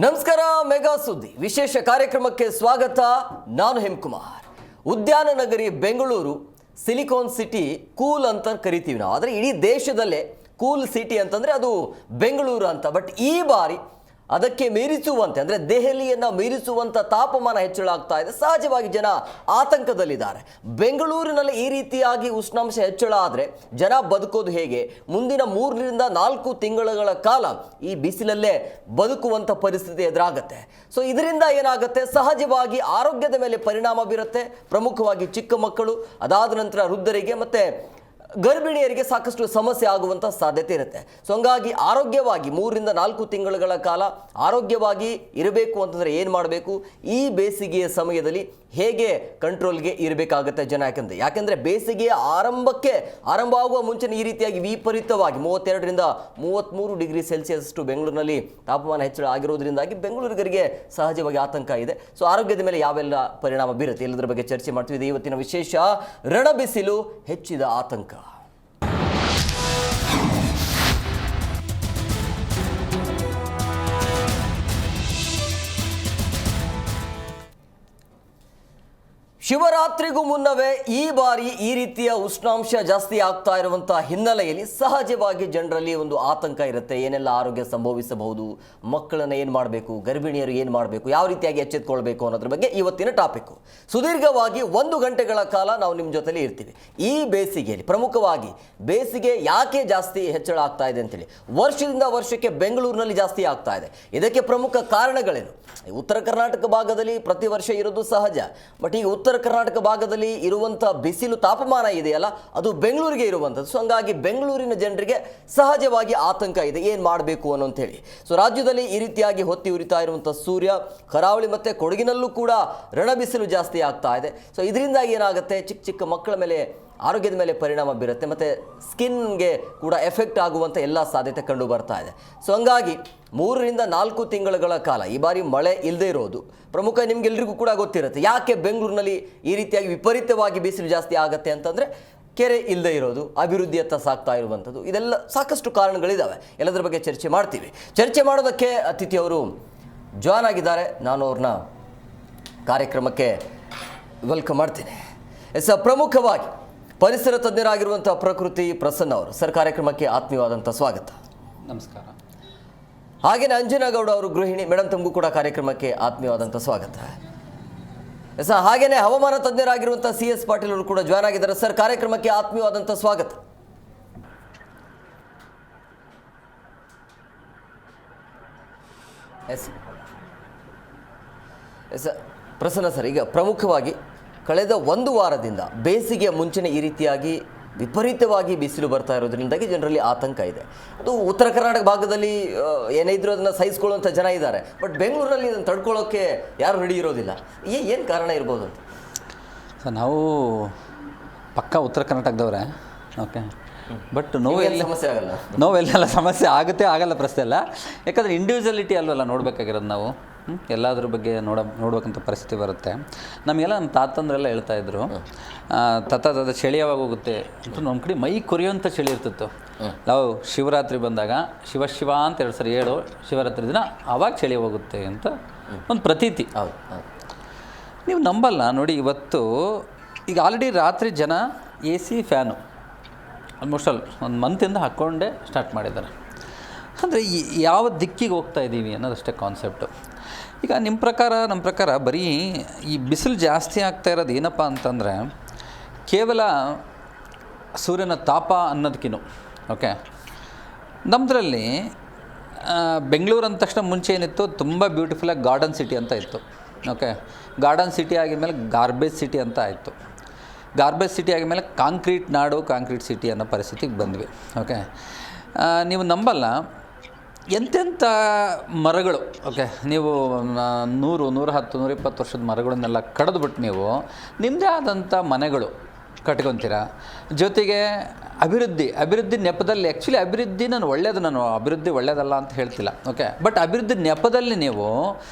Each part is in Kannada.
ನಮಸ್ಕಾರ. ಮೆಗಾ ಸುದ್ದಿ ವಿಶೇಷ ಕಾರ್ಯಕ್ರಮಕ್ಕೆ ಸ್ವಾಗತ. ನಾನು ಹೇಮಕುಮಾರ್. ಉದ್ಯಾನ ನಗರಿ ಬೆಂಗಳೂರು ಸಿಲಿಕಾನ್ ಸಿಟಿ ಕೂಲ್ ಅಂತ ಕರಿತೀವಿ ನಾವು. ಆದರೆ ಇಡೀ ದೇಶದಲ್ಲೇ ಕೂಲ್ ಸಿಟಿ ಅಂತಂದರೆ ಅದು ಬೆಂಗಳೂರು ಅಂತ. ಬಟ್ ಈ ಬಾರಿ ಅದಕ್ಕೆ ಮೀರಿಸುವಂತೆ ಅಂದರೆ ದೆಹಲಿಯನ್ನು ಮೀರಿಸುವಂಥ ತಾಪಮಾನ ಹೆಚ್ಚಳ ಆಗ್ತಾ ಇದೆ. ಸಹಜವಾಗಿ ಜನ ಆತಂಕದಲ್ಲಿದ್ದಾರೆ. ಬೆಂಗಳೂರಿನಲ್ಲಿ ಈ ರೀತಿಯಾಗಿ ಉಷ್ಣಾಂಶ ಹೆಚ್ಚಳ ಆದರೆ ಜನ ಬದುಕೋದು ಹೇಗೆ? ಮುಂದಿನ 3-4 ತಿಂಗಳ ಕಾಲ ಈ ಬಿಸಿಲಲ್ಲೇ ಬದುಕುವಂಥ ಪರಿಸ್ಥಿತಿ ಎದುರಾಗುತ್ತೆ. ಸೊ ಇದರಿಂದ ಏನಾಗುತ್ತೆ, ಸಹಜವಾಗಿ ಆರೋಗ್ಯದ ಮೇಲೆ ಪರಿಣಾಮ ಬೀರುತ್ತೆ. ಪ್ರಮುಖವಾಗಿ ಚಿಕ್ಕ ಮಕ್ಕಳು, ಅದಾದ ನಂತರ ವೃದ್ಧರಿಗೆ ಮತ್ತು ಗರ್ಭಿಣಿಯರಿಗೆ ಸಾಕಷ್ಟು ಸಮಸ್ಯೆ ಆಗುವಂಥ ಸಾಧ್ಯತೆ ಇರುತ್ತೆ. ಸೊ ಹಂಗಾಗಿ ಆರೋಗ್ಯವಾಗಿ 3-4 ತಿಂಗಳ ಕಾಲ ಆರೋಗ್ಯವಾಗಿ ಇರಬೇಕು ಅಂತಂದರೆ ಏನು ಮಾಡಬೇಕು? ಈ ಬೇಸಿಗೆಯ ಸಮಯದಲ್ಲಿ ಹೇಗೆ ಕಂಟ್ರೋಲ್ಗೆ ಇರಬೇಕಾಗುತ್ತೆ ಜನ? ಯಾಕೆಂದರೆ ಬೇಸಿಗೆಯ ಆರಂಭ ಆಗುವ ಮುಂಚೆ ಈ ರೀತಿಯಾಗಿ ವಿಪರೀತವಾಗಿ 32-33 ಡಿಗ್ರಿ ಸೆಲ್ಸಿಯಸ್ಟು ಬೆಂಗಳೂರಿನಲ್ಲಿ ತಾಪಮಾನ ಹೆಚ್ಚಳ ಆಗಿರೋದ್ರಿಂದಾಗಿ ಬೆಂಗಳೂರಿಗರಿಗೆ ಸಹಜವಾಗಿ ಆತಂಕ ಇದೆ. ಸೊ ಆರೋಗ್ಯದ ಮೇಲೆ ಯಾವೆಲ್ಲ ಪರಿಣಾಮ ಬೀರುತ್ತೆ ಎಲ್ಲದರ ಬಗ್ಗೆ ಚರ್ಚೆ ಮಾಡ್ತೀವಿ. ಇವತ್ತಿನ ವಿಶೇಷ ರಣಬಿಸಿಲು ಹೆಚ್ಚಿದ ಆತಂಕ. ಶಿವರಾತ್ರಿಗೂ ಮುನ್ನವೇ ಈ ಬಾರಿ ಈ ರೀತಿಯ ಉಷ್ಣಾಂಶ ಜಾಸ್ತಿ ಆಗ್ತಾ ಇರುವಂಥ ಹಿನ್ನೆಲೆಯಲ್ಲಿ ಸಹಜವಾಗಿ ಜನರಲ್ಲಿ ಒಂದು ಆತಂಕ ಇರುತ್ತೆ. ಏನೆಲ್ಲ ಆರೋಗ್ಯ ಸಂಭವಿಸಬಹುದು, ಮಕ್ಕಳನ್ನು ಏನು ಮಾಡಬೇಕು, ಗರ್ಭಿಣಿಯರು ಏನು ಮಾಡಬೇಕು, ಯಾವ ರೀತಿಯಾಗಿ ಎಚ್ಚೆತ್ಕೊಳ್ಬೇಕು ಅನ್ನೋದ್ರ ಬಗ್ಗೆ ಇವತ್ತಿನ ಟಾಪಿಕ್ಕು. ಸುದೀರ್ಘವಾಗಿ 1 ಗಂಟೆಗಳ ಕಾಲ ನಾವು ನಿಮ್ಮ ಜೊತೆಲಿ ಇರ್ತೀವಿ. ಈ ಬೇಸಿಗೆಯಲ್ಲಿ ಪ್ರಮುಖವಾಗಿ ಬೇಸಿಗೆ ಯಾಕೆ ಜಾಸ್ತಿ ಹೆಚ್ಚಳ ಆಗ್ತಾ ಇದೆ ಅಂತೇಳಿ, ವರ್ಷದಿಂದ ವರ್ಷಕ್ಕೆ ಬೆಂಗಳೂರಿನಲ್ಲಿ ಜಾಸ್ತಿ ಆಗ್ತಾ ಇದೆ. ಇದಕ್ಕೆ ಪ್ರಮುಖ ಕಾರಣಗಳೇನು? ಉತ್ತರ ಕರ್ನಾಟಕ ಭಾಗದಲ್ಲಿ ಪ್ರತಿ ವರ್ಷ ಇರೋದು ಸಹಜ. ಬಟ್ ಈಗ ಉತ್ತರ ಕರ್ನಾಟಕ ಭಾಗದಲ್ಲಿ ಇರುವಂಥ ಬಿಸಿಲು ತಾಪಮಾನ ಇದೆಯಲ್ಲ, ಅದು ಬೆಂಗಳೂರಿಗೆ ಇರುವಂಥದ್ದು. ಸೊ ಹಂಗಾಗಿ ಬೆಂಗಳೂರಿನ ಜನರಿಗೆ ಸಹಜವಾಗಿ ಆತಂಕ ಇದೆ, ಏನು ಮಾಡಬೇಕು ಅನ್ನೋಂತ ಹೇಳಿ. ಸೊ ರಾಜ್ಯದಲ್ಲಿ ಈ ರೀತಿಯಾಗಿ ಹೊತ್ತಿ ಉರಿತಾ ಇರುವಂಥ ಸೂರ್ಯ, ಕರಾವಳಿ ಮತ್ತು ಕೊಡಗಿನಲ್ಲೂ ಕೂಡ ರಣಬಿಸಿಲು ಜಾಸ್ತಿ ಆಗ್ತಾ ಇದೆ. ಸೊ ಇದರಿಂದಾಗಿ ಏನಾಗುತ್ತೆ, ಚಿಕ್ಕ ಮಕ್ಕಳ ಮೇಲೆ ಆರೋಗ್ಯದ ಮೇಲೆ ಪರಿಣಾಮ ಬೀರುತ್ತೆ ಮತ್ತು ಸ್ಕಿನ್ಗೆ ಕೂಡ ಎಫೆಕ್ಟ್ ಆಗುವಂಥ ಎಲ್ಲ ಸಾಧ್ಯತೆ ಕಂಡು ಬರ್ತಾ ಇದೆ. ಸೊ ಹಂಗಾಗಿ 3-4 ತಿಂಗಳ ಕಾಲ ಈ ಬಾರಿ ಮಳೆ ಇಲ್ಲದೆ ಇರೋದು ಪ್ರಮುಖ. ನಿಮ್ಗೆಲ್ರಿಗೂ ಕೂಡ ಗೊತ್ತಿರುತ್ತೆ ಯಾಕೆ ಬೆಂಗಳೂರಿನಲ್ಲಿ ಈ ರೀತಿಯಾಗಿ ವಿಪರೀತವಾಗಿ ಬಿಸಿಲು ಜಾಸ್ತಿ ಆಗುತ್ತೆ ಅಂತಂದರೆ ಕೆರೆ ಇಲ್ಲದೆ ಇರೋದು, ಅಭಿವೃದ್ಧಿಯತ್ತ ಸಾಗ್ತಾ ಇರುವಂಥದ್ದು, ಇದೆಲ್ಲ ಸಾಕಷ್ಟು ಕಾರಣಗಳಿದ್ದಾವೆ. ಎಲ್ಲದರ ಬಗ್ಗೆ ಚರ್ಚೆ ಮಾಡ್ತೀವಿ. ಚರ್ಚೆ ಮಾಡೋದಕ್ಕೆ ಅತಿಥಿಯವರು ಜಾಯ್ನ್ ಆಗಿದ್ದಾರೆ. ನಾನು ಅವ್ರನ್ನ ಕಾರ್ಯಕ್ರಮಕ್ಕೆ ವೆಲ್ಕಮ್ ಮಾಡ್ತೀನಿ. ಪ್ರಮುಖವಾಗಿ ಪರಿಸರ ತಜ್ಞರಾಗಿರುವಂಥ ಪ್ರಕೃತಿ ಪ್ರಸನ್ನ ಅವರು ಸರ್, ಕಾರ್ಯಕ್ರಮಕ್ಕೆ ಆತ್ಮೀಯವಾದಂಥ ಸ್ವಾಗತ. ನಮಸ್ಕಾರ. ಹಾಗೆಯೇ ಅಂಜನಗೌಡ ಅವರು ಗೃಹಿಣಿ ಮೇಡಮ್, ತಮಗೂ ಕೂಡ ಕಾರ್ಯಕ್ರಮಕ್ಕೆ ಆತ್ಮೀಯವಾದಂಥ ಸ್ವಾಗತ. ಸರ್ ಹಾಗೆಯೇ ಹವಾಮಾನ ತಜ್ಞರಾಗಿರುವಂಥ CS ಪಾಟೀಲ್ ಅವರು ಕೂಡ ಜಾಯ್ನ್ ಆಗಿದ್ದಾರೆ. ಸರ್, ಕಾರ್ಯಕ್ರಮಕ್ಕೆ ಆತ್ಮೀಯವಾದಂಥ ಸ್ವಾಗತ. ಎಸ್ ಪ್ರಸನ್ನ ಸರ್, ಈಗ ಪ್ರಮುಖವಾಗಿ ಕಳೆದ 1 ವಾರದಿಂದ ಬೇಸಿಗೆಯ ಮುಂಚೆನೇ ಈ ರೀತಿಯಾಗಿ ವಿಪರೀತವಾಗಿ ಬಿಸಿಲು ಬರ್ತಾ ಇರೋದ್ರಿಂದಾಗಿ ಜನರಲ್ಲಿ ಆತಂಕ ಇದೆ. ಅದು ಉತ್ತರ ಕರ್ನಾಟಕ ಭಾಗದಲ್ಲಿ ಏನೇ ಇದ್ರೂ ಅದನ್ನು ಸಹಿಸ್ಕೊಳ್ಳುವಂಥ ಜನ ಇದ್ದಾರೆ. ಬಟ್ ಬೆಂಗಳೂರಿನಲ್ಲಿ ಇದನ್ನು ತಡ್ಕೊಳ್ಳೋಕ್ಕೆ ಯಾರು ರೆಡಿ ಇರೋದಿಲ್ಲ. ಏನು ಕಾರಣ ಇರ್ಬೋದು ಅಂತ? ಸರ್, ನಾವು ಪಕ್ಕಾ ಉತ್ತರ ಕರ್ನಾಟಕದವ್ರೆ. ಓಕೆ. ಬಟ್ ಸಮಸ್ಯೆ ಆಗಲ್ಲ, ನೋವೆಲ್ಲ ಸಮಸ್ಯೆ ಆಗುತ್ತೆ, ಆಗಲ್ಲ ಪ್ರಶ್ನೆ ಇಲ್ಲ. ಯಾಕಂದರೆ ಇಂಡಿವಿಜುವಲಿಟಿ ಅಲ್ವಲ್ಲ ನೋಡಬೇಕಾಗಿರೋದು ನಾವು. ಎಲ್ಲದ್ರ ಬಗ್ಗೆ ನೋಡ್ಬೇಕಂತ ಪರಿಸ್ಥಿತಿ ಬರುತ್ತೆ. ನಮಗೆಲ್ಲ ನಮ್ಮ ತಾತಂದ್ರೆಲ್ಲ ಹೇಳ್ತಾಯಿದ್ರು, ತತ್ತ ಚಳಿ ಯಾವಾಗ ಹೋಗುತ್ತೆ ಅಂತ. ನಮ್ಮ ಕಡೆ ಮೈ ಕೊರಿಯುವಂಥ ಚಳಿ ಇರ್ತಿತ್ತು. ನಾವು ಶಿವರಾತ್ರಿ ಬಂದಾಗ ಶಿವ ಅಂತ 2 ಸರಿ ಹೇಳು, ಶಿವರಾತ್ರಿ ದಿನ ಆವಾಗ ಚಳಿ ಹೋಗುತ್ತೆ ಅಂತ ಒಂದು ಪ್ರತೀತಿ. ನೀವು ನಂಬಲ್ಲ ನೋಡಿ, ಇವತ್ತು ಈಗ ಆಲ್ರೆಡಿ ರಾತ್ರಿ ಜನ AC ಫ್ಯಾನು ಆಲ್ಮೋಸ್ಟ್ ಆಲ್ 1 ಮಂತಿಂದ ಹಾಕ್ಕೊಂಡೇ ಸ್ಟಾರ್ಟ್ ಮಾಡಿದ್ದಾರೆ. ಅಂದರೆ ಯಾವ ದಿಕ್ಕಿಗೆ ಹೋಗ್ತಾ ಇದ್ದೀವಿ ಅನ್ನೋದಷ್ಟೇ ಕಾನ್ಸೆಪ್ಟು. ಈಗ ನಮ್ಮ ಪ್ರಕಾರ ಬರೀ ಈ ಬಿಸಿಲು ಜಾಸ್ತಿ ಆಗ್ತಾ ಇರೋದು ಏನಪ್ಪ ಅಂತಂದರೆ ಕೇವಲ ಸೂರ್ಯನ ತಾಪ ಅನ್ನೋದಕ್ಕಿನ್ನು. ಓಕೆ. ನಮ್ಮದ್ರಲ್ಲಿ ಬೆಂಗಳೂರು ಅಂದ ತಕ್ಷಣ ಮುಂಚೆ ಏನಿತ್ತು, ತುಂಬ ಬ್ಯೂಟಿಫುಲ್ಲಾಗಿ ಗಾರ್ಡನ್ ಸಿಟಿ ಅಂತ ಇತ್ತು. ಓಕೆ. ಗಾರ್ಡನ್ ಸಿಟಿ ಆಗಿದ್ಮೇಲೆ ಗಾರ್ಬೇಜ್ ಸಿಟಿ ಅಂತ ಆಯಿತು. ಗಾರ್ಬೇಜ್ ಸಿಟಿ ಆಗಿದ್ಮೇಲೆ ಕಾಂಕ್ರೀಟ್ ನಾಡು, ಕಾಂಕ್ರೀಟ್ ಸಿಟಿ ಅನ್ನೋ ಪರಿಸ್ಥಿತಿಗೆ ಬಂದ್ವಿ. ಓಕೆ. ನೀವು ನಂಬಲ್ಲ, ಎಂತೆಂಥ ಮರಗಳು. ಓಕೆ. ನೀವು 100, 110, 120 ವರ್ಷದ ಮರಗಳನ್ನೆಲ್ಲ ಕಡಿದ್ಬಿಟ್ಟು ನೀವು ನಿಮ್ಮದೇ ಆದಂಥ ಮನೆಗಳು ಕಟ್ಕೊತೀರ. ಜೊತೆಗೆ ಅಭಿವೃದ್ಧಿ ನೆಪದಲ್ಲಿ ಆ್ಯಕ್ಚುಲಿ ನಾನು ಅಭಿವೃದ್ಧಿ ಒಳ್ಳೆಯದಲ್ಲ ಅಂತ ಹೇಳ್ತಿಲ್ಲ, ಓಕೆ. ಬಟ್ ಅಭಿವೃದ್ಧಿ ನೆಪದಲ್ಲಿ ನೀವು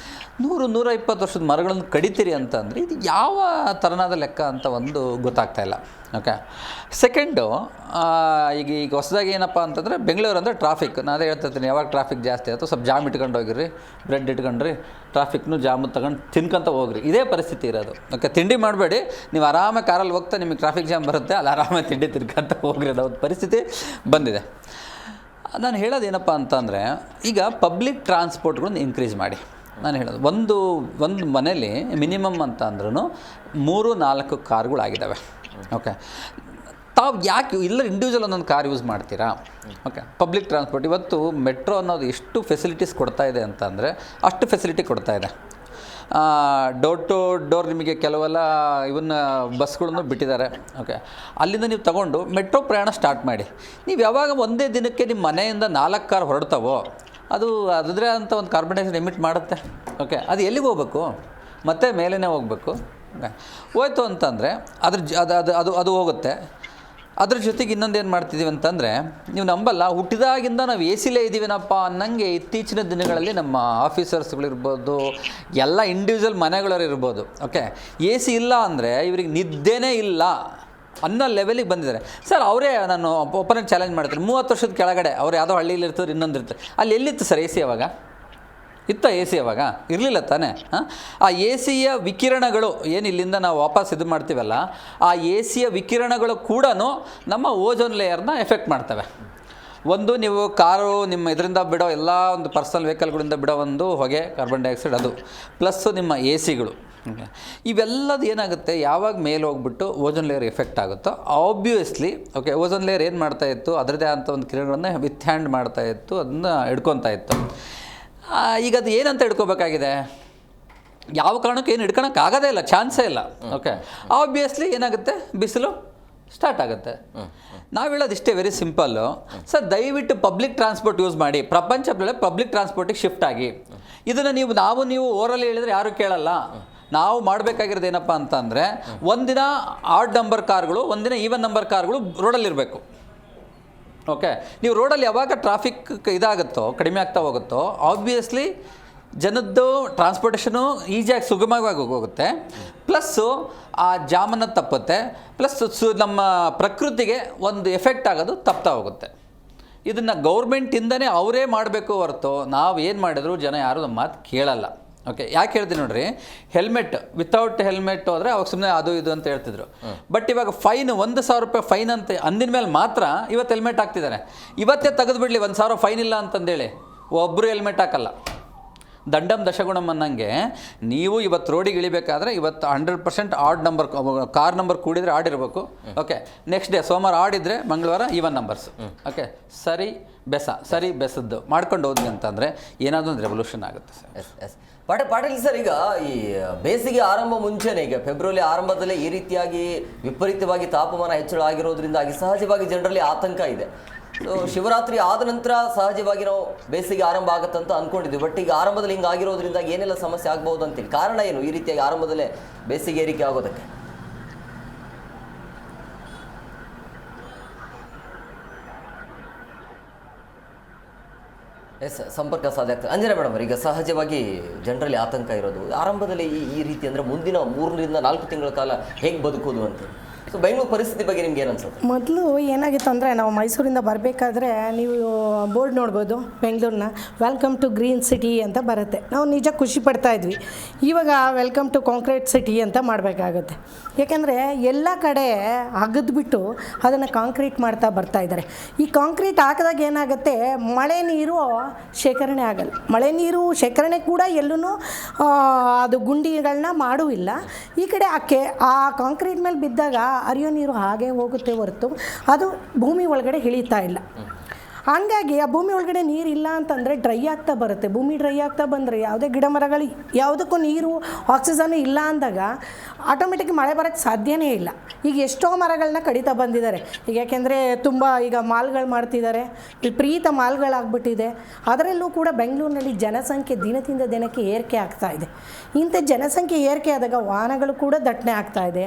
100-120 ವರ್ಷದ ಮರಗಳನ್ನು ಕಡಿತೀರಿ ಅಂತಂದರೆ ಇದು ಯಾವ ಥರನಾದ ಲೆಕ್ಕ ಅಂತ ಒಂದು ಗೊತ್ತಾಗ್ತಾಯಿಲ್ಲ, ಓಕೆ. ಸೆಕೆಂಡು, ಈಗ ಹೊಸದಾಗಿ ಏನಪ್ಪ ಅಂತಂದರೆ ಬೆಂಗಳೂರು ಅಂದರೆ ಟ್ರಾಫಿಕ್. ನಾನು ಅದೇ ಹೇಳ್ತಿರ್ತೀನಿ, ಯಾವಾಗ ಟ್ರಾಫಿಕ್ ಜಾಸ್ತಿ ಆಯಿತು ಸ್ವಲ್ಪ ಜಾಮ್ ಇಟ್ಕೊಂಡು ಹೋಗಿರಿ, ಬ್ರೆಡ್ ಇಟ್ಕೊಂಡ್ರಿ, ಟ್ರಾಫಿಕ್ನು ಜಾಮು ತಗೊಂಡು ತಿನ್ಕೊಂತ ಹೋಗ್ರಿ. ಇದೇ ಪರಿಸ್ಥಿತಿ ಇರೋದು, ಓಕೆ. ತಿಂಡಿ ಮಾಡಬೇಡಿ, ನೀವು ಆರಾಮಾಗಿ ಕಾರಲ್ಲಿ ಹೋಗ್ತಾ ನಿಮಗೆ ಟ್ರಾಫಿಕ್ ಜಾಮ್ ಬರುತ್ತೆ, ಅಲ್ಲಿ ಆರಾಮಾಗಿ ತಿಂಡಿ ತಿನ್ಕೊಂತ ಹೋಗ್ರಿ, ಅನ್ನೋ ಪರಿಸ್ಥಿತಿ ಬಂದಿದೆ. ನಾನು ಹೇಳೋದೇನಪ್ಪ ಅಂತಂದರೆ ಈಗ ಪಬ್ಲಿಕ್ ಟ್ರಾನ್ಸ್ಪೋರ್ಟ್ಗಳನ್ನ ಇನ್ಕ್ರೀಸ್ ಮಾಡಿ. ನಾನು ಹೇಳೋದು ಒಂದು ಮನೇಲಿ ಮಿನಿಮಮ್ ಅಂತ ಅಂದ್ರೂ 3-4 ಕಾರ್ಗಳಾಗಿದ್ದಾವೆ, ಓಕೆ. ತಾವು ಯಾಕೆ ಇಲ್ಲ ಇಂಡಿವಿಜುವಲ್ ಒಂದೊಂದು ಕಾರ್ ಯೂಸ್ ಮಾಡ್ತೀರಾ, ಓಕೆ. ಪಬ್ಲಿಕ್ ಟ್ರಾನ್ಸ್ಪೋರ್ಟ್ ಇವತ್ತು ಮೆಟ್ರೋ ಅನ್ನೋದು ಎಷ್ಟು ಫೆಸಿಲಿಟೀಸ್ ಕೊಡ್ತಾ ಇದೆ ಅಂತ ಅಂದರೆ ಅಷ್ಟು ಫೆಸಿಲಿಟಿ ಕೊಡ್ತಾ ಇದೆ. ಡೋರ್ ಟು ಡೋರ್ ನಿಮಗೆ ಕೆಲವೆಲ್ಲ ಬಸ್ಗಳನ್ನು ಬಿಟ್ಟಿದ್ದಾರೆ, ಓಕೆ. ಅಲ್ಲಿಂದ ನೀವು ತಗೊಂಡು ಮೆಟ್ರೋ ಪ್ರಯಾಣ ಸ್ಟಾರ್ಟ್ ಮಾಡಿ. ನೀವು ಯಾವಾಗ ಒಂದೇ ದಿನಕ್ಕೆ ನಿಮ್ಮ ಮನೆಯಿಂದ 4 ಕಾರ್ ಹೊರಡ್ತಾವೋ ಅದ್ರೆ ಅಂತ ಒಂದು ಕಾರ್ಬನ್ ಡೈಆಕ್ಸೈಡ್ ಎಮಿಟ್ ಮಾಡುತ್ತೆ, ಓಕೆ. ಅದು ಎಲ್ಲಿಗೆ ಹೋಗ್ಬೇಕು, ಮತ್ತೆ ಮೇಲೇ ಹೋಗಬೇಕು, ಓಕೆ. ಹೋಯ್ತು ಅಂತಂದರೆ ಅದು ಹೋಗುತ್ತೆ. ಅದ್ರ ಜೊತೆಗೆ ಇನ್ನೊಂದು ಏನು ಮಾಡ್ತಿದ್ದೀವಿ ಅಂತಂದರೆ, ನೀವು ನಂಬಲ್ಲ, ಹುಟ್ಟಿದಾಗಿಂದ ನಾವು ಎ ಸಿಲೇ ಇದ್ದೀವಿನಪ್ಪ ಅನ್ನಂಗೆ ಇತ್ತೀಚಿನ ದಿನಗಳಲ್ಲಿ ನಮ್ಮ ಆಫೀಸರ್ಸ್ಗಳಿರ್ಬೋದು, ಎಲ್ಲ ಇಂಡಿವಿಜುವಲ್ ಮನೆಗಳವ್ರು ಇರ್ಬೋದು, ಓಕೆ. ಎ ಸಿ ಇಲ್ಲ ಅಂದರೆ ಇವ್ರಿಗೆ ನಿದ್ದೆನೇ ಇಲ್ಲ ಅನ್ನೋ ಲೆವೆಲಿಗೆ ಬಂದಿದ್ದಾರೆ ಸರ್. ಅವರೇ ನಾನು ಒಪ್ಪನೇಟ್ ಚಾಲೆಂಜ್ ಮಾಡ್ತಾರೆ, 30 ವರ್ಷದ ಕೆಳಗಡೆ ಅವ್ರು ಯಾವುದೋ ಹಳ್ಳಿಲಿ ಇರ್ತಾರೆ, ಇನ್ನೊಂದು ಇರ್ತಾರೆ. ಅಲ್ಲಿ ಎಲ್ಲಿತ್ತು ಸರ್ ಎ ಸಿ ಅವಾಗ? ಎ ಸಿ ಅವಾಗ ಇರಲಿಲ್ಲ ತಾನೇ. ಆ ಎ ಸಿಯ ವಿಕಿರಣಗಳು ಏನು ಇಲ್ಲಿಂದ ನಾವು ವಾಪಸ್ ಇದು ಮಾಡ್ತೀವಲ್ಲ, ಆ ಎ ಸಿಯ ವಿಕಿರಣಗಳು ಕೂಡ ನಮ್ಮ ಓಜೋನ್ ಲೇಯರ್ನ ಎಫೆಕ್ಟ್ ಮಾಡ್ತವೆ. ಒಂದು ನೀವು ಕಾರು ನಿಮ್ಮ ಇದರಿಂದ ಬಿಡೋ ಎಲ್ಲ ಒಂದು ಪರ್ಸನಲ್ ವೆಹಿಕಲ್ಗಳಿಂದ ಬಿಡೋ ಒಂದು ಹೊಗೆ ಕಾರ್ಬನ್ ಡೈಆಕ್ಸೈಡ್, ಅದು ಪ್ಲಸ್ಸು ನಿಮ್ಮ ಎ ಸಿಗಳು, ಇವೆಲ್ಲದು ಏನಾಗುತ್ತೆ, ಯಾವಾಗ ಮೇಲೆ ಹೋಗ್ಬಿಟ್ಟು ಓಜೋನ್ ಲೇಯರ್ ಎಫೆಕ್ಟ್ ಆಗುತ್ತೋ ಆಬ್ವಿಯಸ್ಲಿ, ಓಕೆ. ಓಜೋನ್ ಲೇಯರ್ ಏನು ಮಾಡ್ತಾಯಿತ್ತು, ಅದರದ್ದೇ ಅಂತ ಒಂದು ಕಿರಣಗಳನ್ನು ವಿತ್ ಹ್ಯಾಂಡ್ ಮಾಡ್ತಾಯಿತ್ತು, ಅದನ್ನು ಹಿಡ್ಕೊತಾ ಇತ್ತು. ಈಗ ಅದು ಏನಂತ ಹಿಡ್ಕೋಬೇಕಾಗಿದೆ, ಯಾವ ಕಾರಣಕ್ಕೂ ಏನು ಹಿಡ್ಕೊಳಕ್ಕಾಗೋದೇ ಇಲ್ಲ, ಚಾನ್ಸೇ ಇಲ್ಲ, ಓಕೆ. ಆಬ್ವಿಯಸ್ಲಿ ಏನಾಗುತ್ತೆ, ಬಿಸಿಲು ಸ್ಟಾರ್ಟ್ ಆಗುತ್ತೆ. ನಾವು ಹೇಳೋದು ಇಷ್ಟೇ, ವೆರಿ ಸಿಂಪಲ್ಲು ಸರ್. ದಯವಿಟ್ಟು ಪಬ್ಲಿಕ್ ಟ್ರಾನ್ಸ್ಪೋರ್ಟ್ ಯೂಸ್ ಮಾಡಿ, ಪ್ರಪಂಚ ಪಬ್ಲಿಕ್ ಟ್ರಾನ್ಸ್ಪೋರ್ಟಿಗೆ ಶಿಫ್ಟ್ ಆಗಿ. ಇದನ್ನು ನೀವು ಓರಲ್ಲಿ ಹೇಳಿದರೆ ಯಾರೂ ಕೇಳಲ್ಲ. ನಾವು ಮಾಡಬೇಕಾಗಿರೋದು ಏನಪ್ಪ ಅಂತಂದರೆ, ಒಂದಿನ ಆಡ್ ನಂಬರ್ ಕಾರ್ಗಳು, ಒಂದಿನ ಈವನ್ ನಂಬರ್ ಕಾರ್ಗಳು ರೋಡಲ್ಲಿರಬೇಕು, ಓಕೆ. ನೀವು ರೋಡಲ್ಲಿ ಯಾವಾಗ ಟ್ರಾಫಿಕ್ ಇದಾಗುತ್ತೋ, ಕಡಿಮೆ ಆಗ್ತಾ ಹೋಗುತ್ತೋ, ಆಬ್ವಿಯಸ್ಲಿ ಜನದ್ದು ಟ್ರಾನ್ಸ್ಪೋರ್ಟೇಷನು ಈಸಿಯಾಗಿ ಸುಗಮವಾಗಿ ಹೋಗುತ್ತೆ. ಪ್ಲಸ್ಸು ಆ ಜಾಮನ್ನು ತಪ್ಪುತ್ತೆ, ಪ್ಲಸ್ ನಮ್ಮ ಪ್ರಕೃತಿಗೆ ಒಂದು ಎಫೆಕ್ಟ್ ಆಗೋದು ತಪ್ತಾ ಹೋಗುತ್ತೆ. ಇದನ್ನು ಗೌರ್ಮೆಂಟಿಂದನೇ ಅವರೇ ಮಾಡಬೇಕು ಹೊರತು ನಾವು ಏನು ಮಾಡಿದ್ರು ಜನ ಯಾರೂ ನಮ್ಮ ಮಾತು ಕೇಳಲ್ಲ, ಓಕೆ. ಯಾಕೆ ಹೇಳ್ತೀನಿ ನೋಡ್ರಿ, ಹೆಲ್ಮೆಟ್ ವಿತೌಟ್ ಹೆಲ್ಮೆಟ್ ಹೋದರೆ ಅವಾಗ ಸುಮ್ಮನೆ ಅದು ಇದು ಅಂತ ಹೇಳ್ತಿದ್ರು. ಬಟ್ ಇವಾಗ ಫೈನ್ 1,000 ರೂಪಾಯಿ ಫೈನ್ ಅಂತ ಅಂದಿನ ಮೇಲೆ ಮಾತ್ರ ಇವತ್ತು ಹೆಲ್ಮೆಟ್ ಹಾಕ್ತಿದ್ದಾರೆ. ಇವತ್ತೇ ತೆಗೆದುಬಿಡಲಿ 1,000 ಫೈನ್ ಇಲ್ಲ ಅಂತಂದೇಳಿ ಒಬ್ಬರು ಹೆಲ್ಮೆಟ್ ಹಾಕಲ್ಲ. ದಂಡಂ ದಶಗುಣಂ ಅನ್ನಂಗೆ ನೀವು ಇವತ್ತು ರೋಡಿಗೆ ಇಳಿಬೇಕಾದ್ರೆ ಇವತ್ತು 100% ಆಡ್ ನಂಬರ್ ಕಾರ್ ನಂಬರ್ ಕೂಡಿದರೆ ಆಡ್ ಇರಬೇಕು, ಓಕೆ. ನೆಕ್ಸ್ಟ್ ಡೇ ಸೋಮವಾರ ಆಡಿದರೆ ಮಂಗಳವಾರ ಈವನ್ ನಂಬರ್ಸ್, ಓಕೆ. ಸರಿ ಬೆಸದ್ದು ಮಾಡ್ಕೊಂಡು ಹೋದ್ವಿ ಅಂತಂದರೆ ಏನಾದರೂ ಒಂದು ರೆವಲ್ಯೂಷನ್ ಆಗುತ್ತೆ ಸರ್. ಎಸ್ ಪಾಟೀಲ್ ಸರ್, ಈಗ ಈ ಬೇಸಿಗೆ ಆರಂಭ ಮುಂಚೆನೇ, ಈಗ ಫೆಬ್ರವರಿ ಆರಂಭದಲ್ಲೇ ಈ ರೀತಿಯಾಗಿ ವಿಪರೀತವಾಗಿ ತಾಪಮಾನ ಹೆಚ್ಚಳ ಆಗಿರೋದ್ರಿಂದಾಗಿ ಸಹಜವಾಗಿ ಜನರಲ್ಲಿ ಆತಂಕ ಇದೆ. ಸೊ ಶಿವರಾತ್ರಿ ಆದ ನಂತರ ಸಹಜವಾಗಿ ನಾವು ಬೇಸಿಗೆ ಆರಂಭ ಆಗುತ್ತಂತ ಅಂದ್ಕೊಂಡಿದ್ವಿ. ಬಟ್ ಈಗ ಆರಂಭದಲ್ಲಿ ಹಿಂಗೆ ಆಗಿರೋದ್ರಿಂದ ಏನೆಲ್ಲ ಸಮಸ್ಯೆ ಆಗ್ಬೋದು ಅಂತೇಳಿ, ಕಾರಣ ಏನು ಈ ರೀತಿಯಾಗಿ ಆರಂಭದಲ್ಲೇ ಬೇಸಿಗೆ ಏರಿಕೆ ಆಗೋದಕ್ಕೆ? ಎಸ್, ಸಂಪರ್ಕ ಸಾಧ್ಯ ಆಗ್ತದೆ. ಅಂಜನಾ ಮೇಡಮ್, ಈಗ ಸಹಜವಾಗಿ ಜನರಲ್ಲಿ ಆತಂಕ ಇರೋದು ಆರಂಭದಲ್ಲಿ ಈ ರೀತಿ ಅಂದರೆ ಮುಂದಿನ 3-4 ತಿಂಗಳ ಕಾಲ ಹೇಗೆ ಬದುಕೋದು ಅಂತ. ಸೊ ಬೆಂಗಳೂರು ಪರಿಸ್ಥಿತಿ ಬಗ್ಗೆ ನಿಮ್ಗೆ ಏನು ಅನ್ಸುತ್ತೆ? ಮೊದಲು ಏನಾಗಿತ್ತು ಅಂದರೆ, ನಾವು ಮೈಸೂರಿಂದ ಬರಬೇಕಾದ್ರೆ ನೀವು ಬೋರ್ಡ್ ನೋಡ್ಬೋದು, ಬೆಂಗಳೂರನ್ನ ವೆಲ್ಕಮ್ ಟು ಗ್ರೀನ್ ಸಿಟಿ ಅಂತ ಬರುತ್ತೆ. ನಾವು ನಿಜ ಖುಷಿ ಪಡ್ತಾ ಇದ್ವಿ. ಇವಾಗ ವೆಲ್ಕಮ್ ಟು ಕಾಂಕ್ರೀಟ್ ಸಿಟಿ ಅಂತ ಮಾಡಬೇಕಾಗುತ್ತೆ. ಯಾಕೆಂದರೆ ಎಲ್ಲ ಕಡೆ ಅಗದ್ಬಿಟ್ಟು ಅದನ್ನು ಕಾಂಕ್ರೀಟ್ ಮಾಡ್ತಾ ಬರ್ತಾ ಇದ್ದಾರೆ. ಈ ಕಾಂಕ್ರೀಟ್ ಹಾಕಿದಾಗ ಏನಾಗುತ್ತೆ, ಮಳೆ ನೀರು ಶೇಖರಣೆ ಆಗಲ್ಲ. ಮಳೆ ನೀರು ಶೇಖರಣೆ ಕೂಡ ಎಲ್ಲೂ ಅದು ಗುಂಡಿಗಳನ್ನ ಮಾಡೂ ಇಲ್ಲ. ಈ ಕಡೆ ಆ ಕಾಂಕ್ರೀಟ್ ಮೇಲೆ ಬಿದ್ದಾಗ ಹರಿಯೋ ನೀರು ಹಾಗೆ ಹೋಗುತ್ತೆ ಹೊರತು ಅದು ಭೂಮಿ ಒಳಗಡೆ ಇಳೀತಾ ಇಲ್ಲ. ಹಂಗಾಗಿ ಆ ಭೂಮಿ ಒಳಗಡೆ ನೀರಿಲ್ಲ ಅಂತಂದರೆ ಡ್ರೈ ಆಗ್ತಾ ಬರುತ್ತೆ. ಭೂಮಿ ಡ್ರೈ ಆಗ್ತಾ ಬಂದರೆ ಯಾವುದೇ ಗಿಡ ಮರಗಳು ಯಾವುದಕ್ಕೂ ನೀರು ಆಕ್ಸಿಜನ್ ಇಲ್ಲ ಅಂದಾಗ ಆಟೋಮೆಟಿಕ್ ಮಳೆ ಬರೋಕ್ಕೆ ಸಾಧ್ಯನೇ ಇಲ್ಲ. ಈಗ ಎಷ್ಟೋ ಮರಗಳನ್ನ ಕಡಿತಾ ಬಂದಿದ್ದಾರೆ. ಈಗ ಯಾಕೆಂದರೆ ತುಂಬ ಈಗ ಮಾಲ್ಗಳು ಮಾಡ್ತಿದ್ದಾರೆ, ವಿಪರೀತ ಮಾಲ್ಗಳಾಗ್ಬಿಟ್ಟಿದೆ. ಅದರಲ್ಲೂ ಕೂಡ ಬೆಂಗಳೂರಿನಲ್ಲಿ ಜನಸಂಖ್ಯೆ ದಿನದಿಂದ ದಿನಕ್ಕೆ ಏರಿಕೆ ಆಗ್ತಾ ಇದೆ. ಇಂಥ ಜನಸಂಖ್ಯೆ ಏರಿಕೆ ಆದಾಗ ವಾಹನಗಳು ಕೂಡ ದಟ್ಟಣೆ ಆಗ್ತಾ ಇದೆ,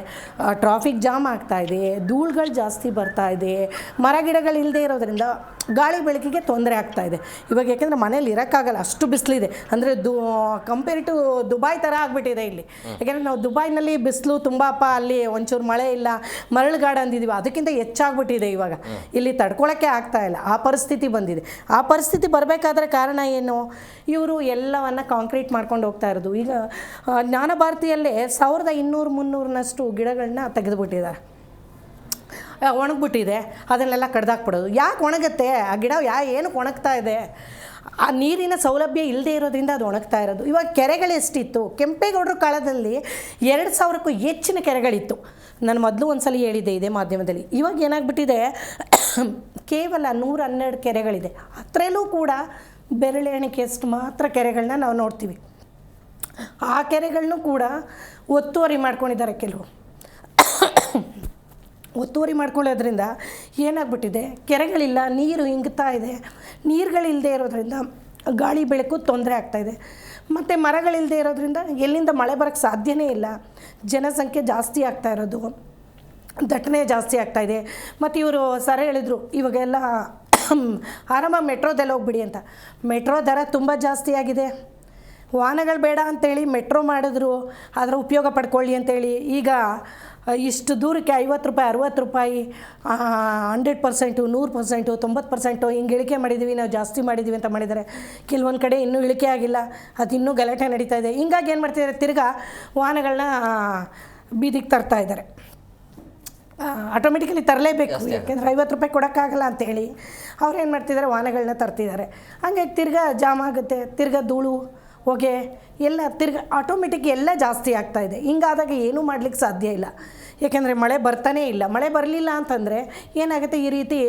ಟ್ರಾಫಿಕ್ ಜಾಮ್ ಆಗ್ತಾ ಇದೆ, ಧೂಳುಗಳು ಜಾಸ್ತಿ ಬರ್ತಾ ಇದೆ, ಮರ ಗಿಡಗಳಿಲ್ಲದೆ ಇರೋದ್ರಿಂದ ಗಾಳಿ ಬೆಳಕಿಗೆ ತೊಂದರೆ ಆಗ್ತಾ ಇದೆ. ಇವಾಗ ಯಾಕೆಂದರೆ ಮನೇಲಿ ಇರೋಕ್ಕಾಗಲ್ಲ, ಅಷ್ಟು ಬಿಸಿಲಿದೆ. ಅಂದರೆ ಕಂಪೇರ್ ಟು ದುಬೈ ಥರ ಆಗಿಬಿಟ್ಟಿದೆ ಇಲ್ಲಿ. ಯಾಕೆಂದರೆ ನಾವು ದುಬೈನಲ್ಲಿ ಬಿಸಿಲು ತುಂಬಪ್ಪ, ಅಲ್ಲಿ ಒಂಚೂರು ಮಳೆ ಇಲ್ಲ, ಮರಳುಗಾಡು ಅಂದಿದ್ದೀವಿ, ಅದಕ್ಕಿಂತ ಹೆಚ್ಚಾಗ್ಬಿಟ್ಟಿದೆ ಇವಾಗ. ಇಲ್ಲಿ ತಡ್ಕೊಳಕ್ಕೆ ಆಗ್ತಾ ಇಲ್ಲ, ಆ ಪರಿಸ್ಥಿತಿ ಬಂದಿದೆ. ಆ ಪರಿಸ್ಥಿತಿ ಬರಬೇಕಾದ್ರೆ ಕಾರಣ ಏನು? ಇವರು ಎಲ್ಲವನ್ನು ಕಾಂಕ್ರೀಟ್ ಮಾಡ್ಕೊಂಡು ಹೋಗ್ತಾ ಇರೋದು. ಈಗ ಜ್ಞಾನ ಭಾರತಿಯಲ್ಲೇ 1200-300ನಷ್ಟು ಗಿಡಗಳನ್ನ ತೆಗೆದುಬಿಟ್ಟಿದ್ದಾರೆ, ಒಣಗಿಬಿಟ್ಟಿದೆ. ಅದನ್ನೆಲ್ಲ ಕಡ್ದಾಕ್ಬಿಡೋದು. ಯಾಕೆ ಒಣಗುತ್ತೆ ಆ ಗಿಡ? ಏನಕ್ಕೆ ಒಣಗ್ತಾ ಇದೆ? ಆ ನೀರಿನ ಸೌಲಭ್ಯ ಇಲ್ಲದೆ ಇರೋದ್ರಿಂದ ಅದು ಒಣಗ್ತಾ ಇರೋದು. ಇವಾಗ ಕೆರೆಗಳು ಎಷ್ಟಿತ್ತು? ಕೆಂಪೇಗೌಡರ ಕಾಲದಲ್ಲಿ 2000ಕ್ಕೂ ಹೆಚ್ಚಿನ ಕೆರೆಗಳಿತ್ತು. ನಾನು ಮೊದಲು ಒಂದು ಸಲ ಹೇಳಿದ್ದೆ ಇದೇ ಮಾಧ್ಯಮದಲ್ಲಿ. ಇವಾಗ ಏನಾಗ್ಬಿಟ್ಟಿದೆ, ಕೇವಲ 112 ಕೆರೆಗಳಿದೆ. ಅದರಲ್ಲೂ ಕೂಡ ಬೆರಳೆಣಿಕೆಯಷ್ಟು ಮಾತ್ರ ಕೆರೆಗಳನ್ನ ನಾವು ನೋಡ್ತೀವಿ. ಆ ಕೆರೆಗಳನ್ನೂ ಕೂಡ ಒತ್ತುವರಿ ಮಾಡ್ಕೊಂಡಿದ್ದಾರೆ ಕೆಲವು. ಒತ್ತುವರಿ ಮಾಡ್ಕೊಳ್ಳೋದ್ರಿಂದ ಏನಾಗ್ಬಿಟ್ಟಿದೆ, ಕೆರೆಗಳಿಲ್ಲ, ನೀರು ಇಂಗ್ತಾ ಇದೆ. ನೀರುಗಳಿಲ್ಲದೆ ಇರೋದ್ರಿಂದ ಗಾಳಿ ಬೆಳಕು ತೊಂದರೆ ಆಗ್ತಾಯಿದೆ. ಮತ್ತು ಮರಗಳಿಲ್ಲದೆ ಇರೋದ್ರಿಂದ ಎಲ್ಲಿಂದ ಮಳೆ ಬರೋಕ್ಕೆ ಸಾಧ್ಯನೇ ಇಲ್ಲ. ಜನಸಂಖ್ಯೆ ಜಾಸ್ತಿ ಆಗ್ತಾ ಇರೋದು, ದಟ್ಟಣೆ ಜಾಸ್ತಿ ಆಗ್ತಾಯಿದೆ. ಮತ್ತು ಇವರು ಸರ್ ಹೇಳಿದರು ಇವಾಗೆಲ್ಲ ಆರಾಮ ಮೆಟ್ರೋದಲ್ಲಿ ಹೋಗ್ಬಿಡಿ ಅಂತ. ಮೆಟ್ರೋ ದರ ತುಂಬ ಜಾಸ್ತಿ ಆಗಿದೆ. ವಾಹನಗಳು ಬೇಡ ಅಂಥೇಳಿ ಮೆಟ್ರೋ ಮಾಡಿದ್ರು, ಅದರ ಉಪಯೋಗ ಪಡ್ಕೊಳ್ಳಿ ಅಂಥೇಳಿ ಈಗ ಇಷ್ಟು ದೂರಕ್ಕೆ 50 ರೂಪಾಯಿ 60 ರೂಪಾಯಿ 100%, 100%, 90% ಹಿಂಗೆ ಇಳಿಕೆ ಮಾಡಿದ್ದೀವಿ, ನಾವು ಜಾಸ್ತಿ ಮಾಡಿದ್ದೀವಿ ಅಂತ ಮಾಡಿದ್ದಾರೆ. ಕೆಲವೊಂದು ಕಡೆ ಇನ್ನೂ ಇಳಿಕೆ ಆಗಿಲ್ಲ, ಅದು ಇನ್ನೂ ಗಲಾಟೆ ನಡೀತಾ ಇದೆ. ಹಿಂಗಾಗಿ ಏನು ಮಾಡ್ತಿದ್ದಾರೆ, ತಿರ್ಗಾ ವಾಹನಗಳನ್ನ ಬೀದಿಗೆ ತರ್ತಾ ಇದ್ದಾರೆ. ಆಟೋಮೆಟಿಕಲಿ ತರಲೇಬೇಕು, ಯಾಕೆಂದರೆ 50 ರೂಪಾಯಿ ಕೊಡೋಕ್ಕಾಗಲ್ಲ ಅಂತೇಳಿ ಅವ್ರು ಏನು ಮಾಡ್ತಿದ್ದಾರೆ, ವಾಹನಗಳನ್ನ ತರ್ತಿದ್ದಾರೆ. ಹಂಗಾಗಿ ತಿರ್ಗಾ ಜಾಮ್ ಆಗುತ್ತೆ, ತಿರ್ಗಾ ಧೂಳು ಹೊಗೆ ಎಲ್ಲ ತಿರ್ಗಿ ಆಟೋಮೆಟಿಕ್ ಎಲ್ಲ ಜಾಸ್ತಿ ಆಗ್ತಾಯಿದೆ. ಹಿಂಗಾದಾಗ ಏನೂ ಮಾಡಲಿಕ್ಕೆ ಸಾಧ್ಯ ಇಲ್ಲ. ಯಾಕೆಂದರೆ ಮಳೆ ಬರ್ತಾನೇ ಇಲ್ಲ. ಮಳೆ ಬರಲಿಲ್ಲ ಅಂತಂದರೆ ಏನಾಗುತ್ತೆ, ಈ ರೀತಿ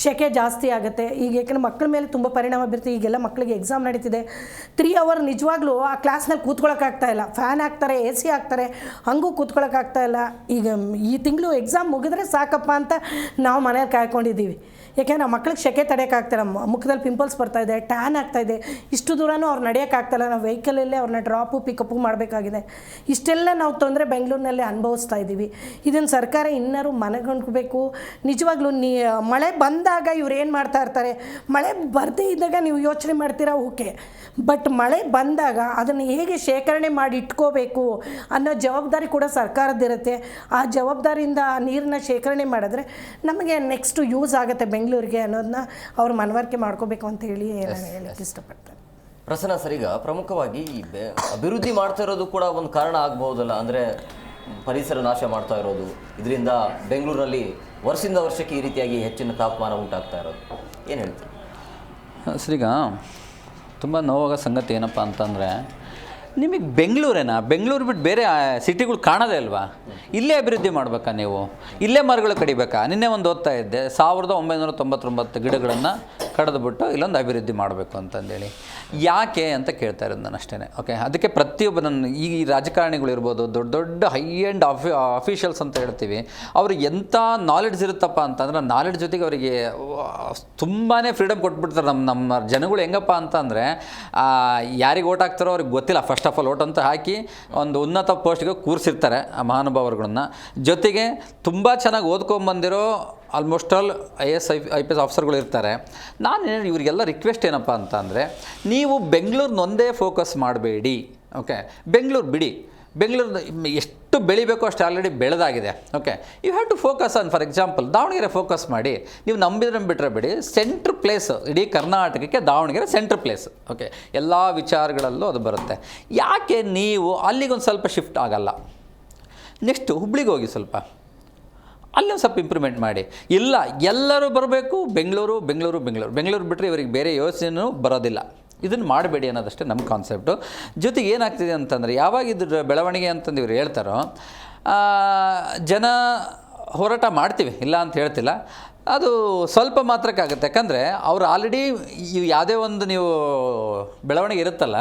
ಸೆಕೆ ಜಾಸ್ತಿ ಆಗುತ್ತೆ. ಈಗ ಯಾಕೆಂದರೆ ಮಕ್ಕಳ ಮೇಲೆ ತುಂಬ ಪರಿಣಾಮ ಬೀರುತ್ತೆ. ಈಗೆಲ್ಲ ಮಕ್ಕಳಿಗೆ ಎಕ್ಸಾಮ್ ನಡೀತಿದೆ. 3 ಅವರ್ ನಿಜವಾಗ್ಲೂ ಆ ಕ್ಲಾಸ್ನಲ್ಲಿ ಕೂತ್ಕೊಳ್ಳೋಕ್ಕಾಗ್ತಾಯಿಲ್ಲ. ಫ್ಯಾನ್ ಹಾಕ್ತಾರೆ, AC ಹಾಕ್ತಾರೆ, ಹಂಗೂ ಕೂತ್ಕೊಳ್ಳೋಕ್ಕಾಗ್ತಾಯಿಲ್ಲ. ಈಗ ಈ ತಿಂಗಳು ಎಕ್ಸಾಮ್ ಮುಗಿದ್ರೆ ಸಾಕಪ್ಪ ಅಂತ ನಾವು ಮನೇಲಿ ಕಾಯ್ಕೊಂಡಿದ್ದೀವಿ. ಯಾಕೆಂದರೆ ಆ ಮಕ್ಳಿಗೆ ಸೆಕೆ ತಡೆಯೋಕ್ಕಾಗ್ತಾಯಿಲ್ಲ, ಮುಖದಲ್ಲಿ ಪಿಂಪಲ್ಸ್ ಬರ್ತಾಯಿದೆ, ಟ್ಯಾನ್ ಆಗ್ತಾಯಿದೆ. ಇಷ್ಟು ದೂರನೂ ಅವ್ರು ನಡೆಯೋಕ್ಕಾಗ್ತಾಯಿಲ್ಲ. ನಾವು ವೆಹಿಕಲಲ್ಲೇ ಅವ್ರನ್ನ ಡ್ರಾಪು ಪಿಕಪ್ಪು ಮಾಡಬೇಕಾಗಿದೆ. ಇಷ್ಟೆಲ್ಲ ನಾವು ತೊಂದರೆ ಬೆಂಗಳೂರಿನಲ್ಲೇ ಅನುಭವಿಸ್ತಾ ಇದ್ದೀವಿ. ಇದನ್ನು ಸರ್ಕಾರ ಇನ್ನರೂ ಮನಗಂಡ್ಕೋಬೇಕು. ನಿಜವಾಗ್ಲೂ ಮಳೆ ಬಂದಾಗ ಇವ್ರು ಏನು ಮಾಡ್ತಾ ಇರ್ತಾರೆ, ಮಳೆ ಬರದೇ ಇದ್ದಾಗ ನೀವು ಯೋಚನೆ ಮಾಡ್ತೀರಾ, ಓಕೆ. ಬಟ್ ಮಳೆ ಬಂದಾಗ ಅದನ್ನು ಹೇಗೆ ಶೇಖರಣೆ ಮಾಡಿ ಇಟ್ಕೋಬೇಕು ಅನ್ನೋ ಜವಾಬ್ದಾರಿ ಕೂಡ ಸರ್ಕಾರದ್ದಿರುತ್ತೆ. ಆ ಜವಾಬ್ದಾರಿಯಿಂದ ಆ ನೀರನ್ನ ಶೇಖರಣೆ ಮಾಡಿದ್ರೆ ನಮಗೆ ನೆಕ್ಸ್ಟು ಯೂಸ್ ಆಗುತ್ತೆ ಬೆಂಗಳೂರಿಗೆ ಅನ್ನೋದನ್ನ ಅವ್ರು ಮನವರಿಕೆ ಮಾಡ್ಕೋಬೇಕು ಅಂತ ಹೇಳಿ ನಾನು ಹೇಳಕ್ಕೆ ಇಷ್ಟಪಡ್ತೇನೆ. ಪ್ರಸನ್ನ ಸರ್, ಈಗ ಪ್ರಮುಖವಾಗಿ ಈ ಅಭಿವೃದ್ಧಿ ಮಾಡ್ತಾ ಇರೋದು ಕೂಡ ಒಂದು ಕಾರಣ ಆಗ್ಬಹುದಲ್ಲ? ಅಂದರೆ ಪರಿಸರ ನಾಶ ಮಾಡ್ತಾ ಇರೋದು, ಇದರಿಂದ ಬೆಂಗಳೂರಲ್ಲಿ ವರ್ಷದಿಂದ ವರ್ಷಕ್ಕೆ ಈ ರೀತಿಯಾಗಿ ಹೆಚ್ಚಿನ ತಾಪಮಾನ ಉಂಟಾಗ್ತಾ ಇರೋದು, ಏನು ಹೇಳ್ತೀವಿ? ಸರಿಗ ತುಂಬ ನೋವಾಗ ಸಂಗತಿ ಏನಪ್ಪ ಅಂತಂದರೆ, ನಿಮಗೆ ಬೆಂಗಳೂರು ಬಿಟ್ಟು ಬೇರೆ ಸಿಟಿಗಳು ಕಾಣೋದೇ ಅಲ್ವಾ? ಇಲ್ಲೇ ಅಭಿವೃದ್ಧಿ ಮಾಡಬೇಕಾ ನೀವು? ಇಲ್ಲೇ ಮರಗಳು ಕಡಿಬೇಕಾ? ನಿನ್ನೆ ಒಂದು ಓದ್ತಾ ಇದ್ದೆ, 1999 ಗಿಡಗಳನ್ನು ಕಡಿದ್ಬಿಟ್ಟು ಇಲ್ಲೊಂದು ಅಭಿವೃದ್ಧಿ ಮಾಡಬೇಕು ಅಂತಂದೇಳಿ. ಯಾಕೆ ಅಂತ ಕೇಳ್ತಾ ಇರೋದು ನಾನು ಅಷ್ಟೇ. ಓಕೆ, ಅದಕ್ಕೆ ಪ್ರತಿಯೊಬ್ಬ ನನ್ನ ಈ ರಾಜಕಾರಣಿಗಳು ಇರ್ಬೋದು, ದೊಡ್ಡ ದೊಡ್ಡ ಹೈ ಎಂಡ್ ಅಫಿಷಿಯಲ್ಸ್ ಅಂತ ಹೇಳ್ತೀವಿ, ಅವ್ರಿಗೆ ಎಂಥ ನಾಲೆಡ್ಜ್ ಇರುತ್ತಪ್ಪ ಅಂತಂದ್ರೆ, ನಾಲೆಡ್ಜ್ ಜೊತೆಗೆ ಅವರಿಗೆ ತುಂಬಾ ಫ್ರೀಡಮ್ ಕೊಟ್ಬಿಡ್ತಾರೆ. ನಮ್ಮ ಜನಗಳು ಹೆಂಗಪ್ಪ ಅಂತಂದರೆ, ಯಾರಿಗೆ ಓಟ್ ಹಾಕ್ತಾರೋ ಅವ್ರಿಗೆ ಗೊತ್ತಿಲ್ಲ. ಫಸ್ಟ್ ಆಫ್ ಆಲ್ ಓಟ್ ಅಂತ ಹಾಕಿ ಒಂದು ಉನ್ನತ ಪೋಸ್ಟ್ಗೆ ಕೂರಿಸಿರ್ತಾರೆ ಆ ಮಹಾನುಭಾವರುಗಳನ್ನ. ಜೊತೆಗೆ ತುಂಬ ಚೆನ್ನಾಗಿ ಓದ್ಕೊಂಬಂದಿರೋ ಆಲ್ಮೋಸ್ಟ್ ಆಲ್ IAS IPS ಆಫೀಸರ್ಗಳು ಇರ್ತಾರೆ. ನಾನು ಇವರಿಗೆಲ್ಲ ರಿಕ್ವೆಸ್ಟ್ ಏನಪ್ಪ ಅಂತ ಅಂದರೆ, ನೀವು ಬೆಂಗಳೂರಿನೊಂದೇ ಫೋಕಸ್ ಮಾಡಬೇಡಿ. ಓಕೆ, ಬೆಂಗಳೂರು ಬಿಡಿ, ಬೆಂಗಳೂರು ಎಷ್ಟು ಬೆಳಿಬೇಕೋ ಅಷ್ಟು ಆಲ್ರೆಡಿ ಬೆಳೆದಾಗಿದೆ. Okay, you have to focus on, for example Davanagere focus ಮಾಡಿ. ನೀವು ನಂಬಿದ್ರೆ ಬಿಡಿ, ಸೆಂಟ್ರ್ ಪ್ಲೇಸ್ ಇಡೀ ಕರ್ನಾಟಕಕ್ಕೆ ದಾವಣಗೆರೆ ಸೆಂಟ್ರ್ ಪ್ಲೇಸ್. ಓಕೆ, ಎಲ್ಲ ವಿಚಾರಗಳಲ್ಲೂ ಅದು ಬರುತ್ತೆ. ಯಾಕೆ ನೀವು ಅಲ್ಲಿಗೊಂದು ಸ್ವಲ್ಪ ಶಿಫ್ಟ್ ಆಗಲ್ಲ? ನೆಕ್ಸ್ಟು ಹುಬ್ಳಿಗೆ ಹೋಗಿ, ಸ್ವಲ್ಪ ಅಲ್ಲೊಂದು ಸ್ವಲ್ಪ ಇಂಪ್ರೂವ್ಮೆಂಟ್ ಮಾಡಿ. ಇಲ್ಲ, ಎಲ್ಲರೂ ಬರಬೇಕು ಬೆಂಗಳೂರು ಬಿಟ್ಟರೆ ಇವರಿಗೆ ಬೇರೆ ಯೋಚನೆಯೂ ಬರೋದಿಲ್ಲ. ಇದನ್ನು ಮಾಡಬೇಡಿ ಅನ್ನೋದಷ್ಟೇ ನಮ್ಮ ಕಾನ್ಸೆಪ್ಟು. ಜೊತೆಗೆ ಏನಾಗ್ತಿದೆ ಅಂತಂದರೆ, ಯಾವಾಗ ಇದ್ರ ಬೆಳವಣಿಗೆ ಅಂತಂದು ಇವ್ರು ಹೇಳ್ತಾರೋ, ಜನ ಹೋರಾಟ ಮಾಡ್ತೀವಿ, ಇಲ್ಲ ಅಂತ ಹೇಳ್ತಿಲ್ಲ. ಅದು ಸ್ವಲ್ಪ ಮಾತ್ರಕ್ಕಾಗುತ್ತೆ. ಯಾಕಂದರೆ ಅವ್ರು ಆಲ್ರೆಡಿ ಯಾವುದೇ ಒಂದು ನೀವು ಬೆಳವಣಿಗೆ ಇರುತ್ತಲ್ಲ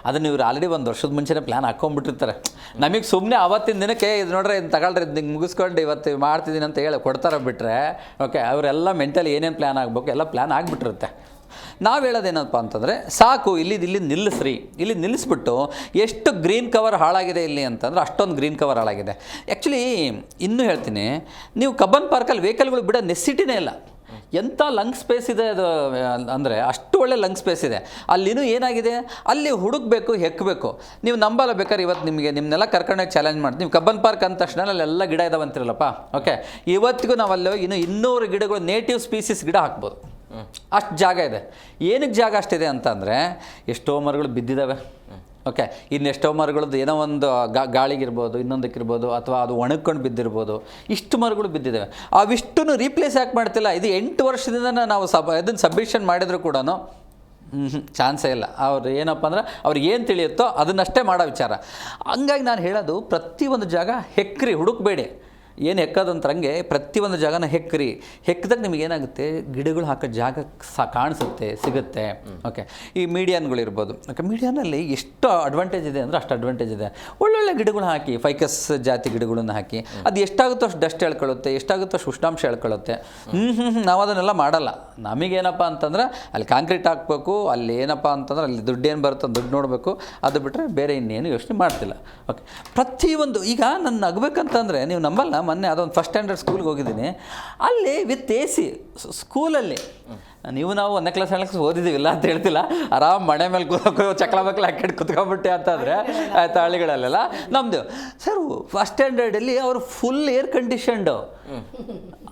ಅದನ್ನು ಇವ್ರು ಆಲ್ರೆಡಿ ಒಂದು ವರ್ಷದ ಮುಂಚೆನೇ ಪ್ಲ್ಯಾನ್ ಹಾಕ್ಕೊಂಡ್ಬಿಟ್ಟಿರ್ತಾರೆ. ನಮಗೆ ಸುಮ್ಮನೆ ಆವತ್ತಿನ ದಿನಕ್ಕೆ ಇದು ನೋಡ್ರೆ ಇದು ತಗೊಳ್ರಿ ಇದು ನಿಂಗೆ ಮುಗಿಸ್ಕೊಂಡು ಇವತ್ತು ಮಾಡ್ತಿದ್ದೀನಿ ಅಂತ ಹೇಳಿ ಕೊಡ್ತಾರೆ ಬಿಟ್ಟರೆ ಓಕೆ ಅವರೆಲ್ಲ ಮೆಂಟಲಿ ಏನೇನು ಪ್ಲ್ಯಾನ್ ಆಗಬೇಕು ಎಲ್ಲ ಪ್ಲ್ಯಾನ್ ಆಗಿಬಿಟ್ಟಿರುತ್ತೆ. ನಾವು ಹೇಳೋದೇನಪ್ಪ ಅಂತಂದರೆ ಸಾಕು ಇಲ್ಲಿ ನಿಲ್ಲಿಸ್ರಿ, ಇಲ್ಲಿ ನಿಲ್ಲಿಸ್ಬಿಟ್ಟು ಎಷ್ಟು ಗ್ರೀನ್ ಕವರ್ ಹಾಳಾಗಿದೆ ಇಲ್ಲಿ ಅಂತಂದರೆ ಅಷ್ಟೊಂದು ಗ್ರೀನ್ ಕವರ್ ಹಾಳಾಗಿದೆ. ಆ್ಯಕ್ಚುಲಿ ಇನ್ನೂ ಹೇಳ್ತೀನಿ, ನೀವು ಕಬ್ಬನ್ ಪಾರ್ಕಲ್ಲಿ ವೆಹಿಕಲ್ಗಳು ಬಿಡೋ ನೆಸಿಟಿನೇ ಇಲ್ಲ. ಎಂಥ ಲಂಗ್ ಸ್ಪೇಸ್ ಇದೆ ಅದು ಅಂದರೆ ಅಷ್ಟು ಒಳ್ಳೆ ಲಂಗ್ ಸ್ಪೇಸ್ ಇದೆ. ಅಲ್ಲಿನೂ ಏನಾಗಿದೆ, ಅಲ್ಲಿ ಹುಡುಕಬೇಕು, ಹೆಕ್ಕಬೇಕು. ನೀವು ನಂಬಲ್ಲ, ಬೇಕಾದ್ರೆ ಇವತ್ತು ನಿಮ್ಮನ್ನೆಲ್ಲ ಕರ್ಕೊಂಡೋಗಿ ಚಾಲೆಂಜ್ ಮಾಡ್ತೀವಿ. ನೀವು ಕಬ್ಬನ್ ಪಾರ್ಕ್ ಅಂದ ತಕ್ಷಣ ಅಲ್ಲೆಲ್ಲ ಗಿಡ ಇದಾವಂತಿರಲ್ಲಪ್ಪ, ಓಕೆ ಇವತ್ತಿಗೂ ನಾವಲ್ಲಿ ಇನ್ನು 200 ಗಿಡಗಳು ನೇಟಿವ್ ಸ್ಪೀಸೀಸ್ ಗಿಡ ಹಾಕ್ಬೋದು. ಅಷ್ಟು ಜಾಗ ಇದೆ. ಏನಕ್ಕೆ ಜಾಗ ಅಷ್ಟಿದೆ ಅಂತಂದರೆ ಎಷ್ಟೋ ಮರಗಳು ಬಿದ್ದಿದ್ದಾವೆ. ಓಕೆ ಇನ್ನೆಷ್ಟೋ ಮರಗಳದ್ದು ಏನೋ ಒಂದು ಗಾಳಿಗಿರ್ಬೋದು, ಇನ್ನೊಂದಕ್ಕಿರ್ಬೋದು, ಅಥವಾ ಅದು ಒಣಗ್ಕೊಂಡು ಬಿದ್ದಿರ್ಬೋದು. ಇಷ್ಟು ಮರಗಳು ಬಿದ್ದಿದ್ದಾವೆ. ಅವಿಷ್ಟನ್ನು ರೀಪ್ಲೇಸ್ ಯಾಕೆ ಮಾಡ್ತಿಲ್ಲ? ಇದು 8 ವರ್ಷದಿಂದ ನಾವು ಇದನ್ನು ಸಬ್ಮಿಷನ್ ಮಾಡಿದರೂ ಕೂಡ ಚಾನ್ಸೇ ಇಲ್ಲ. ಅವ್ರು ಏನಪ್ಪ ಅಂದ್ರೆ ಅವ್ರಿಗೆ ಏನು ತಿಳಿಯುತ್ತೋ ಅದನ್ನಷ್ಟೇ ಮಾಡೋ ವಿಚಾರ. ಹಂಗಾಗಿ ನಾನು ಹೇಳೋದು, ಪ್ರತಿಯೊಂದು ಜಾಗ ಹೆಕ್ಕ್ರಿ, ಹುಡುಕಬೇಡಿ. ಏನು ಹೆಕ್ಕದಂತರಂಗೆ ಪ್ರತಿಯೊಂದು ಜಾಗನ ಹೆಕ್ಕಿದಾಗ ನಿಮಗೇನಾಗುತ್ತೆ, ಗಿಡಗಳು ಹಾಕೋ ಜಾಗ ಕಾಣಿಸುತ್ತೆ, ಸಿಗುತ್ತೆ. ಓಕೆ ಈ ಮೀಡಿಯನ್ಗಳಿರ್ಬೋದು. ಓಕೆ ಮೀಡಿಯನಲ್ಲಿ ಎಷ್ಟು ಅಡ್ವಾಂಟೇಜ್ ಇದೆ ಅಂದರೆ ಅಷ್ಟು ಅಡ್ವಾಂಟೇಜ್ ಇದೆ. ಒಳ್ಳೊಳ್ಳೆ ಗಿಡಗಳು ಹಾಕಿ, ಫೈಕಸ್ ಜಾತಿ ಗಿಡಗಳನ್ನು ಹಾಕಿ, ಅದು ಎಷ್ಟಾಗುತ್ತೋ ಅಷ್ಟು ಡಸ್ಟ್ ಎಳ್ಕೊಳ್ಳುತ್ತೆ, ಎಷ್ಟಾಗುತ್ತೋ ಅಷ್ಟು ಉಷ್ಣಾಂಶ ಎಳ್ಕೊಳ್ಳುತ್ತೆ. ನಾವು ಅದನ್ನೆಲ್ಲ ಮಾಡಲ್ಲ. ನಮಗೇನಪ್ಪ ಅಂತಂದ್ರೆ ಅಲ್ಲಿ ಕಾಂಕ್ರೀಟ್ ಹಾಕಬೇಕು, ಅಲ್ಲಿ ಏನಪ್ಪ ಅಂತಂದ್ರೆ ಅಲ್ಲಿ ದುಡ್ಡೇನು ಬರುತ್ತೋ ದುಡ್ಡು ನೋಡಬೇಕು, ಅದು ಬಿಟ್ಟರೆ ಬೇರೆ ಇನ್ನೇನು ಯೋಚನೆ ಮಾಡ್ತಿಲ್ಲ. ಓಕೆ ಪ್ರತಿಯೊಂದು ಈಗ ನನ್ನ ನಗಬೇಕಂತಂದರೆ ನೀವು ನಂಬಲ್ಲ, ಮೊನ್ನೆ ಅದೊಂದು ಫಸ್ಟ್ ಸ್ಟ್ಯಾಂಡರ್ಡ್ ಸ್ಕೂಲ್ಗೆ ಹೋಗಿದ್ದೀನಿ. ಅಲ್ಲಿ ವಿತ್ AC ಸ್ಕೂಲಲ್ಲಿ ನಾವು 1ನೇ ಕ್ಲಾಸ್ 2ನೇ ಕ್ಲಾಸ್ ಓದಿದ್ದೀವಿಲ್ಲ ಅಂತ ಹೇಳ್ತಿಲ್ಲ, ಆರಾಮ್ ಮನೆ ಮೇಲೆ ಚಕ್ಲ ಬಕ್ಲ ಹಾಕೊಂಡು ಕುತ್ಕೊಂಡ್ಬಿಟ್ಟೆ ಅಂತಂದರೆ ಆಯ್ತು. ಹಳ್ಳಿಗಳಲ್ಲೆಲ್ಲ ನಮ್ಮದು ಸರ್ ಫಸ್ಟ್ ಸ್ಟ್ಯಾಂಡರ್ಡಲ್ಲಿ ಅವರು ಫುಲ್ ಏರ್ ಕಂಡೀಷನ್ಡು.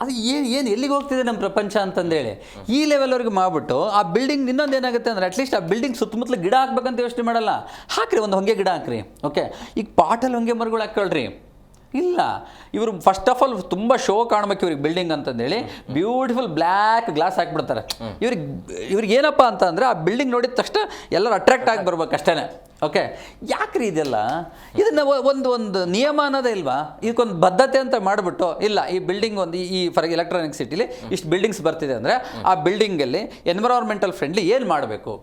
ಅದು ಏನು ಎಲ್ಲಿಗೆ ಹೋಗ್ತಿದೆ ನಮ್ಮ ಪ್ರಪಂಚ ಅಂತಂದೇಳಿ ಈ ಲೆವೆಲ್ವರೆಗೆ ಮಾಡಿಬಿಟ್ಟು ಆ ಬಿಲ್ಡಿಂಗ್ ಇನ್ನೊಂದು ಏನಾಗುತ್ತೆ ಅಂದರೆ ಅಟ್ಲೀಸ್ಟ್ ಆ ಬಿಲ್ಡಿಂಗ್ ಸುತ್ತಮುತ್ತಲು ಗಿಡ ಹಾಕ್ಬೇಕಂತ ಯೋಚನೆ ಮಾಡಲ್ಲ. ಹಾಕ್ರಿ, ಒಂದು ಹೊಂಗೆ ಗಿಡ ಹಾಕ್ರಿ. ಓಕೆ ಈಗ ಪಾಟಲ್ಲಿ ಹೊಂಗೆ ಮರಗಳು ಹಾಕ್ಕೊಳ್ರಿ. ಇಲ್ಲ, ಇವರು ಫಸ್ಟ್ ಆಫ್ ಆಲ್ ತುಂಬ ಶೋ ಕಾಣಬೇಕು ಇವ್ರಿಗೆ ಬಿಲ್ಡಿಂಗ್ ಅಂತಂದೇಳಿ ಬ್ಯೂಟಿಫುಲ್ ಬ್ಲ್ಯಾಕ್ ಗ್ಲಾಸ್ ಹಾಕ್ಬಿಡ್ತಾರೆ. ಇವ್ರಿಗೆ ಏನಪ್ಪ ಅಂತ ಅಂದರೆ ಆ ಬಿಲ್ಡಿಂಗ್ ನೋಡಿದ ತಕ್ಷಣ ಎಲ್ಲರೂ ಅಟ್ರಾಕ್ಟ್ ಆಗಿ ಬರ್ಬೇಕು ಅಷ್ಟೇ. ಓಕೆ ಯಾಕ್ರಿ ಇದೆಲ್ಲ? ಇದನ್ನು ಒಂದು ನಿಯಮ ಅನ್ನೋದೇ ಇಲ್ವಾ? ಇದಕ್ಕೊಂದು ಬದ್ಧತೆ ಅಂತ ಮಾಡಿಬಿಟ್ಟು ಇಲ್ಲ ಈ ಬಿಲ್ಡಿಂಗ್ ಒಂದು ಈ ಫಾರ್ ಎಲೆಕ್ಟ್ರಾನಿಕ್ ಸಿಟಿಲಿ ಇಷ್ಟು ಬಿಲ್ಡಿಂಗ್ಸ್ ಬರ್ತಿದೆ ಅಂದರೆ ಆ ಬಿಲ್ಡಿಂಗಲ್ಲಿ ಎನ್ವಿರಾನ್ಮೆಂಟಲ್ ಫ್ರೆಂಡ್ಲಿ ಏನು ಮಾಡಬೇಕು?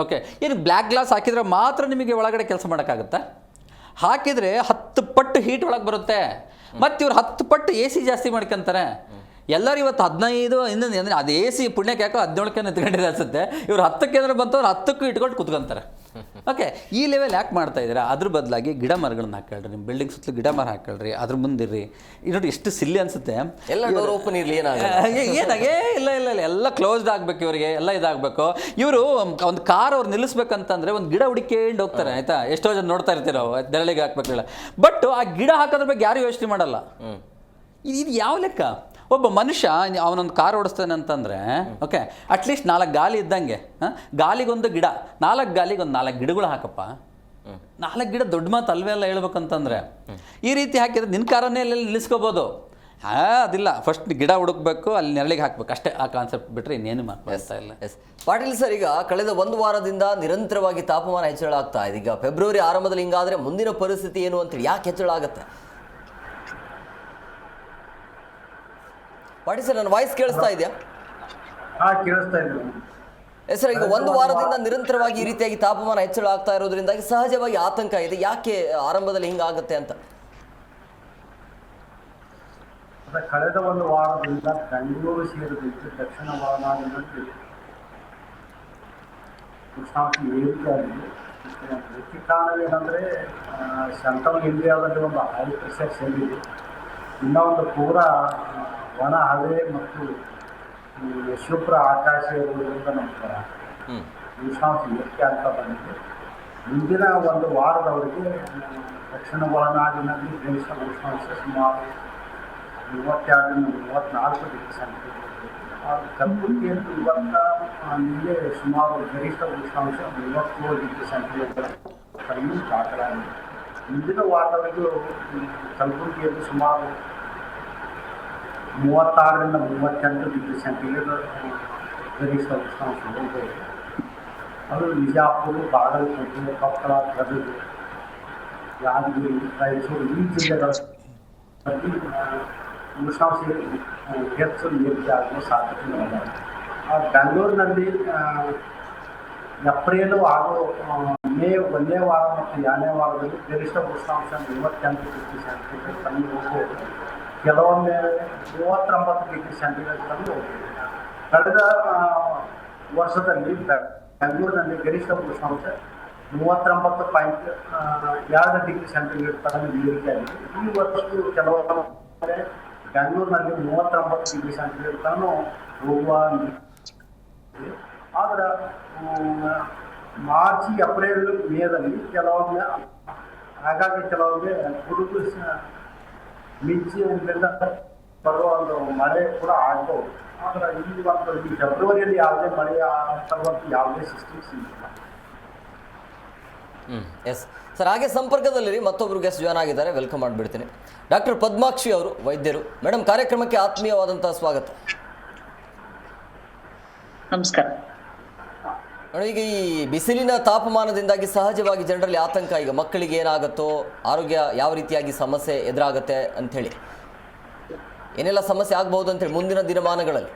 ಓಕೆ ಏನು ಬ್ಲ್ಯಾಕ್ ಗ್ಲಾಸ್ ಹಾಕಿದರೆ ಮಾತ್ರ ನಿಮಗೆ ಒಳಗಡೆ ಕೆಲಸ ಮಾಡೋಕ್ಕಾಗುತ್ತಾ? ಹಾಕಿದರೆ 10 ಪಟ್ಟು ಹೀಟ್ ಒಳಗೆ ಬರುತ್ತೆ. ಮತ್ತು ಇವ್ರು 10 ಪಟ್ಟು AC ಜಾಸ್ತಿ ಮಾಡ್ಕೊಂತಾರೆ. ಎಲ್ಲರೂ ಇವತ್ತು 15 ಇನ್ನೊಂದು ಅಂದರೆ ಅದು AC ಪುಣ್ಯಕ್ಕೆ ಯಾಕೋ 17ಕ್ಕೆ ನಿಂತ್ಕೊಂಡಿದೆ ಅನಿಸುತ್ತೆ. ಇವ್ರು 10ಕ್ಕೆ ಅಂದ್ರೆ ಬಂತವ್ರು 10ಕ್ಕೂ ಇಟ್ಕೊಂಡು ಕುತ್ಕೊಂತಾರೆ. ಓಕೆ ಈ ಲೆವೆಲ್ ಯಾಕೆ ಮಾಡ್ತಾ ಇದ್ದೀರಾ? ಅದ್ರ ಬದಲಾಗಿ ಗಿಡ ಮರಗಳನ್ನ ಹಾಕೊಳ್ರಿ, ನಿಮ್ಮ ಬಿಲ್ಡಿಂಗ್ ಸುತ್ತಲೂ ಗಿಡ ಮರ ಹಾಕೊಳ್ರಿ, ಅದ್ರ ಮುಂದಿರ್ರಿ. ಇದು ನೋಡಿ ಎಷ್ಟು ಸಿಲ್ಲಿ ಅನಿಸುತ್ತೆ. ಎಲ್ಲ ಡೋರ್ ಓಪನ್ ಇರಲಿ, ಏನಾಗೇ ಇಲ್ಲ ಎಲ್ಲ ಕ್ಲೋಸ್ಡ್ ಆಗಬೇಕು, ಇವರಿಗೆ ಎಲ್ಲ ಇದಾಗಬೇಕು. ಇವರು ಒಂದು ಕಾರ್ ಅವ್ರು ನಿಲ್ಲಿಸ್ಬೇಕಂತಂದರೆ ಒಂದು ಗಿಡ ಹುಡುಕೊಂಡು ಹೋಗ್ತಾರೆ. ಆಯಿತಾ, ಎಷ್ಟೋ ಜನ ನೋಡ್ತಾ ಇರ್ತೀರ ನೆರಳಿಗೆ ಹಾಕ್ಬೇಕಿಲ್ಲ. ಬಟ್ ಆ ಗಿಡ ಹಾಕೋದ್ರ ಬಗ್ಗೆ ಯಾರು ಯೋಚನೆ ಮಾಡಲ್ಲ. ಇದು ಯಾವ ಲೆಕ್ಕ? ಒಬ್ಬ ಮನುಷ್ಯ ಅವನೊಂದು ಕಾರ್ ಓಡಿಸ್ತಾನೆ ಅಂತಂದರೆ ಓಕೆ ಅಟ್ಲೀಸ್ಟ್ 4 ಗಾಲಿ ಇದ್ದಂಗೆ, ಗಾಲಿಗೊಂದು ಗಿಡ, 4 ಗಾಲಿಗೆ ಒಂದು 4 ಗಿಡಗಳು ಹಾಕಪ್ಪ. 4 ಗಿಡ ದೊಡ್ಡ ಮಾತು ಅಲ್ವೇ ಅಲ್ಲ ಹೇಳ್ಬೇಕಂತಂದರೆ. ಈ ರೀತಿ ಹಾಕಿದ್ರೆ ನಿನ್ನ ಕಾರನ್ನೇ ಎಲ್ಲ ನಿಲ್ಲಿಸ್ಕೋಬೋದು. ಅದಿಲ್ಲ, ಫಸ್ಟ್ ಗಿಡ ಹುಡುಕ್ಬೇಕು, ಅಲ್ಲಿ ನೆರಳಿಗೆ ಹಾಕ್ಬೇಕು ಅಷ್ಟೇ. ಆ ಕಾನ್ಸೆಪ್ಟ್ ಬಿಟ್ಟರೆ ಇನ್ನೇನು ಮಾಡ್ತಾ ಇಲ್ಲ. ಪಾಟೀಲ್ ಸರ್, ಈಗ ಕಳೆದ 1 ವಾರದಿಂದ ನಿರಂತರವಾಗಿ ತಾಪಮಾನ ಹೆಚ್ಚಳ ಆಗ್ತಾ ಇದೆ. ಈಗ ಫೆಬ್ರವರಿ ಆರಂಭದಲ್ಲಿ ಹಿಂಗಾದರೆ ಮುಂದಿನ ಪರಿಸ್ಥಿತಿ ಏನು ಅಂತೇಳಿ ಯಾಕೆ ಹೆಚ್ಚಳ ಆಗುತ್ತೆ? ಪಾಟೀಲ್ ಸರ್, ನನ್ನ ವಾಯ್ಸ್ ಕೇಳಿಸ್ತಾ ಇದೆಯಾ? ಕೇಳಿಸ್ತಾ ಇದೆ ಸರ್. ಈಗ 1 ವಾರದಿಂದ ನಿರಂತರವಾಗಿ ಈ ರೀತಿಯಾಗಿ ತಾಪಮಾನ ಹೆಚ್ಚಳ ಆಗ್ತಾ ಇರೋದ್ರಿಂದಾಗಿ ಸಹಜವಾಗಿ ಆತಂಕ ಇದೆ. ಯಾಕೆ ಆರಂಭದಲ್ಲಿ ಹಿಂಗಾಗುತ್ತೆ ಅಂತ? ಕಳೆದ 1 ವಾರದಿಂದ ಬೆಂಗಳೂರು ಸೇರಿದಂತೆ ದಕ್ಷಿಣ ಒಳನಾಡಿನಲ್ಲಿ ಉಷ್ಣಾಂಶ ಏರಿಕೆಯಾಗಿದೆ. ಇದಕ್ಕೆ ಕಾರಣವೇನೆಂದರೆ ಸೆಂಟ್ರಲ್ ಇಂಡಿಯಾದಲ್ಲಿ ಒಂದು ಹೈ ಪ್ರೆಷರ್ ಸೇರಿದೆ. ಇನ್ನೂ ಒಂದು ಪೂರ ಒಣ ಹವೆ ಮತ್ತು ಶುಭ್ರ ಆಕಾಶ ಇರುವುದರಿಂದ ನಮ್ಗೆ ಉಷ್ಣಾಂಶ ಏರಿಕೆ ಆಗ್ತಾ ಬಂದಿದೆ. ಮುಂದಿನ 1 ವಾರದವರೆಗೆ ದಕ್ಷಿಣ ಒಳನಾಡಿನಲ್ಲಿ ಗರಿಷ್ಠ ಉಷ್ಣಾಂಶ ಸುಮಾರು 32-34 ಡಿಗ್ರಿ ಸೆಂಟಿಗ್ರೇಡ್. ಕಲಬುರಗಿಯಲ್ಲಿ ನಿನ್ನೆ ಸುಮಾರು ಗರಿಷ್ಠ ಉಷ್ಣಾಂಶ 37 ಡಿಗ್ರಿ ಸೆಂಟಿಗ್ರೇಡ್ ಕಡಿಮೆ ದಾಖಲಾಗಿದೆ. ಮುಂದಿನ ವಾರದವರೆಗೂ ಕಲಬುರಗಿಯಲ್ಲಿ ಸುಮಾರು 36-38 ಡಿಗ್ರಿ ಸೆಂಟಿಗ್ರೇಡ್ ಗರಿಷ್ಠ ಉಷ್ಣಾಂಶ ಇದೆ. ಅದು ವಿಜಯಪುರ, ಬಾಗಲಕೋಟೆ, ಕೊಪ್ಪಳ, ಗದಗ, ಯಾದಗಿರಿ, ರಾಯಚೂರು ಈ ಜಿಲ್ಲೆಗಳಲ್ಲಿ ಉಷ್ಣಾಂಶ ಹೆಚ್ಚು ಏರಿಕೆ ಆಗುವ ಸಾಧ್ಯತೆಗಳಿವೆ. ಬೆಂಗಳೂರಿನಲ್ಲಿ ಏಪ್ರಿಲು ಹಾಗೂ ಮೇ 1ನೇ ವಾರ ಮತ್ತು 2ನೇ ವಾರದಲ್ಲಿ ಗರಿಷ್ಠ ಉಷ್ಣಾಂಶ 28 ಡಿಗ್ರಿ ಸೆಂಟಿಗ್ರೇಡ್ ತನಕ ಹೋಗ್ಬೋದು. ಕೆಲವೊಮ್ಮೆ 39 ಡಿಗ್ರಿ ಸೆಂಟಿಗ್ರೇಡ್ ತನಕ ಹೋಗ್ಬೋದು. ಕಳೆದ ವರ್ಷದಲ್ಲಿ ಬೆಂಗಳೂರಿನಲ್ಲಿ ಗರಿಷ್ಠ ಉಷ್ಣಾಂಶ 39.2 ಡಿಗ್ರಿ ಸೆಂಟಿಗ್ರೇಡ್ ತನಕ ಏರಿಕೆಯಾಗಿದೆ. ಈ ವರ್ಷಕ್ಕೂ ಕೆಲವೊಮ್ಮೆ ಬೆಂಗಳೂರಿನಲ್ಲಿ 39 ಡಿಗ್ರಿ ಸೆಂಟಿಗ್ರೇಡ್ ತನಕ ಹೋಗುವ. ಆದರೆ ಮಾರ್ಚ್, ಏಪ್ರಿಲ್, ಮೇದಲ್ಲಿ ಕೆಲವೊಮ್ಮೆ ಹಾಗಾಗಿ ಕೆಲವೊಮ್ಮೆ ಗುಡುಗು ಮಿಂಚಿ ಬರುವ ಒಂದು ಮಳೆ ಕೂಡ ಆಗ್ಬೋದು. ಆದರೆ ಈ ಫೆಬ್ರವರಿಯಲ್ಲಿ ಯಾವುದೇ ಮಳೆ ತರುವಂಥ ಯಾವುದೇ ಸಿಸ್ಟಮ್ಸ್ ಇಲ್ಲ. ಎಸ್ ಸರ್, ಹಾಗೆ ಸಂಪರ್ಕದಲ್ಲಿರಿ. ಮತ್ತೊಬ್ಬರು ಗೆಸ್ಟ್ ಜಾಯ್ನ್ ಆಗಿದ್ದಾರೆ, ವೆಲ್ಕಮ್ ಮಾಡಿಬಿಡ್ತೀನಿ. ಡಾಕ್ಟರ್ ಪದ್ಮಾಕ್ಷಿ ಅವರು, ವೈದ್ಯರು. ಮೇಡಮ್, ಕಾರ್ಯಕ್ರಮಕ್ಕೆ ಆತ್ಮೀಯವಾದಂತಹ ಸ್ವಾಗತ. ನಮಸ್ಕಾರ. ಈಗ ಈ ಬಿಸಿಲಿನ ತಾಪಮಾನದಿಂದಾಗಿ ಸಹಜವಾಗಿ ಜನರಲ್ಲಿ ಆತಂಕ, ಈಗ ಮಕ್ಕಳಿಗೆ ಏನಾಗುತ್ತೋ, ಆರೋಗ್ಯ ಯಾವ ರೀತಿಯಾಗಿ ಸಮಸ್ಯೆ ಎದುರಾಗುತ್ತೆ ಅಂಥೇಳಿ, ಏನೆಲ್ಲ ಸಮಸ್ಯೆ ಆಗ್ಬಹುದು ಅಂತೇಳಿ ಮುಂದಿನ ದಿನಮಾನಗಳಲ್ಲಿ?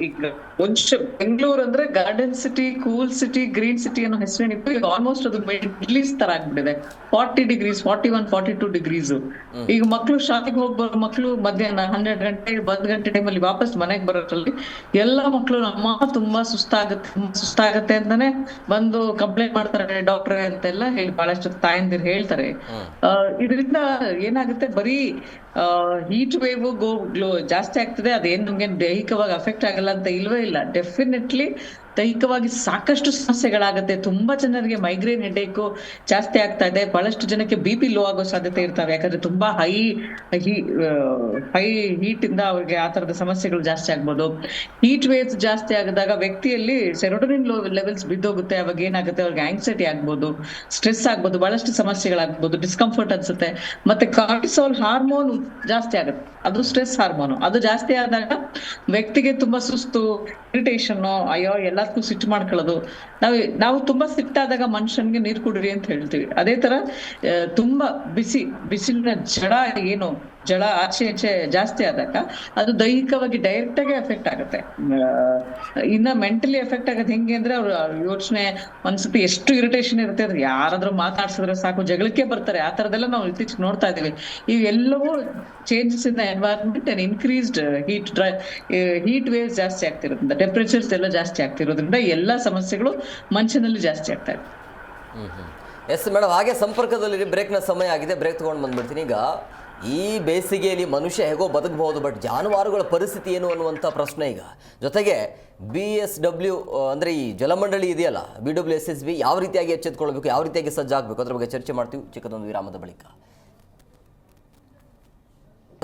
ಈಗ ಮುಂಚೆ ಬೆಂಗಳೂರು ಅಂದ್ರೆ garden city, cool city, green city ಅನ್ನೋ ಹೆಸರೇನಿತ್ತು. ಈಗ ಆಲ್ಮೋಸ್ಟ್ ಅದು ಮಿಡ್ಲ್ ಈಸ್ಟ್ ತರ ಆಗ್ಬಿಟ್ಟಿದೆ. 40 ಡಿಗ್ರೀಸ್, 41, 42 ಡಿಗ್ರೀಸ್. ಈಗ ಮಕ್ಕಳು ಶಾಲೆಗೆ ಹೋಗ್ಬಾರ ಮಕ್ಕಳು ಮಧ್ಯಾಹ್ನ 12 ಗಂಟೆ 1 ಗಂಟೆ ಟೈಮಲ್ಲಿ ವಾಪಸ್ ಮನೆಗೆ ಬರೋದ್ರಲ್ಲಿ ಎಲ್ಲ ಮಕ್ಕಳು ನಮ್ಮ ತುಂಬಾ ಸುಸ್ತಾಗತ್ತೆ ಅಂತಾನೆ ಬಂದು ಕಂಪ್ಲೇಂಟ್ ಮಾಡ್ತಾರೆ ಡಾಕ್ಟ್ರೆ ಅಂತೆಲ್ಲ ಹೇಳಿ ಬಹಳಷ್ಟು ತಾಯಂದಿರು ಹೇಳ್ತಾರೆ. ಇದರಿಂದ ಏನಾಗುತ್ತೆ, ಬರೀ ಹೀಟ್ ವೇವ್ ಜಾಸ್ತಿ ಆಗ್ತದೆ. ಅದೇನ್ ನಮ್ಗೆ ದೈಹಿಕವಾಗಿ ಅಫೆಕ್ಟ್ ಆಗಲ್ಲ ಅಂತ ಇಲ್ವೇ ಇಲ್ಲ. ಡೆಫಿನೆಟ್ಲಿ ದೈಹಿಕವಾಗಿ ಸಾಕಷ್ಟು ಸಮಸ್ಯೆಗಳಾಗತ್ತೆ. ತುಂಬಾ ಜನರಿಗೆ ಮೈಗ್ರೇನ್ ಹೆಡ್ಏಕು ಜಾಸ್ತಿ ಆಗ್ತಾ ಇದೆ. ಬಹಳಷ್ಟು ಜನಕ್ಕೆ BP ಲೋ ಆಗೋ ಸಾಧ್ಯತೆ ಇರ್ತವೆ. ಯಾಕಂದ್ರೆ ತುಂಬಾ ಹೈ ಹೀಟ್ ಇಂದ ಅವ್ರಿಗೆ ಆ ತರದ ಸಮಸ್ಯೆಗಳು ಜಾಸ್ತಿ ಆಗ್ಬೋದು. ಹೀಟ್ ವೇವ್ಸ್ ಜಾಸ್ತಿ ಆಗಿದಾಗ ವ್ಯಕ್ತಿಯಲ್ಲಿ ಸೆರೋಟೋನಿನ್ ಲೆವೆಲ್ಸ್ ಬಿದ್ದೋಗುತ್ತೆ. ಅವಾಗ ಏನಾಗುತ್ತೆ, ಅವ್ರಿಗೆ ಆಂಗ್ಸೈಟಿ ಆಗ್ಬೋದು, ಸ್ಟ್ರೆಸ್ ಆಗ್ಬೋದು, ಬಹಳಷ್ಟು ಸಮಸ್ಯೆಗಳಾಗ್ಬೋದು, ಡಿಸ್ಕಂಫರ್ಟ್ ಅನ್ಸುತ್ತೆ. ಮತ್ತೆ ಕಾರ್ಟಿಸಾಲ್ ಹಾರ್ಮೋನ್ ಜಾಸ್ತಿ ಆಗುತ್ತೆ, ಅದು ಸ್ಟ್ರೆಸ್ ಹಾರ್ಮೋನು. ಅದು ಜಾಸ್ತಿ ಆದಾಗ ವ್ಯಕ್ತಿಗೆ ತುಂಬಾ ಸುಸ್ತು, ಇರಿಟೇಷನ್, ಅಯ್ಯೋ ಎಲ್ಲದಕ್ಕೂ ಸಿಟ್ಟು ಮಾಡ್ಕೊಳ್ಳೋದು. ನಾವು ತುಂಬಾ ಸಿಟ್ಟಾದಾಗ ಮನುಷ್ಯನ್ಗೆ ನೀರು ಕುಡಿರಿ ಅಂತ ಹೇಳ್ತೀವಿ. ಅದೇ ತರ ತುಂಬಾ ಬಿಸಿಲಿನ ಜಳ ಆಚೆ ಜಾಸ್ತಿ ಆದಾಗ ಅದು ದೈಹಿಕವಾಗಿ ಡೈರೆಕ್ಟ್ ಆಗಿ ಎಫೆಕ್ಟ್ ಆಗುತ್ತೆ. ಇನ್ನ ಮೆಂಟಲಿ ಎಫೆಕ್ಟ್ ಆಗೋದು ಹೆಂಗೆ ಅಂದ್ರೆ, ಅವ್ರ ಯೋಚನೆ ಒಂದ್ಸತಿ ಎಷ್ಟು ಇರಿಟೇಷನ್ ಇರುತ್ತೆ ಅಂದ್ರೆ ಯಾರಾದ್ರೂ ಮಾತಾಡ್ಸಿದ್ರೆ ಸಾಕು ಜಗಳಕ್ಕೆ ಬರ್ತಾರೆ. ಆ ತರದೆಲ್ಲ ನಾವು ಇತ್ತೀಚೆಗೆ ನೋಡ್ತಾ ಇದೀವಿ. ಇವೆಲ್ಲವೂ changes in the environment and increased heat waves ಜಾಸ್ತಿ ಆಗ್ತಿರೋದ್ರಿಂದ, ಟೆಂಪರೇಚರ್ಸ್ ಎಲ್ಲ ಜಾಸ್ತಿ ಆಗ್ತಿರೋದ್ರಿಂದ ಎಲ್ಲ ಸಮಸ್ಯೆಗಳು ಮನುಷ್ಯನಲ್ಲಿ ಜಾಸ್ತಿ ಆಗ್ತಾ ಇದೆ. ಎಸ್ ಮೇಡಮ್, ಹಾಗೆ ಸಂಪರ್ಕದಲ್ಲಿ ಬ್ರೇಕ್ನ ಸಮಯ ಆಗಿದೆ, ಬ್ರೇಕ್ ತೊಗೊಂಡು ಬಂದ್ಬಿಡ್ತೀನಿ. ಈಗ ಈ ಬೇಸಿಗೆಯಲ್ಲಿ ಮನುಷ್ಯ ಹೇಗೋ ಬದುಕಬಹುದು, ಬಟ್ ಜಾನುವಾರುಗಳ ಪರಿಸ್ಥಿತಿ ಏನು ಅನ್ನುವಂಥ ಪ್ರಶ್ನೆ ಈಗ. ಜೊತೆಗೆ BSW ಅಂದರೆ ಈ ಜಲಮಂಡಳಿ ಇದೆಯಲ್ಲ, BWSSB ಯಾವ ರೀತಿಯಾಗಿ ಎಚ್ಚೆತ್ತುಕೊಳ್ಬೇಕು, ಯಾವ ರೀತಿಯಾಗಿ ಸಜ್ಜಾಗಬೇಕು, ಅದ್ರ ಬಗ್ಗೆ ಚರ್ಚೆ ಮಾಡ್ತೀವಿ ಚಿಕ್ಕದೊಂದು ವಿರಾಮದ ಬಳಿಕ.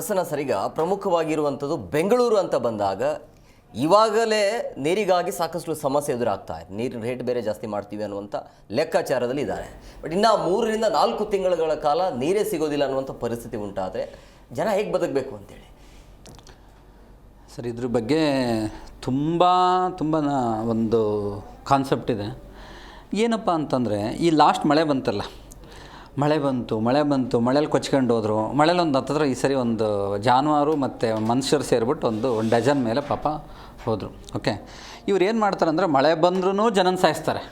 ಸರ್, ಈಗ ಪ್ರಮುಖವಾಗಿರುವಂಥದ್ದು ಬೆಂಗಳೂರು ಅಂತ ಬಂದಾಗ ಇವಾಗಲೇ ನೀರಿಗಾಗಿ ಸಾಕಷ್ಟು ಸಮಸ್ಯೆ ಎದುರಾಗ್ತಾ ಇದೆ. ನೀರಿನ ರೇಟ್ ಬೇರೆ ಜಾಸ್ತಿ ಮಾಡ್ತೀವಿ ಅನ್ನುವಂಥ ಲೆಕ್ಕಾಚಾರದಲ್ಲಿ ಇದ್ದಾರೆ. ಬಟ್ ಇನ್ನು 3 ರಿಂದ 4 ತಿಂಗಳ ಕಾಲ ನೀರೇ ಸಿಗೋದಿಲ್ಲ ಅನ್ನುವಂಥ ಪರಿಸ್ಥಿತಿ ಉಂಟಾದರೆ ಜನ ಹೇಗೆ ಬದುಕಬೇಕು ಅಂತೇಳಿ? ಸರ್, ಇದ್ರ ಬಗ್ಗೆ ತುಂಬ ಒಂದು ಕಾನ್ಸೆಪ್ಟ್ ಇದೆ. ಏನಪ್ಪ ಅಂತಂದರೆ, ಈ ಲಾಸ್ಟ್ ಮಳೆ ಬಂತಲ್ಲ, ಮಳೆ ಬಂತು, ಮಳೇಲಿ ಕೊಚ್ಕೊಂಡು ಹೋದರು. ಮಳೇಲಿ ಒಂದು ಹತ್ತಿರ ಈ ಸರಿ ಒಂದು ಜಾನುವಾರು ಮತ್ತು ಮನುಷ್ಯರು ಸೇರಿಬಿಟ್ಟು ಒಂದು ಡಜನ್ ಮೇಲೆ ಪಾಪ ಹೋದರು. ಓಕೆ, ಇವ್ರು ಏನು ಮಾಡ್ತಾರೆ ಅಂದರೆ, ಮಳೆ ಬಂದ್ರೂ ಜನನ ಸಾಯಿಸ್ತಾರೆ,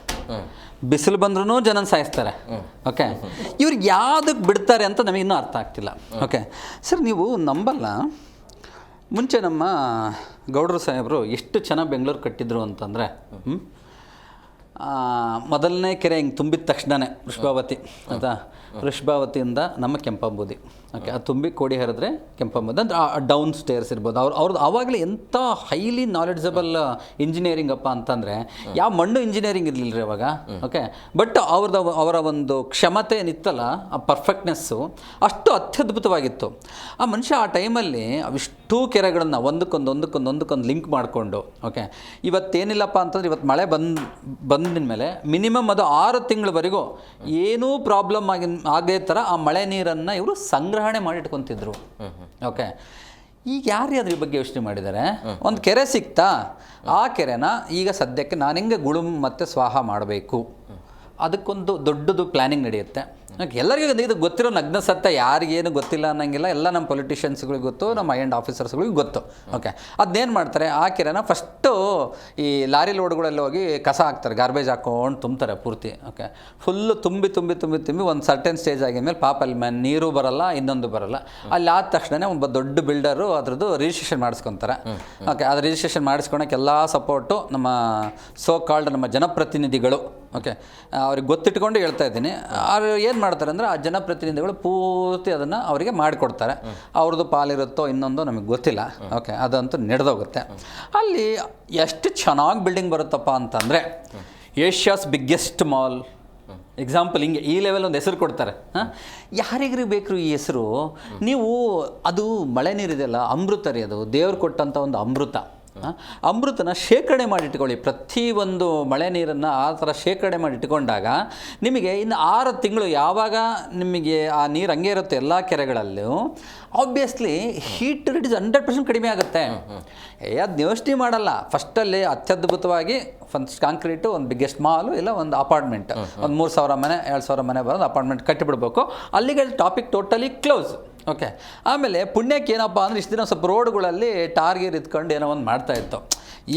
ಬಿಸಿಲು ಬಂದ್ರೂ ಜನನ ಸಾಯಿಸ್ತಾರೆ. ಓಕೆ, ಇವ್ರಿಗೆ ಯಾವುದಕ್ಕೆ ಬಿಡ್ತಾರೆ ಅಂತ ನಮಗೆ ಇನ್ನೂ ಅರ್ಥ ಆಗ್ತಿಲ್ಲ. ಓಕೆ ಸರ್, ನೀವು ನಂಬಲ್ಲ, ಮುಂಚೆ ನಮ್ಮ ಗೌಡ್ರು ಸಾಹೇಬರು ಎಷ್ಟು ಚೆನ್ನಾಗಿ ಬೆಂಗಳೂರು ಕಟ್ಟಿದ್ರು ಅಂತಂದರೆ, ಮೊದಲನೇ ಕೆರೆ ಹಿಂಗೆ ತುಂಬಿದ ತಕ್ಷಣವೇ ವೃಷಭಾವತಿ ಆಯಿತಾ, ವೃಷಭಾವತಿಯಿಂದ ನಮ್ಮ ಕೆಂಪಾಂಬುದಿ. ಓಕೆ, ಅದು ತುಂಬಿ ಕೋಡಿ ಹರಿದ್ರೆ ಕೆಂಪಾಂಬುದಿ ಅಂದರೆ ಡೌನ್ ಸ್ಟೇರ್ಸ್ ಇರ್ಬೋದು. ಅವ್ರದ್ದು ಆವಾಗಲೇ ಎಂಥ ಹೈಲಿ ನಾಲೆಡ್ಜಬಲ್ ಇಂಜಿನಿಯರಿಂಗ್ ಅಪ್ಪ ಅಂತಂದರೆ, ಯಾವ ಮಣ್ಣು ಇಂಜಿನಿಯರಿಂಗ್ ಇರಲಿಲ್ಲ ರೀ ಅವಾಗ. ಓಕೆ, ಬಟ್ ಅವರ ಒಂದು ಕ್ಷಮತೆ ಏನಿತ್ತಲ್ಲ, ಆ ಪರ್ಫೆಕ್ಟ್ನೆಸ್ಸು ಅಷ್ಟು ಅತ್ಯದ್ಭುತವಾಗಿತ್ತು. ಆ ಮನುಷ್ಯ ಆ ಟೈಮಲ್ಲಿ ಅವಿಷ್ಟು ಕೆರೆಗಳನ್ನು ಒಂದಕ್ಕೊಂದು ಲಿಂಕ್ ಮಾಡಿಕೊಂಡು, ಓಕೆ, ಇವತ್ತೇನಿಲ್ಲಪ್ಪ ಅಂತಂದ್ರೆ, ಇವತ್ತು ಮಳೆ ಬಂದಿನ ಮೇಲೆ ಮಿನಿಮಮ್ ಅದು 6 ತಿಂಗಳವರೆಗೂ ಏನೂ ಪ್ರಾಬ್ಲಮ್ ಆಗೇ ಥರ ಆ ಮಳೆ ನೀರನ್ನು ಇವರು ಸಂಗ್ರಹಣೆ ಮಾಡಿಟ್ಕೊತಿದ್ರು. ಓಕೆ, ಈಗ ಯಾರು ಅದ್ರ ಬಗ್ಗೆ ಯೋಚನೆ ಮಾಡಿದ್ದಾರೆ? ಒಂದು ಕೆರೆ ಸಿಕ್ತಾ, ಆ ಕೆರೆನ ಈಗ ಸದ್ಯಕ್ಕೆ ನಾನು ಹೆಂಗೆ ಗುಳುಮ್ ಮತ್ತು ಸ್ವಾಹ ಮಾಡಬೇಕು ಅದಕ್ಕೊಂದು ದೊಡ್ಡದು ಪ್ಲ್ಯಾನಿಂಗ್ ನಡೆಯುತ್ತೆ. ಎಲ್ಲರಿಗೂ ಇದು ಗೊತ್ತಿರೋ ನಗ್ನ ಸತ್ಯ, ಯಾರಿಗೇನು ಗೊತ್ತಿಲ್ಲ ಅನ್ನೋಂಗಿಲ್ಲ, ಎಲ್ಲ ನಮ್ಮ ಪೊಲಿಟಿಷಿಯನ್ಸ್ಗಳಿಗೆ ಗೊತ್ತು, ನಮ್ಮ ಹೈ ಆ್ಯಂಡ್ ಆಫೀಸರ್ಸ್ಗಳಿಗೆ ಗೊತ್ತು. ಓಕೆ, ಅದನ್ನೇನು ಮಾಡ್ತಾರೆ, ಆ ಕೆರೆನ ಫಸ್ಟು ಈ ಲಾರಿ ಲೋಡ್ಗಳಲ್ಲಿ ಹೋಗಿ ಕಸ ಹಾಕ್ತಾರೆ, ಗಾರ್ಬೇಜ್ ಹಾಕ್ಕೊಂಡು ತುಂಬ್ತಾರೆ ಪೂರ್ತಿ. ಓಕೆ, ಫುಲ್ಲು ತುಂಬಿ ಒಂದು ಸರ್ಟೆನ್ ಸ್ಟೇಜ್ ಆಗಿದ್ಮೇಲೆ ಪಾಪ ಅಲ್ಲಿ ನೀರು ಬರಲ್ಲ, ಇನ್ನೊಂದು ಬರಲ್ಲ. ಅಲ್ಲಿ ಆದ ತಕ್ಷಣ ಒಬ್ಬ ದೊಡ್ಡ ಬಿಲ್ಡರು ಅದ್ರದ್ದು ರಿಜಿಸ್ಟ್ರೇಷನ್ ಮಾಡಿಸ್ಕೊತಾರೆ. ಓಕೆ, ಅದು ರಿಜಿಸ್ಟ್ರೇಷನ್ ಮಾಡಿಸ್ಕೊಳಕ್ಕೆ ಎಲ್ಲ ಸಪೋರ್ಟು ನಮ್ಮ ಸೋ ಕಾಲ್ಡ್ ನಮ್ಮ ಜನಪ್ರತಿನಿಧಿಗಳು. ಓಕೆ, ಅವ್ರಿಗೆ ಗೊತ್ತಿಟ್ಕೊಂಡು ಹೇಳ್ತಾ ಇದ್ದೀನಿ. ಅವ್ರು ಏನು ಮಾಡ್ತಾರೆ ಅಂದರೆ, ಆ ಜನಪ್ರತಿನಿಧಿಗಳು ಪೂರ್ತಿ ಅದನ್ನು ಅವರಿಗೆ ಮಾಡಿಕೊಡ್ತಾರೆ. ಅವ್ರದ್ದು ಪಾಲಿರುತ್ತೋ ಇನ್ನೊಂದು ನಮಗೆ ಗೊತ್ತಿಲ್ಲ. ಓಕೆ, ಅದಂತೂ ನಡೆದೋಗುತ್ತೆ. ಅಲ್ಲಿ ಎಷ್ಟು ಚೆನ್ನಾಗಿ ಬಿಲ್ಡಿಂಗ್ ಬರುತ್ತಪ್ಪ ಅಂತಂದರೆ, ಏಷ್ಯಾಸ್ ಬಿಗ್ಗೆಸ್ಟ್ ಮಾಲ್ ಎಕ್ಸಾಂಪಲ್, ಹಿಂಗೆ ಈ ಲೆವೆಲ್ ಒಂದು ಹೆಸರು ಕೊಡ್ತಾರೆ. ಯಾರಿಗ್ರಿ ಬೇಕು ಈ ಹೆಸರು? ನೀವು ಅದು ಮಳೆ ನೀರಿದೆಯಲ್ಲ, ಅಮೃತ ರೀ, ಅದು ದೇವ್ರು ಕೊಟ್ಟಂಥ ಒಂದು ಅಮೃತ. ಅಮೃತನ ಶೇಖರಣೆ ಮಾಡಿಟ್ಕೊಳ್ಳಿ. ಪ್ರತಿಯೊಂದು ಮಳೆ ನೀರನ್ನು ಆ ಥರ ಶೇಖರಣೆ ಮಾಡಿ ಇಟ್ಕೊಂಡಾಗ ನಿಮಗೆ ಇನ್ನು 6 ತಿಂಗಳು ಯಾವಾಗ ನಿಮಗೆ ಆ ನೀರು ಹಂಗೆ ಇರುತ್ತೆ ಎಲ್ಲ ಕೆರೆಗಳಲ್ಲೂ, ಆಬ್ವಿಯಸ್ಲಿ ಹೀಟ್ ರಿಡ್ಯೂಸ್ 100% ಕಡಿಮೆ ಆಗುತ್ತೆ. ಅದು ಯೋಚನೆ ಮಾಡಲ್ಲ. ಫಸ್ಟಲ್ಲಿ ಅತ್ಯದ್ಭುತವಾಗಿ ಫಸ್ಟ್ ಕಾಂಕ್ರೀಟು, ಒಂದು ಬಿಗ್ಗೆಸ್ಟ್ ಮಾಲು, ಇಲ್ಲ ಒಂದು ಅಪಾರ್ಟ್ಮೆಂಟ್, ಒಂದು 3,000 ಮನೆ 2,000 ಮನೆ ಬರೋದು ಅಪಾರ್ಟ್ಮೆಂಟ್ ಕಟ್ಟಿಬಿಡ್ಬೇಕು. ಅಲ್ಲಿಗೆ ಟಾಪಿಕ್ ಟೋಟಲಿ ಕ್ಲೋಸ್. ಓಕೆ, ಆಮೇಲೆ ಪುಣ್ಯಕ್ಕೆ ಏನಪ್ಪ ಅಂದರೆ, ಇಷ್ಟು ದಿನ ಸ್ವಲ್ಪ ರೋಡ್ಗಳಲ್ಲಿ ಟಾರ್ಗೇರ್ ಇದ್ಕೊಂಡು ಏನೋ ಒಂದು ಮಾಡ್ತಾಯಿತ್ತು.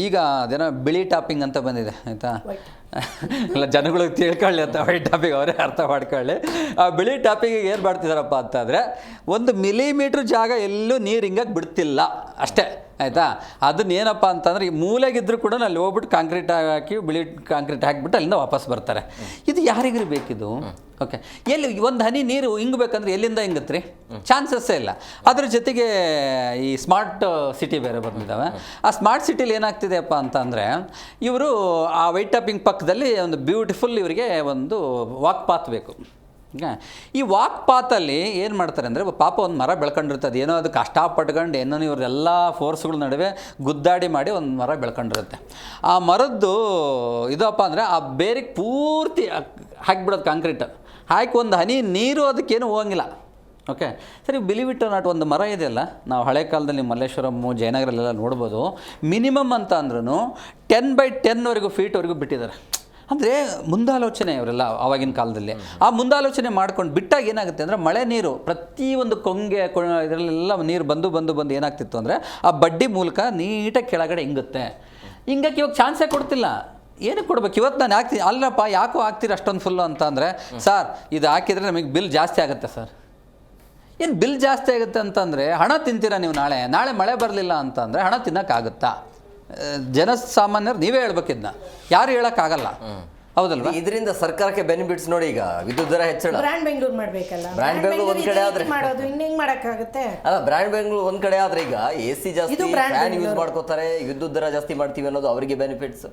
ಈಗ ಅದೇನೋ ಬಿಳಿ ಟಾಪಿಂಗ್ ಅಂತ ಬಂದಿದೆ, ಆಯಿತಾ? ಇಲ್ಲ, ಜನಗಳಿಗೆ ತಿಳ್ಕೊಳ್ಳಿ ಅಂತ ವೈಟ್ ಟಾಪಿಂಗ್ ಅವರೇ ಅರ್ಥ ಮಾಡ್ಕೊಳ್ಳಿ. ಆ ಬಿಳಿ ಟಾಪಿಂಗಿಗೆ ಏನು ಮಾಡ್ತಿದ್ದಾರಪ್ಪ ಅಂತಂದರೆ, 1 ಮಿಲಿಮೀಟ್ರ್ ಜಾಗ ಎಲ್ಲೂ ನೀರು ಹಿಂಗಾಗಿ ಬಿಡ್ತಿಲ್ಲ ಅಷ್ಟೇ, ಆಯಿತಾ? ಅದನ್ನೇನಪ್ಪ ಅಂತಂದರೆ, ಈ ಮೂಲೆಗಿದ್ದರೂ ಕೂಡ ಅಲ್ಲಿ ಹೋಗ್ಬಿಟ್ಟು ಕಾಂಕ್ರೀಟ್ ಹಾಕಿ, ಬಿಳಿ ಕಾಂಕ್ರೀಟ್ ಹಾಕಿಬಿಟ್ಟು ಅಲ್ಲಿಂದ ವಾಪಸ್ ಬರ್ತಾರೆ. ಇದು ಯಾರಿಗ್ರಿ ಬೇಕಿದು? ಓಕೆ, ಎಲ್ಲಿ ಒಂದು ಹನಿ ನೀರು ಹಿಂಗಬೇಕಂದ್ರೆ ಎಲ್ಲಿಂದ ಹಿಂಗತ್ರಿ? ಚಾನ್ಸಸ್ಸೇ ಇಲ್ಲ. ಅದ್ರ ಜೊತೆಗೆ ಈ ಸ್ಮಾರ್ಟ್ ಸಿಟಿ ಬೇರೆ ಬಂದಿದ್ದಾವೆ. ಆ ಸ್ಮಾರ್ಟ್ ಸಿಟಿಲಿ ಏನಾಗ್ತಿದೆಯಪ್ಪ ಅಂತಂದರೆ, ಇವರು ಆ ವೈಟ್ ಟಾಪಿಂಗ್ ಪಕ್ಕದಲ್ಲಿ ಒಂದು ಬ್ಯೂಟಿಫುಲ್ ಇವರಿಗೆ ಒಂದು ವಾಕ್ ಪಾತ್ ಬೇಕು. ಈ ವಾಕ್ ಪಾತಲ್ಲಿ ಏನು ಮಾಡ್ತಾರೆ ಅಂದರೆ, ಪಾಪ ಒಂದು ಮರ ಬೆಳ್ಕೊಂಡಿರ್ತದೆ, ಏನೋ ಅದು ಕಷ್ಟಪಟ್ಕೊಂಡು ಏನೋ ಇವರೆಲ್ಲ ಫೋರ್ಸ್ಗಳ ನಡುವೆ ಗುದ್ದಾಡಿ ಮಾಡಿ ಒಂದು ಮರ ಬೆಳ್ಕೊಂಡಿರುತ್ತೆ. ಆ ಮರದ್ದು ಇದಪ್ಪ ಅಂದರೆ, ಆ ಬೇರಿಗೆ ಪೂರ್ತಿ ಹಾಕಿಬಿಡೋದು ಕಾಂಕ್ರೀಟ್ ಹಾಕಿ, ಒಂದು ಹನಿ ನೀರು ಅದಕ್ಕೇನು ಹೋಗಂಗಿಲ್ಲ. ಓಕೆ, ಸರಿ, ಬಿಲೀವ್ ಇಟ್ ಆರ್ ನಾಟ್, ಒಂದು ಮರ ಇದೆಯಲ್ಲ, ನಾವು ಹಳೆ ಕಾಲದಲ್ಲಿ ಮಲ್ಲೇಶ್ವರಮ್ಮು, ಜಯನಗರಲ್ಲೆಲ್ಲ ನೋಡ್ಬೋದು, ಮಿನಿಮಮ್ ಅಂತ ಅಂದ್ರೂ 10x10 ಫೀಟ್ವರೆಗೂ ಬಿಟ್ಟಿದ್ದಾರೆ. ಅಂದರೆ ಮುಂದಾಲೋಚನೆ ಇವರೆಲ್ಲ ಆವಾಗಿನ ಕಾಲದಲ್ಲಿ. ಆ ಮುಂದಾಲೋಚನೆ ಮಾಡ್ಕೊಂಡು ಬಿಟ್ಟಾಗ ಏನಾಗುತ್ತೆ ಅಂದರೆ, ಮಳೆ ನೀರು ಪ್ರತಿಯೊಂದು ಕೊಂಗೆ ಇದರಲ್ಲೆಲ್ಲ ನೀರು ಬಂದು ಏನಾಗ್ತಿತ್ತು ಅಂದರೆ, ಆ ಬಡ್ಡಿ ಮೂಲಕ ನೀಟಾಗಿ ಕೆಳಗಡೆ ಹಿಂಗುತ್ತೆ. ಹಿಂಗಕ್ಕೆ ಇವಾಗ ಚಾನ್ಸೇ ಕೊಡ್ತಿಲ್ಲ. ಏನಕ್ಕೆ ಕೊಡ್ಬೇಕು? ಇವತ್ತು ನಾನು ಹಾಕ್ತೀನಿ, ಅಲ್ಲಪ್ಪ ಯಾಕೋ ಹಾಕ್ತೀರಿ ಅಷ್ಟೊಂದು ಫುಲ್ಲು ಅಂತ ಅಂದರೆ, ಸರ್ ಇದು ಹಾಕಿದರೆ ನಮಗೆ ಬಿಲ್ ಜಾಸ್ತಿ ಆಗುತ್ತೆ ಸರ್. ಏನು ಬಿಲ್ ಜಾಸ್ತಿ ಆಗುತ್ತೆ ಅಂತಂದರೆ, ಹಣ ತಿಂತೀರಾ ನೀವು? ನಾಳೆ ಮಳೆ ಬರಲಿಲ್ಲ ಅಂತಂದರೆ ಹಣ ತಿನ್ನೋಕ್ಕಾಗುತ್ತಾ? ಜನಸಾಮಾನ್ಯರು ನೀವೇ ಹೇಳ್ಬೇಕಿದ್ನ, ಯಾರು ಹೇಳೋಕ್ಕಾಗಲ್ಲ, ಹೌದಲ್ವಾ? ಇದರಿಂದ ಸರ್ಕಾರಕ್ಕೆ ಬೆನಿಫಿಟ್ಸ್ ನೋಡಿ. ಈಗ ವಿದ್ಯುತ್ ದರ ಹೆಚ್ಚಳ, ಬ್ರ್ಯಾಂಡ್ ಬೆಂಗಳೂರು ಮಾಡಬೇಕಲ್ಲ, ಬ್ರ್ಯಾಂಡ್ ಬೆಂಗಳೂರು ಒಂದ್ ಕಡೆ ಆದ್ರೆ ಮಾಡೋದು ಇನ್ನೇನು ಮಾಡೋಕ್ಕಾಗುತ್ತೆ? ಅಲ್ಲ, ಬ್ರ್ಯಾಂಡ್ ಬೆಂಗಳೂರು ಒಂದ್ ಕಡೆ ಆದ್ರೆ, ಈಗ AC ಜಾಸ್ತಿ, ಫ್ಯಾನ್ ಯೂಸ್ ಮಾಡ್ಕೋತಾರೆ, ವಿದ್ಯುತ್ ದರ ಜಾಸ್ತಿ ಮಾಡ್ತೀವಿ ಅನ್ನೋದು ಅವರಿಗೆ ಬೆನಿಫಿಟ್ಸ್.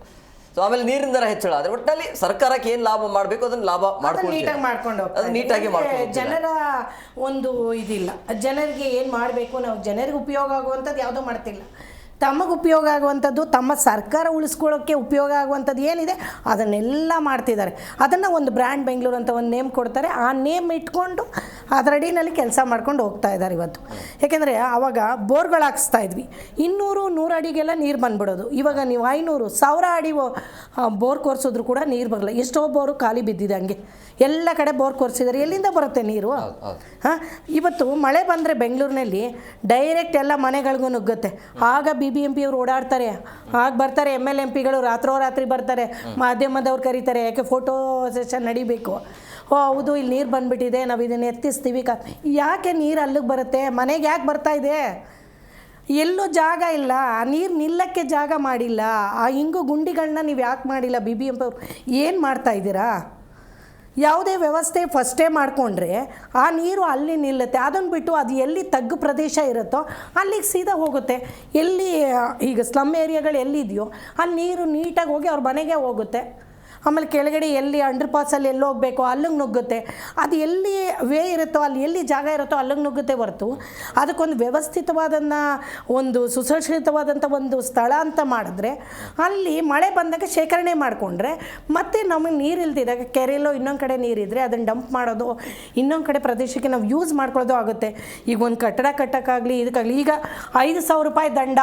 ಸೊ ಆಮೇಲೆ ನೀರಿನ ದರ ಹೆಚ್ಚಳ ಆದರೆ ಒಟ್ಟಲ್ಲಿ ಸರ್ಕಾರಕ್ಕೆ ಏನು ಲಾಭ ಮಾಡಬೇಕು ಅದನ್ನು ಲಾಭ ಮಾಡ್ಕೊಂಡು ಅದು ನೀಟಾಗಿ ಮಾಡ್ಕೊಂಡು. ಜನರ ಒಂದು ಇದಿಲ್ಲ, ಜನರಿಗೆ ಏನು ಮಾಡಬೇಕು, ನಾವು ಜನರಿಗೆ ಉಪಯೋಗ ಆಗುವಂಥದ್ದು ಯಾವುದೂ ಮಾಡ್ತಿಲ್ಲ. ತಮಗೆ ಉಪಯೋಗ ಆಗುವಂಥದ್ದು, ತಮ್ಮ ಸರ್ಕಾರ ಉಳಿಸ್ಕೊಳ್ಳೋಕ್ಕೆ ಉಪಯೋಗ ಆಗುವಂಥದ್ದು ಏನಿದೆ ಅದನ್ನೆಲ್ಲ ಮಾಡ್ತಿದ್ದಾರೆ. ಅದನ್ನು ಒಂದು ಬ್ರ್ಯಾಂಡ್ ಬೆಂಗಳೂರು ಅಂತ ಒಂದು ನೇಮ್ ಕೊಡ್ತಾರೆ. ಆ ನೇಮ್ ಇಟ್ಕೊಂಡು ಅದರ ಅಡಿನಲ್ಲಿ ಕೆಲಸ ಮಾಡ್ಕೊಂಡು ಹೋಗ್ತಾ ಇದ್ದಾರೆ ಇವತ್ತು. ಯಾಕೆಂದರೆ ಆವಾಗ ಬೋರ್ಗಳು ಹಾಕ್ಸ್ತಾ ಇದ್ವಿ, 200-100 ಅಡಿಗೆಲ್ಲ ನೀರು ಬಂದ್ಬಿಡೋದು. ಇವಾಗ ನೀವು 500-1000 ಅಡಿ ಬೋರ್ ಕೊರ್ಸಿದ್ರು ಕೂಡ ನೀರು ಬರಲ್ಲ. ಎಷ್ಟೋ ಬೋರು ಖಾಲಿ ಬಿದ್ದಿದೆ, ಹಂಗೆ ಎಲ್ಲ ಕಡೆ ಬೋರ್ ಕೊರ್ಸಿದ್ದಾರೆ. ಎಲ್ಲಿಂದ ಬರುತ್ತೆ ನೀರು? ಇವತ್ತು ಮಳೆ ಬಂದರೆ ಬೆಂಗಳೂರಿನಲ್ಲಿ ಡೈರೆಕ್ಟ್ ಎಲ್ಲ ಮನೆಗಳಿಗೂ ನುಗ್ಗುತ್ತೆ. ಆಗ BBMP ಅವರು ಓಡಾಡ್ತಾರೆ, ಆಗ ಬರ್ತಾರೆ ML MPಗಳು ರಾತ್ರೋರಾತ್ರಿ ಬರ್ತಾರೆ, ಮಾಧ್ಯಮದವ್ರು ಕರೀತಾರೆ, ಯಾಕೆ ಫೋಟೋ ಸೆಷನ್ ನಡಿಬೇಕು. ಹೌದು, ಇಲ್ಲಿ ನೀರು ಬಂದುಬಿಟ್ಟಿದೆ, ನಾವು ಇದನ್ನು ಎತ್ತಿಸ್ತೀವಿ. ಯಾಕೆ ನೀರು ಅಲ್ಲಿಗೆ ಬರುತ್ತೆ? ಮನೆಗೆ ಯಾಕೆ ಬರ್ತಾ ಇದೆ? ಎಲ್ಲೂ ಜಾಗ ಇಲ್ಲ, ಆ ನೀರು ನಿಲ್ಲಕ್ಕೆ ಜಾಗ ಮಾಡಿಲ್ಲ. ಆ ಇಂಗು ಗುಂಡಿಗಳನ್ನ ನೀವು ಯಾಕೆ ಮಾಡಿಲ್ಲ? BBMP ಅವರು ಏನು ಮಾಡ್ತಾ ಇದ್ದೀರಾ? ಯಾವುದೇ ವ್ಯವಸ್ಥೆ ಫಸ್ಟೇ ಮಾಡಿಕೊಂಡ್ರೆ ಆ ನೀರು ಅಲ್ಲಿ ನಿಲ್ಲುತ್ತೆ. ಅದನ್ನು ಬಿಟ್ಟು ಅದು ಎಲ್ಲಿ ತಗ್ಗು ಪ್ರದೇಶ ಇರುತ್ತೋ ಅಲ್ಲಿಗೆ ಸೀದಾ ಹೋಗುತ್ತೆ. ಎಲ್ಲಿ ಈಗ ಸ್ಲಮ್ ಏರಿಯಾಗಳು ಎಲ್ಲಿದೆಯೋ ಅಲ್ಲಿ ನೀರು ನೀಟಾಗಿ ಹೋಗಿ ಅವ್ರ ಮನೆಗೆ ಹೋಗುತ್ತೆ. ಆಮೇಲೆ ಕೆಳಗಡೆ ಎಲ್ಲಿ ಅಂಡರ್ ಪಾಸಲ್ಲಿ ಎಲ್ಲಿ ಹೋಗಬೇಕೋ ಅಲ್ಲಿಗೆ ನುಗ್ಗುತ್ತೆ. ಅದು ಎಲ್ಲಿ ವೇ ಇರುತ್ತೋ ಅಲ್ಲಿ ಎಲ್ಲಿ ಜಾಗ ಇರುತ್ತೋ ಅಲ್ಲಿಗೆ ನುಗ್ಗುತ್ತೆ ಹೊರತು ಅದಕ್ಕೊಂದು ವ್ಯವಸ್ಥಿತವಾದನ್ನು ಒಂದು ಸುಸಂಸ್ಕೃತವಾದಂಥ ಒಂದು ಸ್ಥಳ ಅಂತ ಮಾಡಿದ್ರೆ ಅಲ್ಲಿ ಮಳೆ ಬಂದಾಗ ಶೇಖರಣೆ ಮಾಡಿಕೊಂಡ್ರೆ ಮತ್ತೆ ನಮಗೆ ನೀರು ಇಲ್ದಿದ್ದಾಗ ಕೆರೆಯಲ್ಲೋ ಇನ್ನೊಂದು ಕಡೆ ನೀರಿದ್ದರೆ ಅದನ್ನು ಡಂಪ್ ಮಾಡೋದು, ಇನ್ನೊಂದು ಕಡೆ ಪ್ರದೇಶಕ್ಕೆ ನಾವು ಯೂಸ್ ಮಾಡ್ಕೊಳ್ಳೋದು ಆಗುತ್ತೆ. ಈಗ ಒಂದು ಕಟ್ಟಡ ಕಟ್ಟೋಕ್ಕಾಗಲಿ ಇದಕ್ಕಾಗಲಿ ಈಗ 5,000 ರೂಪಾಯಿ ದಂಡ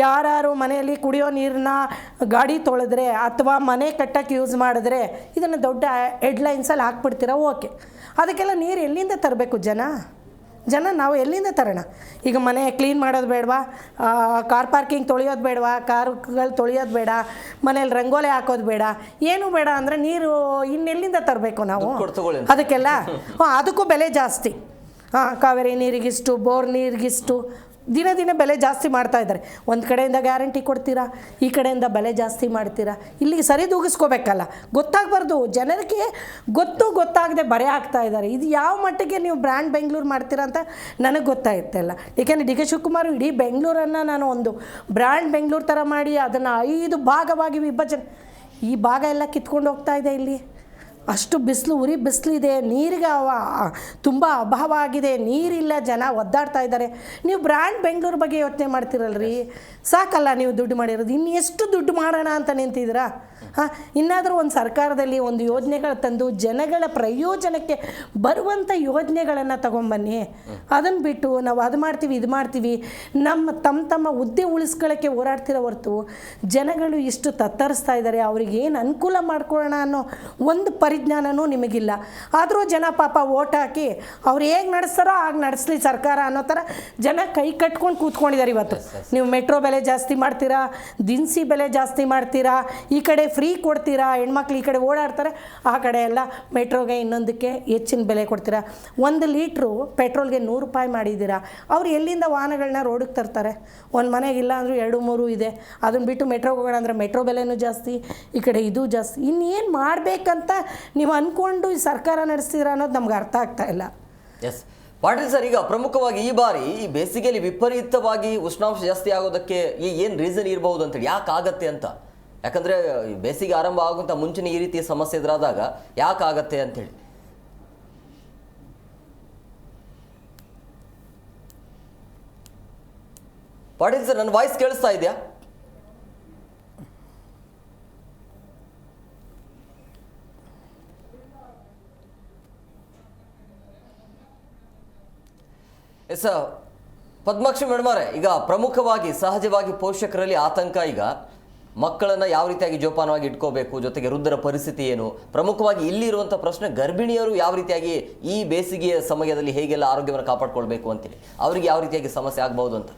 ಯಾರು ಮನೆಯಲ್ಲಿ ಕುಡಿಯೋ ನೀರನ್ನ ಗಾಡಿ ತೊಳೆದ್ರೆ ಅಥವಾ ಮನೆ ಕಟ್ಟಕ್ಕೆ ಯೂಸ್ ಮಾಡಿದ್ರೆ ಇದನ್ನು ದೊಡ್ಡ ಹೆಡ್ಲೈನ್ಸಲ್ಲಿ ಹಾಕ್ಬಿಡ್ತೀರಾ, ಓಕೆ. ಅದಕ್ಕೆಲ್ಲ ನೀರು ಎಲ್ಲಿಂದ ತರಬೇಕು ಜನ ನಾವು ಎಲ್ಲಿಂದ ತರೋಣ? ಈಗ ಮನೆ ಕ್ಲೀನ್ ಮಾಡೋದು ಬೇಡವಾ, ಕಾರ್ ಪಾರ್ಕಿಂಗ್ ತೊಳೆಯೋದು ಬೇಡವಾ, ಕಾರುಗಳು ತೊಳೆಯೋದು ಬೇಡ, ಮನೇಲಿ ರಂಗೋಲಿ ಹಾಕೋದು ಬೇಡ, ಏನೂ ಬೇಡ ಅಂದರೆ ನೀರು ಇನ್ನೆಲ್ಲಿಂದ ತರಬೇಕು ನಾವು? ಅದಕ್ಕೆಲ್ಲ ಅದಕ್ಕೂ ಬೆಲೆ ಜಾಸ್ತಿ. ಕಾವೇರಿ ನೀರಿಗಿಷ್ಟು, ಬೋರ್ ನೀರಿಗಿಷ್ಟು, ದಿನ ಬೆಲೆ ಜಾಸ್ತಿ ಮಾಡ್ತಾ ಇದ್ದಾರೆ. ಒಂದು ಕಡೆಯಿಂದ ಗ್ಯಾರಂಟಿ ಕೊಡ್ತೀರಾ, ಈ ಕಡೆಯಿಂದ ಬೆಲೆ ಜಾಸ್ತಿ ಮಾಡ್ತೀರಾ. ಇಲ್ಲಿಗೆ ಸರಿದೂಗಿಸ್ಕೋಬೇಕಲ್ಲ, ಗೊತ್ತಾಗಬಾರ್ದು ಜನರಿಗೆ. ಗೊತ್ತಾಗದೆ ಬರೆ ಆಗ್ತಾ ಇದ್ದಾರೆ. ಇದು ಯಾವ ಮಟ್ಟಿಗೆ ನೀವು ಬ್ರ್ಯಾಂಡ್ ಬೆಂಗಳೂರು ಮಾಡ್ತೀರಾ ಅಂತ ನನಗೆ ಗೊತ್ತಾಗ್ತಾಯಿಲ್ಲ. ಏಕೆಂದರೆ ಡಿ ಕೆ ಶಿವಕುಮಾರ್ ಇಡೀ ಬೆಂಗಳೂರನ್ನು ನಾನು ಒಂದು ಬ್ರ್ಯಾಂಡ್ ಬೆಂಗಳೂರು ಥರ ಮಾಡಿ ಅದನ್ನು 5 ಭಾಗವಾಗಿ ವಿಭಜನೆ, ಈ ಭಾಗ ಎಲ್ಲ ಕಿತ್ಕೊಂಡು ಹೋಗ್ತಾ ಇದೆ. ಇಲ್ಲಿ ಅಷ್ಟು ಬಿಸಿಲು, ಉರಿ ಬಿಸಿಲಿದೆ, ನೀರಿಗೆ ತುಂಬ ಅಭಾವ ಆಗಿದೆ, ನೀರಿಲ್ಲ, ಜನ ಒದ್ದಾಡ್ತಾ ಇದ್ದಾರೆ. ನೀವು ಬ್ರ್ಯಾಂಡ್ ಬೆಂಗಳೂರು ಬಗ್ಗೆ ಯೋಚನೆ ಮಾಡ್ತಿರಲ್ರಿ, ಸಾಕಲ್ಲ ನೀವು ದುಡ್ಡು ಮಾಡಿರೋದು. ಇನ್ನು ಎಷ್ಟು ದುಡ್ಡು ಮಾಡೋಣ ಅಂತ ನಿಂತಿದ್ದೀರಾ? ಇನ್ನಾದರೂ ಒಂದು ಸರ್ಕಾರದಲ್ಲಿ ಒಂದು ಯೋಜನೆಗಳು ತಂದು ಜನಗಳ ಪ್ರಯೋಜನಕ್ಕೆ ಬರುವಂಥ ಯೋಜನೆಗಳನ್ನು ತಗೊಂಬನ್ನಿ. ಅದನ್ನು ಬಿಟ್ಟು ನಾವು ಅದು ಮಾಡ್ತೀವಿ ಇದು ಮಾಡ್ತೀವಿ ತಮ್ಮ ಹುದ್ದೆ ಉಳಿಸ್ಕೊಳ್ಳೋಕ್ಕೆ ಹೋರಾಡ್ತಿರೋ ಹೊರತು ಜನಗಳು ಇಷ್ಟು ತತ್ತರಿಸ್ತಾ ಇದ್ದಾರೆ. ಅವ್ರಿಗೆ ಏನು ಅನುಕೂಲ ಮಾಡ್ಕೊಳ್ಳೋಣ ಅನ್ನೋ ಒಂದು ಪರಿಜ್ಞಾನವೂ ನಿಮಗಿಲ್ಲ. ಆದರೂ ಜನ ಪಾಪ ಓಟ್ ಹಾಕಿ ಅವ್ರು ಹೇಗೆ ನಡೆಸ್ತಾರೋ ಹಾಗೆ ನಡೆಸಲಿ ಸರ್ಕಾರ ಅನ್ನೋ ಥರ ಜನ ಕೈ ಕಟ್ಕೊಂಡು ಕೂತ್ಕೊಂಡಿದ್ದಾರೆ. ಇವತ್ತು ನೀವು ಮೆಟ್ರೋ ಬೆಲೆ ಜಾಸ್ತಿ ಮಾಡ್ತೀರಾ, ದಿನಸಿ ಬೆಲೆ ಜಾಸ್ತಿ ಮಾಡ್ತೀರಾ, ಈ ಕಡೆ ಫ್ರೀ ಕೊಡ್ತೀರಾ, ಹೆಣ್ಮಕ್ಳು ಈ ಕಡೆ ಓಡಾಡ್ತಾರೆ, ಆ ಕಡೆ ಎಲ್ಲ ಮೆಟ್ರೋಗೆ ಇನ್ನೊಂದಕ್ಕೆ ಹೆಚ್ಚಿನ ಬೆಲೆ ಕೊಡ್ತೀರಾ. 1 ಲೀಟ್ರು ಪೆಟ್ರೋಲ್ಗೆ 100 ರೂಪಾಯಿ ಮಾಡಿದ್ದೀರಾ. ಅವ್ರು ಎಲ್ಲಿಂದ ವಾಹನಗಳನ್ನ ರೋಡಿಗೆ ತರ್ತಾರೆ? ಒಂದು ಮನೆಗಿಲ್ಲ ಅಂದರೂ 2-3 ಇದೆ. ಅದನ್ನು ಬಿಟ್ಟು ಮೆಟ್ರೋಗೆ ಹೋಗೋಣ ಅಂದರೆ ಮೆಟ್ರೋ ಬೆಲೆನೂ ಜಾಸ್ತಿ, ಈ ಕಡೆ ಇದು ಜಾಸ್ತಿ. ಇನ್ನೇನು ಮಾಡಬೇಕಂತ ನೀವು ಅಂದ್ಕೊಂಡು ಈ ಸರ್ಕಾರ ನಡೆಸ್ತೀರಾ ಅನ್ನೋದು ನಮ್ಗೆ ಅರ್ಥ ಆಗ್ತಾ ಇಲ್ಲ. ಎಸ್ ಪಾಟೀಲ್ ಸರ್, ಈಗ ಪ್ರಮುಖವಾಗಿ ಈ ಬಾರಿ ಈ ಬೇಸಿಗೆಯಲ್ಲಿ ವಿಪರೀತವಾಗಿ ಉಷ್ಣಾಂಶ ಜಾಸ್ತಿ ಆಗೋದಕ್ಕೆ ಏನು ರೀಸನ್ ಇರಬಹುದು ಅಂತೇಳಿ, ಯಾಕೆ ಆಗತ್ತೆ ಅಂತ? ಯಾಕಂದರೆ ಬೇಸಿಗೆ ಆರಂಭ ಆಗುವಂಥ ಮುಂಚಿನ ಈ ರೀತಿಯ ಸಮಸ್ಯೆ ಎದುರಾದಾಗ ಯಾಕಾಗತ್ತೆ ಅಂಥೇಳಿ. ಪಾಟೀಲ್ ಸರ್, ನನ್ನ ವಾಯ್ಸ್ ಕೇಳಿಸ್ತಾ ಇದೆಯಾ? ಎಸ್ ಪದ್ಮಾಕ್ಷಿ ಮೇಡಮರೇ, ಈಗ ಪ್ರಮುಖವಾಗಿ ಸಹಜವಾಗಿ ಪೋಷಕರಲ್ಲಿ ಆತಂಕ. ಈಗ ಮಕ್ಕಳನ್ನು ಯಾವ ರೀತಿಯಾಗಿ ಜೋಪಾನವಾಗಿ ಇಟ್ಕೋಬೇಕು, ಜೊತೆಗೆ ವೃದ್ಧರ ಪರಿಸ್ಥಿತಿ ಏನು, ಪ್ರಮುಖವಾಗಿ ಇಲ್ಲಿರುವಂಥ ಪ್ರಶ್ನೆ ಗರ್ಭಿಣಿಯರು ಯಾವ ರೀತಿಯಾಗಿ ಈ ಬೇಸಿಗೆಯ ಸಮಯದಲ್ಲಿ ಹೇಗೆಲ್ಲ ಆರೋಗ್ಯವನ್ನು ಕಾಪಾಡ್ಕೊಳ್ಬೇಕು ಅಂತೇಳಿ, ಅವರಿಗೆ ಯಾವ ರೀತಿಯಾಗಿ ಸಮಸ್ಯೆ ಆಗ್ಬಹುದು ಅಂತ.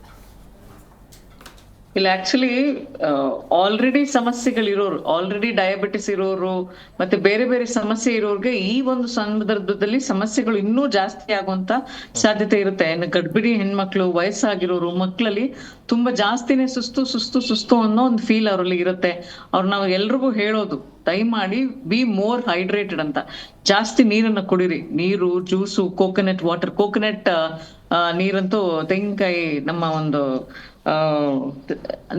ಇಲ್ಲ, ಆಕ್ಚುಲಿ ಆಲ್ರೆಡಿ ಸಮಸ್ಯೆಗಳಿರೋರು, ಆಲ್ರೆಡಿ ಡಯಾಬಿಟಿಸ್ ಇರೋರು ಮತ್ತೆ ಬೇರೆ ಬೇರೆ ಸಮಸ್ಯೆ ಇರೋರ್ಗೆ ಈ ಒಂದು ಸಂದರ್ಭದಲ್ಲಿ ಸಮಸ್ಯೆಗಳು ಇನ್ನೂ ಜಾಸ್ತಿ ಆಗುವಂತ ಸಾಧ್ಯತೆ ಇರುತ್ತೆ. ಇನ್ನು ಗರ್ಭಿಣಿ ಹೆಣ್ಮಕ್ಳು, ವಯಸ್ಸಾಗಿರೋರು, ಮಕ್ಕಳಲ್ಲಿ ತುಂಬಾ ಜಾಸ್ತಿನೇ ಸುಸ್ತು ಅನ್ನೋ ಒಂದು ಫೀಲ್ ಅವರಲ್ಲಿ ಇರುತ್ತೆ. ನಾವು ಎಲ್ರಿಗೂ ಹೇಳೋದು, ದಯಮಾಡಿ ಬಿ ಮೋರ್ ಹೈಡ್ರೇಟೆಡ್ ಅಂತ. ಜಾಸ್ತಿ ನೀರನ್ನ ಕುಡೀರಿ. ನೀರು, ಜ್ಯೂಸು, ಕೋಕೋನಟ್ ವಾಟರ್. ಕೋಕೋನಟ್ ನೀರಂತೂ, ತೆಂಗಿನಕಾಯಿ, ನಮ್ಮ ಒಂದು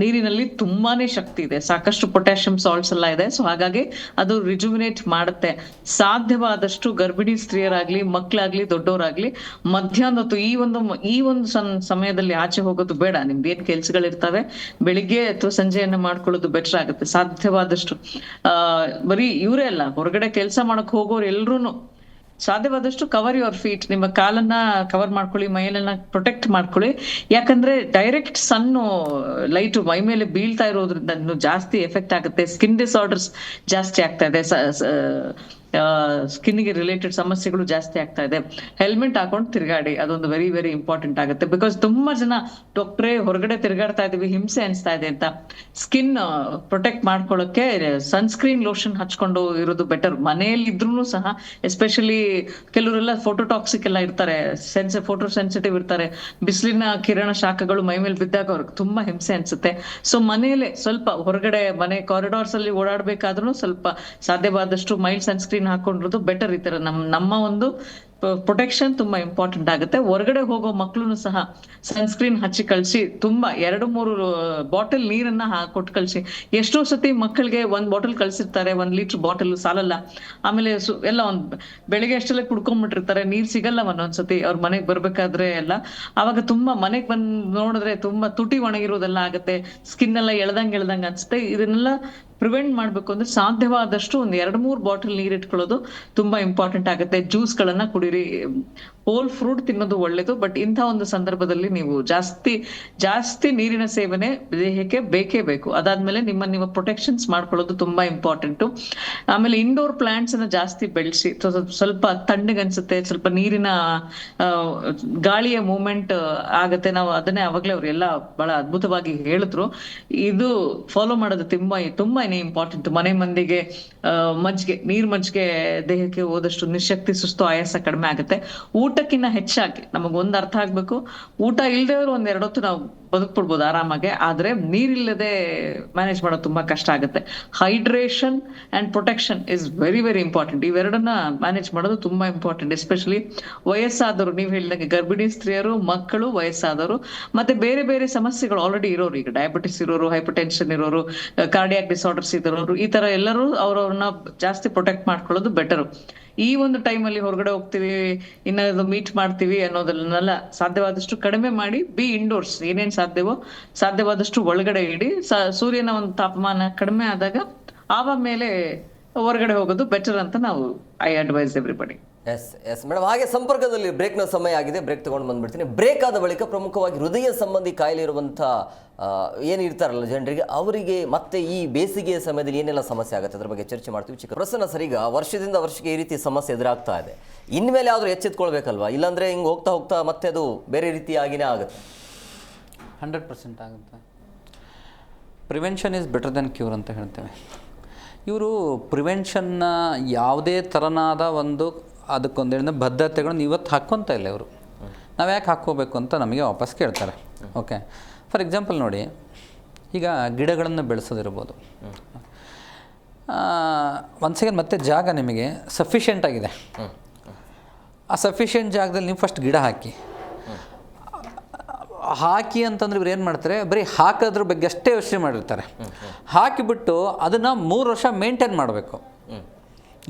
ನೀರಿನಲ್ಲಿ ತುಂಬಾನೇ ಶಕ್ತಿ ಇದೆ, ಸಾಕಷ್ಟು ಪೊಟ್ಯಾಷಿಯಂ ಸಾಲ್ಟ್ಸ್ ಎಲ್ಲ ಇದೆ. ಸೊ ಹಾಗಾಗಿ ಅದು ರಿಜುವಿನೇಟ್ ಮಾಡುತ್ತೆ. ಸಾಧ್ಯವಾದಷ್ಟು ಗರ್ಭಿಣಿ ಸ್ತ್ರೀಯರಾಗ್ಲಿ, ಮಕ್ಕಳಾಗ್ಲಿ, ದೊಡ್ಡವರಾಗ್ಲಿ ಮಧ್ಯಾಹ್ನ ಹೊತ್ತು ಈ ಒಂದು ಸಮಯದಲ್ಲಿ ಆಚೆ ಹೋಗೋದು ಬೇಡ. ನಿಮ್ದು ಏನ್ ಕೆಲ್ಸಗಳಿರ್ತವೆ ಬೆಳಿಗ್ಗೆ ಅಥವಾ ಸಂಜೆಯನ್ನ ಮಾಡ್ಕೊಳ್ಳೋದು ಬೆಟರ್ ಆಗುತ್ತೆ ಸಾಧ್ಯವಾದಷ್ಟು. ಬರೀ ಇವರೇ ಅಲ್ಲ, ಹೊರಗಡೆ ಕೆಲಸ ಮಾಡಕ್ ಹೋಗೋರು ಎಲ್ರೂನು ಸಾಧ್ಯವಾದಷ್ಟು ಕವರ್ ಯುವರ್ ಫೀಟ್. ನಿಮ್ಮ ಕಾಲನ್ನ ಕವರ್ ಮಾಡ್ಕೊಳ್ಳಿ, ಮೈಯೆಲ್ಲ ಪ್ರೊಟೆಕ್ಟ್ ಮಾಡ್ಕೊಳ್ಳಿ. ಯಾಕಂದ್ರೆ ಡೈರೆಕ್ಟ್ ಸನ್ನು ಲೈಟು ಮೈ ಮೇಲೆ ಬೀಳ್ತಾ ಇರೋದ್ರಿಂದ ಇನ್ನು ಜಾಸ್ತಿ ಎಫೆಕ್ಟ್ ಆಗುತ್ತೆ. ಸ್ಕಿನ್ ಡಿಸಾರ್ಡರ್ಸ್ ಜಾಸ್ತಿ ಆಗ್ತಾ ಇದೆ, ಸ್ಕಿನ್ಗೆ ರಿಲೇಟೆಡ್ ಸಮಸ್ಯೆಗಳು ಜಾಸ್ತಿ ಆಗ್ತಾ ಇದೆ. ಹೆಲ್ಮೆಟ್ ಹಾಕೊಂಡು ತಿರುಗಾಡಿ, ಅದೊಂದು ವೆರಿ ವೆರಿ ಇಂಪಾರ್ಟೆಂಟ್ ಆಗುತ್ತೆ. ಬಿಕಾಸ್ ತುಂಬಾ ಜನ ಡಾಕ್ಟ್ರೇ ಹೊರಗಡೆ ತಿರುಗಾಡ್ತಾ ಇದೀವಿ, ಹಿಂಸೆ ಅನಿಸ್ತಾ ಇದೆ ಅಂತ. ಸ್ಕಿನ್ ಪ್ರೊಟೆಕ್ಟ್ ಮಾಡ್ಕೊಳ್ಳೋಕೆ ಸನ್ಸ್ಕ್ರೀನ್ ಲೋಷನ್ ಹಚ್ಕೊಂಡು ಇರೋದು ಬೆಟರ್. ಮನೆಯಲ್ಲಿ ಇದ್ರೂ ಸಹ, ಎಸ್ಪೆಷಲಿ ಕೆಲವರೆಲ್ಲ ಫೋಟೋಟಾಕ್ಸಿಕ್ ಎಲ್ಲ ಇರ್ತಾರೆ, ಫೋಟೋ ಸೆನ್ಸಿಟಿವ್ ಇರ್ತಾರೆ. ಬಿಸಿಲಿನ ಕಿರಣ ಶಾಖಗಳು ಮೈ ಮೇಲೆ ಬಿದ್ದಾಗ ಅವ್ರಿಗೆ ತುಂಬಾ ಹಿಂಸೆ ಅನ್ಸುತ್ತೆ. ಸೊ ಮನೆಯಲ್ಲೇ ಸ್ವಲ್ಪ ಹೊರಗಡೆ ಮನೆ ಕಾರಿಡಾರ್ಸ್ ಅಲ್ಲಿ ಓಡಾಡ್ಬೇಕಾದ್ರೂ ಸ್ವಲ್ಪ ಸಾಧ್ಯವಾದಷ್ಟು ಮೈಲ್ಡ್ ಸನ್ಸ್ಕ್ರೀನ್ ಹಾಕೊಂಡಿರೋದು ಬೆಟರ್. ಈ ತರ ನಮ್ಮ ಒಂದು ಪ್ರೊಟೆಕ್ಷನ್ ತುಂಬಾ ಇಂಪಾರ್ಟೆಂಟ್ ಆಗುತ್ತೆ. ಹೊರಗಡೆ ಹೋಗೋ ಮಕ್ಳು ಸಹ ಸನ್ಸ್ಕ್ರೀನ್ ಹಚ್ಚಿ ಕಳ್ಸಿ. ತುಂಬಾ 2-3 ಬಾಟಲ್ ನೀರನ್ನ ಕೊಟ್ಟು ಕಳ್ಸಿ. ಎಷ್ಟೋ ಸತಿ ಮಕ್ಕಳಿಗೆ 1 ಬಾಟಲ್ ಕಳ್ಸಿರ್ತಾರೆ, 1 ಲೀಟರ್ ಬಾಟಲ್ ಸಾಲಲ್ಲ. ಆಮೇಲೆ ಎಲ್ಲ ಬೆಳಿಗ್ಗೆ ಅಷ್ಟೆಲ್ಲ ಕುಡ್ಕೊಂಡ್ಬಿಟ್ಟಿರ್ತಾರೆ, ನೀರ್ ಸಿಗಲ್ಲ ಒಂದೊಂದ್ಸತಿ ಅವ್ರ ಮನೆಗ್ ಬರ್ಬೇಕಾದ್ರೆ ಎಲ್ಲ. ಅವಾಗ ತುಂಬಾ ಮನೆಗ್ ಬಂದ್ ನೋಡಿದ್ರೆ ತುಂಬಾ ತುಟಿ ಒಣಗಿರೋದೆಲ್ಲ ಆಗುತ್ತೆ, ಸ್ಕಿನ್ ಎಲ್ಲ ಎಳ್ದಂಗ್ ಅನ್ಸುತ್ತೆ. ಇದನ್ನೆಲ್ಲ ಪ್ರಿವೆಂಟ್ ಮಾಡ್ಬೇಕು ಅಂದ್ರೆ ಸಾಧ್ಯವಾದಷ್ಟು 1-2-3 ಬಾಟಲ್ ನೀರ್ ಇಟ್ಕೊಳ್ಳೋದು ತುಂಬಾ ಇಂಪಾರ್ಟೆಂಟ್ ಆಗುತ್ತೆ. ಜ್ಯೂಸ್ ಗಳನ್ನ ಕುಡೀರಿ. ಹೋಲ್ ಫ್ರೂಟ್ ತಿನ್ನೋದು ಒಳ್ಳೇದು. ಬಟ್ ಇಂಥ ಒಂದು ಸಂದರ್ಭದಲ್ಲಿ ನೀವು ಜಾಸ್ತಿ ನೀರಿನ ಸೇವನೆ ದೇಹಕ್ಕೆ ಬೇಕೇ ಬೇಕು. ಅದಾದ್ಮೇಲೆ ನಿಮ್ಮ ಪ್ರೊಟೆಕ್ಷನ್ಸ್ ಮಾಡ್ಕೊಳ್ಳೋದು ತುಂಬಾ ಇಂಪಾರ್ಟೆಂಟ್. ಆಮೇಲೆ ಇಂಡೋರ್ ಪ್ಲಾಂಟ್ಸ್ ಅನ್ನ ಜಾಸ್ತಿ ಬೆಳೆಸಿ, ಸ್ವಲ್ಪ ತಣ್ಣಗನ್ಸುತ್ತೆ, ಸ್ವಲ್ಪ ನೀರಿನ ಗಾಳಿಯ ಮೂವ್ಮೆಂಟ್ ಆಗತ್ತೆ. ನಾವು ಅದನ್ನೇ ಅವಾಗ್ಲೇ ಅವ್ರೆಲ್ಲ ಬಹಳ ಅದ್ಭುತವಾಗಿ ಹೇಳಿದ್ರು. ಇದು ಫಾಲೋ ಮಾಡೋದು ತುಂಬಾನೇ ಇಂಪಾರ್ಟೆಂಟ್. ಮನೆ ಮಂದಿಗೆ ಮಜ್ಜಿಗೆ ದೇಹಕ್ಕೆ ಹೋದಷ್ಟು ನಿಶಕ್ತಿ, ಸುಸ್ತು, ಆಯಾಸ ಕಡಿಮೆ ಆಗುತ್ತೆ. ಊಟಕ್ಕಿಂತ ಹೆಚ್ಚಾಗಿ ನಮಗೊಂದು ಅರ್ಥ ಆಗ್ಬೇಕು, ಊಟ ಇಲ್ದೇವ್ರು ಒಂದ್ ಹೊತ್ತು ನಾವು ಬದುಕ್ಬಿಡ್ಬೋದು ಆರಾಮಾಗೆ, ಆದ್ರೆ ನೀರಿಲ್ಲದೆ ಮ್ಯಾನೇಜ್ ಮಾಡೋದು ತುಂಬಾ ಕಷ್ಟ ಆಗುತ್ತೆ. Hydration and protection is very very important. ಇವೆರಡನ್ನ ಮ್ಯಾನೇಜ್ ಮಾಡೋದು ತುಂಬಾ ಇಂಪಾರ್ಟೆಂಟ್. ಎಸ್ಪೆಷಲಿ ವಯಸ್ಸಾದವರು, ನೀವು ಹೇಳಿದಂಗೆ ಗರ್ಭಿಣಿ ಸ್ತ್ರೀಯರು, ಮಕ್ಕಳು, ವಯಸ್ಸಾದವರು, ಮತ್ತೆ ಬೇರೆ ಬೇರೆ ಸಮಸ್ಯೆಗಳು ಆಲ್ರೆಡಿ ಇರೋರು, ಈಗ ಡಯಾಬಿಟಿಸ್ ಇರೋರು, ಹೈಪರ್ ಟೆನ್ಷನ್ ಇರೋರು, ಕಾರ್ಡಿಯಾಕ್ ಡಿಸಾರ್ಡರ್ಸ್ ಇರೋರು, ಈ ತರ ಎಲ್ಲರೂ ಅವ್ರವ್ರನ್ನ ಜಾಸ್ತಿ ಪ್ರೊಟೆಕ್ಟ್ ಮಾಡ್ಕೊಳ್ಳೋದು ಬೆಟರ್. ಈ ಒಂದು ಟೈಮಲ್ಲಿ ಹೊರಗಡೆ ಹೋಗ್ತೀವಿ, ಇನ್ನೊಂದು ಮೀಟ್ ಮಾಡ್ತೀವಿ ಅನ್ನೋದನ್ನೆಲ್ಲ ಸಾಧ್ಯವಾದಷ್ಟು ಕಡಿಮೆ ಮಾಡಿ, ಬಿ ಇಂಡೋರ್ಸ್. ಏನೇನ್ ಸಾಧ್ಯವಾದಷ್ಟು ಒಳಗಡೆ ಇಡಿ. ಸೂರ್ಯನ ಒಂದು ತಾಪಮಾನ ಕಡಿಮೆ ಆದಾಗ ಆಮೇಲೆ ಹೊರಗಡೆ ಹೋಗೋದು ಬೆಟರ್ ಅಂತ ನಾವು I advise everybody. Yes madam, ಹಾಗೆ ಸಂಪರ್ಕದಲ್ಲಿ ಬ್ರೇಕ್ನ ಸಮಯ ಆಗಿದೆ, ಬ್ರೇಕ್ ತಗೊಂಡು ಬಂದ್ಬಿಡ್ತೀನಿ. ಬ್ರೇಕ್ ಆದ ಬಳಿಕ ಪ್ರಮುಖವಾಗಿ ಹೃದಯ ಸಂಬಂಧಿ ಕಾಯಿಲೆ ಇರುವಂಥ ಏನಿರ್ತಾರಲ್ಲ ಜನರಿಗೆ, ಅವರಿಗೆ ಮತ್ತೆ ಈ ಬೇಸಿಗೆಯ ಸಮಯದಲ್ಲಿ ಏನೆಲ್ಲ ಸಮಸ್ಯೆ ಆಗುತ್ತೆ ಅದ್ರ ಬಗ್ಗೆ ಚರ್ಚೆ ಮಾಡ್ತೀವಿ. ಚಿಕ್ಕ ಪ್ರಸನ್ನ ಸರ್, ಈಗ ವರ್ಷದಿಂದ ವರ್ಷಕ್ಕೆ ಈ ರೀತಿ ಸಮಸ್ಯೆ ಎದುರಾಗ್ತಾ ಇದೆ, ಇನ್ಮೇಲೆ ಆದರೂ ಎಚ್ಚೆತ್ಕೊಳ್ಬೇಕಲ್ವಾ? ಇಲ್ಲಾಂದರೆ ಹಿಂಗೆ ಹೋಗ್ತಾ ಹೋಗ್ತಾ ಮತ್ತೆ ಅದು ಬೇರೆ ರೀತಿಯಾಗಿನೇ ಆಗುತ್ತೆ. 100% ಆಗುತ್ತೆ. Prevention is better then cure ಅಂತ ಹೇಳ್ತೇವೆ. ಇವರು ಪ್ರಿವೆನ್ಷನ್ನ ಯಾವುದೇ ಥರನಾದ ಅದಕ್ಕೊಂದೇಳಿದ ಬದ್ಧತೆಗಳನ್ನು ಇವತ್ತು ಹಾಕ್ಕೊತ ಇಲ್ಲ ಇವರು. ನಾವು ಯಾಕೆ ಹಾಕ್ಕೋಬೇಕು ಅಂತ ನಮಗೆ ವಾಪಸ್ ಕೇಳ್ತಾರೆ. ಓಕೆ, ಫಾರ್ ಎಕ್ಸಾಂಪಲ್ ನೋಡಿ, ಈಗ ಗಿಡಗಳನ್ನು ಬೆಳೆಸೋದಿರ್ಬೋದು. ಒಂದು ಸೆಕೆಂಡ್, ಮತ್ತೆ ಜಾಗ ನಿಮಗೆ ಸಫಿಷಿಯೆಂಟ್ ಆಗಿದೆ, ಆ ಸಫಿಷಿಯೆಂಟ್ ಜಾಗದಲ್ಲಿ ನೀವು ಫಸ್ಟ್ ಗಿಡ ಹಾಕಿ ಅಂತಂದ್ರೆ ಇವ್ರು ಏನು ಮಾಡ್ತಾರೆ, ಬರೀ ಹಾಕೋದ್ರ ಬಗ್ಗೆ ಅಷ್ಟೇ ಯೋಚನೆ ಮಾಡಿರ್ತಾರೆ. ಹಾಕಿಬಿಟ್ಟು ಅದನ್ನು 3 ವರ್ಷ ಮೇಂಟೈನ್ ಮಾಡಬೇಕು.